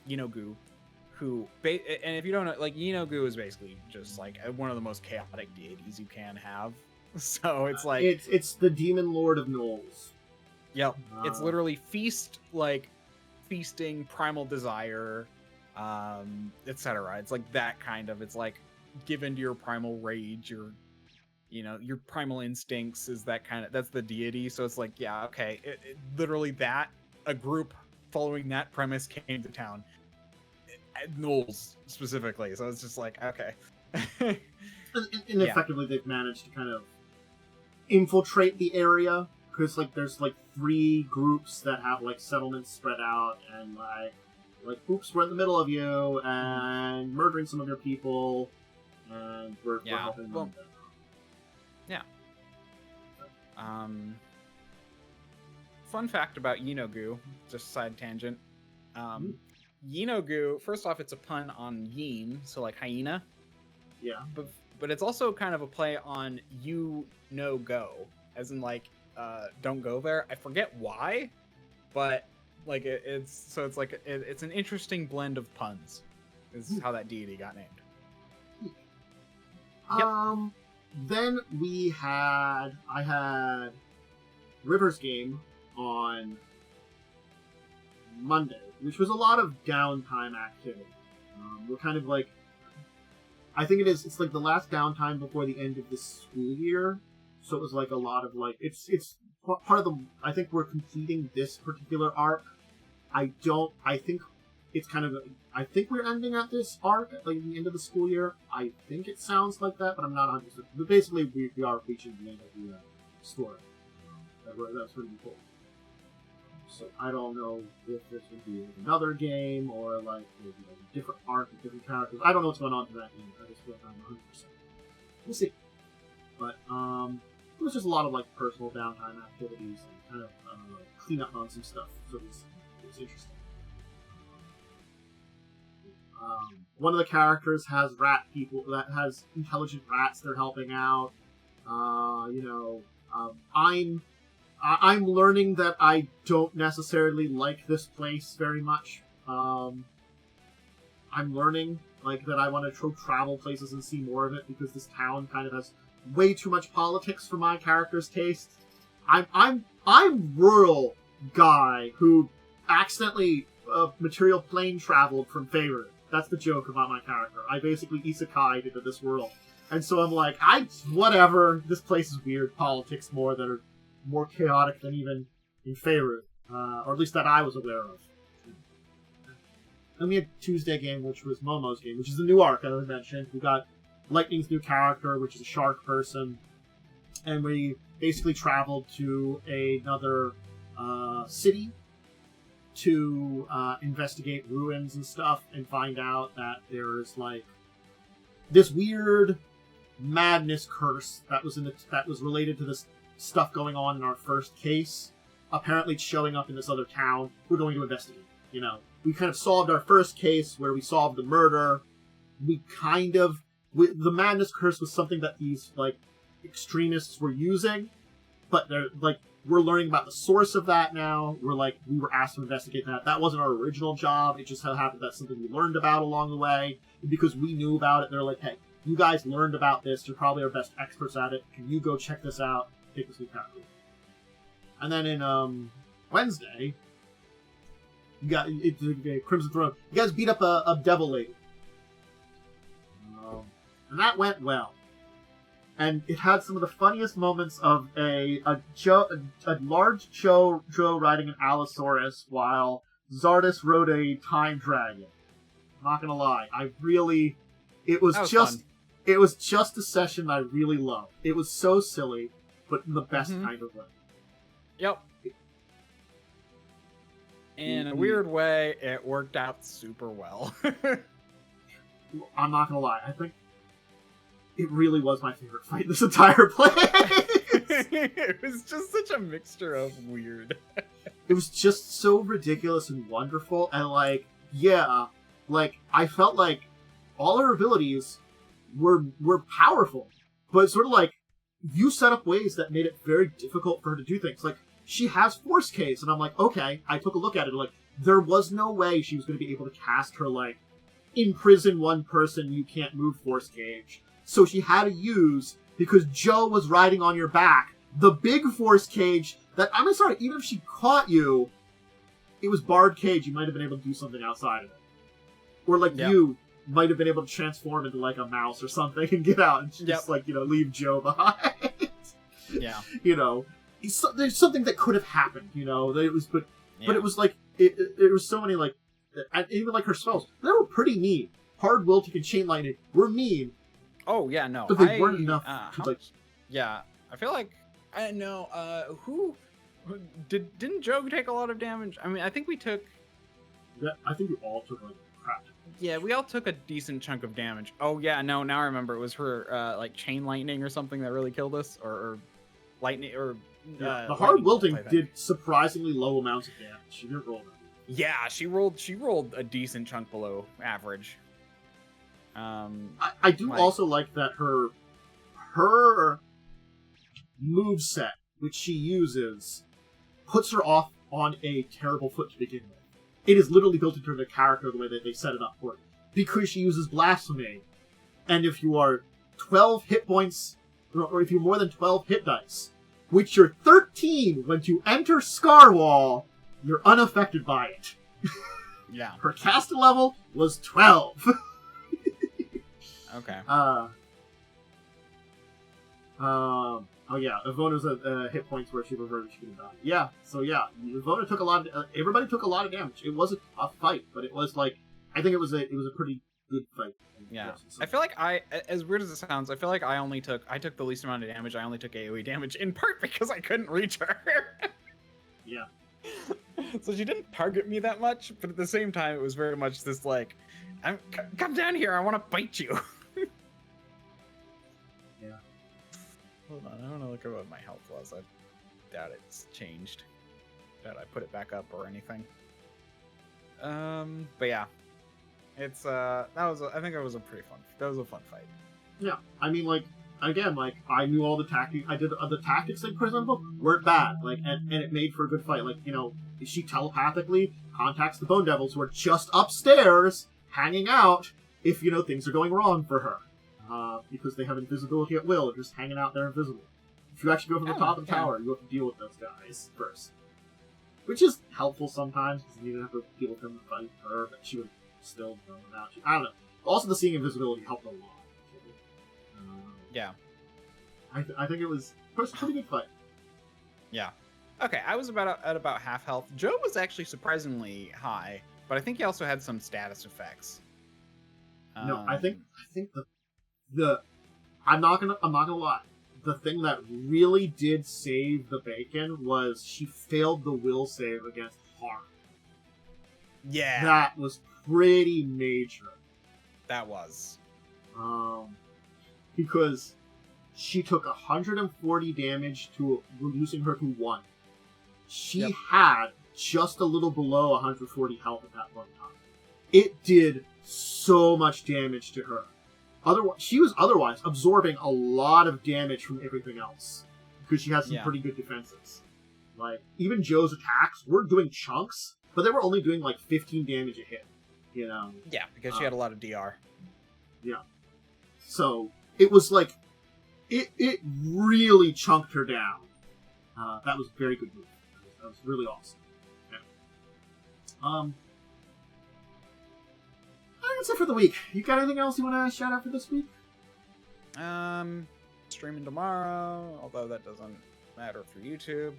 Yinogu, who and if you don't know, like Yinogu is basically just like one of the most chaotic deities you can have. So it's like it's the demon lord of gnolls. Yep. It's literally feasting, primal desire, etc. It's like that kind of. It's like give into your primal rage, your primal instincts is that kind of. That's the deity. So it's like, yeah, okay. Literally that a group following that premise came to town. Gnolls specifically. So it's just like, okay. and effectively they've managed to kind of infiltrate the area. Because there's 3 groups that have settlements spread out, and oops, we're in the middle of you and murdering some of your people, and we're helping them. Yeah. Fun fact about Yinogu, just side tangent. Yinogu, first off, it's a pun on yin, so hyena. Yeah. But it's also kind of a play on you no go, as in don't go there. I forget why, but it's an interesting blend of puns. Is how that deity got named. Yep. Then I had River's game on Monday, which was a lot of downtime activity. We're kind of I think it's the last downtime before the end of the school year. So it was a lot of it's part of the. I think we're completing this particular arc. I think it's kind of. I think we're ending at this arc at the end of the school year. I think it sounds like that, but I'm not 100%. But basically, we are reaching the end of the story. That's pretty cool. So I don't know if this would be another game or a different arc with different characters. I don't know what's going on to that game. I just feel like I'm 100%. We'll see. But it was just a lot of personal downtime activities and kind of clean up on some stuff. So it was interesting. One of the characters has has intelligent rats they're helping out. I'm learning that I don't necessarily like this place very much. I'm learning that I want to travel places and see more of it because this town kind of has way too much politics for my character's taste. I'm rural guy who accidentally material plane traveled from Favorite. That's the joke about my character. I basically isekai'd into this world And so I'm like, whatever. This place is weird. Politics that are more chaotic than even in Faerun, or at least that I was aware of. And we had Tuesday game, which was Momo's game, which is the new arc I mentioned. We got Lightning's new character, which is a shark person, and we basically traveled to another city to investigate ruins and stuff, and find out that there's like this weird madness curse that was related to this stuff going on in our first case. Apparently, it's showing up in this other town. We're going to investigate. We kind of solved our first case where we solved the murder. The madness curse was something that these like extremists were using, but we're learning about the source of that now. We were asked to investigate that. That wasn't our original job. It just so happened that's something we learned about along the way. And because we knew about it, they're like, hey, you guys learned about this. You're probably our best experts at it. Can you go check this out? Take this new character. And then in Wednesday, you got Crimson Throne. You guys beat up a devil lady. And that went well. And it had some of the funniest moments of a large Joe riding an Allosaurus while Zardus rode a time dragon. I'm not gonna lie, it was just a session I really loved. It was so silly, but in the best kind of way. Yep. In a weird way, it worked out super well. I'm not gonna lie, I think it really was my favorite fight in this entire place. It was just such a mixture of weird. It was just so ridiculous and wonderful, and I felt like all her abilities were powerful, but sort of like you set up ways that made it very difficult for her to do things. Like, she has Force Case, and I'm like, okay, I took a look at it, like, there was no way she was going to be able to cast her, like, imprison one person, you can't move Force Cage. So she had to use, because Joe was riding on your back, the big Force Cage that, I'm sorry, even if she caught you, it was barred cage, you might have been able to do something outside of it. Or, you might have been able to transform into, like, a mouse or something and get out and just, leave Joe behind. Yeah. There's something that could have happened, but it was, like, there was so many, like, and even, like, her spells, they were pretty mean. Hard Wilting and Chain Lightning were mean. Oh, yeah, no. But they weren't enough to, like... Yeah, I feel like, I don't know, didn't Joe take a lot of damage? I mean, I think we took... Yeah, I think we all took, like, crap. Yeah, we all took a decent chunk of damage. Oh, yeah, no, now I remember. It was her, Chain Lightning or something that really killed us, or Lightning, or... the Hard Wilting did surprisingly low amounts of damage. She didn't roll that. Yeah, she rolled a decent chunk below average. I do also like that her moveset, which she uses, puts her off on a terrible foot to begin with. It is literally built into the character the way that they set it up for it. Because she uses Blasphemy, and if you are 12 hit points, or if you're more than 12 hit dice, which you're 13 when you enter Scarwall, you're unaffected by it. Yeah. Her caster level was 12. Okay. Oh yeah, Ivona's at hit points where she reverted, she could have died. Yeah, so yeah, Ivona took a lot of, everybody took a lot of damage. It was a tough fight, but it was like, I think it was a pretty good fight. Yeah. I feel like as weird as it sounds, I feel like I took the least amount of damage. I only took AoE damage, in part because I couldn't reach her. Yeah. So she didn't target me that much, but at the same time, it was very much this like, come down here, I want to bite you. Yeah. Hold on, I want to look at what my health was. I doubt it's changed. Doubt I put it back up or anything. But yeah, it's I think it was a pretty fun. That was a fun fight. Yeah, I mean, like, again, like, I knew all the tactics. I did the tactics they put in the book weren't bad. Like, and it made for a good fight. Like, she telepathically contacts the Bone Devils who are just upstairs hanging out if things are going wrong for her. Because they have invisibility at will, just hanging out there invisible. If you actually go from the top of the tower, you have to deal with those guys first. Which is helpful sometimes, because you didn't have to deal with them to fight her, but she would still know about you. I don't know. Also, the seeing invisibility helped a lot. Yeah. I think it was a pretty good fight. Yeah. Okay, I was at about half health. Joe was actually surprisingly high, but I think he also had some status effects. No, I think the I'm not gonna lie. The thing that really did save the bacon was she failed the will save against Harm. Yeah. That was pretty major. That was. Because she took 140 damage to reducing her to 1. She had just a little below 140 health at that point in time. It did so much damage to her. She was otherwise absorbing a lot of damage from everything else because she has some pretty good defenses. Like, even Joe's attacks were doing chunks, but they were only doing like 15 damage a hit. You know? Yeah, because she had a lot of DR. Yeah. So it was like it really chunked her down. That was a very good move. That was really awesome. Yeah. That's it for the week. You got anything else you want to shout out for this week? Streaming tomorrow, although that doesn't matter for YouTube.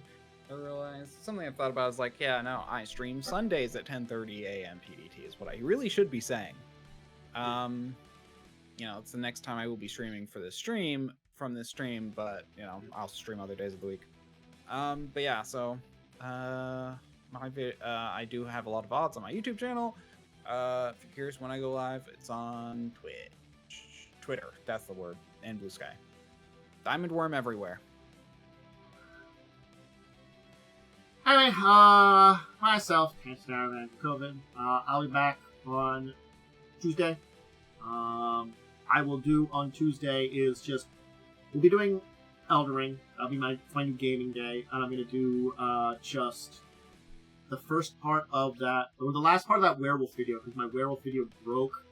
I realized something I thought about is like, yeah, no, I stream Sundays at 10:30 a.m. PDT is what I really should be saying. You know, it's the next time I will be streaming from this stream, but you know, I'll stream other days of the week. But yeah, so I do have a lot of VODs on my YouTube channel. If you're curious when I go live, it's on Twitter, that's the word, and Blue Sky. DiamondWyrm everywhere. Anyway, myself, Dracovin. I'll be back on Tuesday. I will do on Tuesday is just, we'll be doing Elden Ring. That'll be my new gaming day, and I'm going to do just the first part of that, or the last part of that werewolf video, because my werewolf video broke,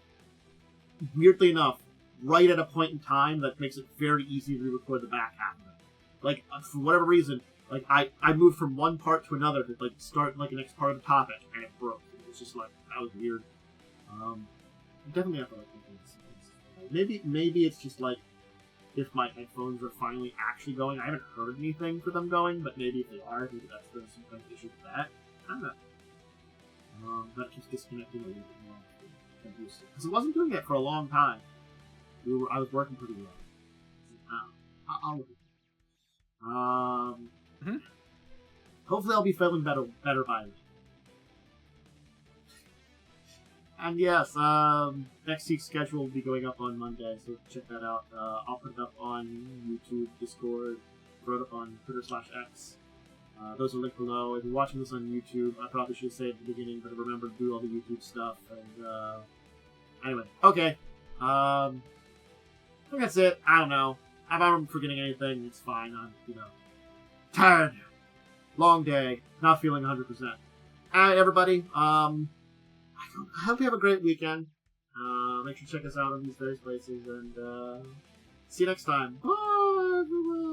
weirdly enough, right at a point in time that makes it very easy to re-record the back half of it. Like, for whatever reason, like, I moved from one part to another to, like, start, like, the next part of the topic, and it broke. It was just, like, that was weird. Definitely have to, like, maybe it's just, like, if my headphones are finally actually going. I haven't heard anything for them going, but maybe if they are, maybe there's some kind of issue with that. I don't know. That keeps disconnecting a little bit more. Because it wasn't doing it for a long time. I was working pretty well. I'll look at it. Hopefully I'll be feeling better by then. And yes, next week's schedule will be going up on Monday, so check that out. I'll put it up on YouTube, Discord, throw it up on Twitter/X. Those are linked below. If you're watching this on YouTube, I probably should say at the beginning, but remember to do all the YouTube stuff. And anyway, okay. I think that's it. I don't know. If I'm forgetting anything, it's fine. I'm, tired. Long day. Not feeling 100%. Alright, everybody. I hope you have a great weekend. Make sure to check us out on these various places, and see you next time. Bye, everyone.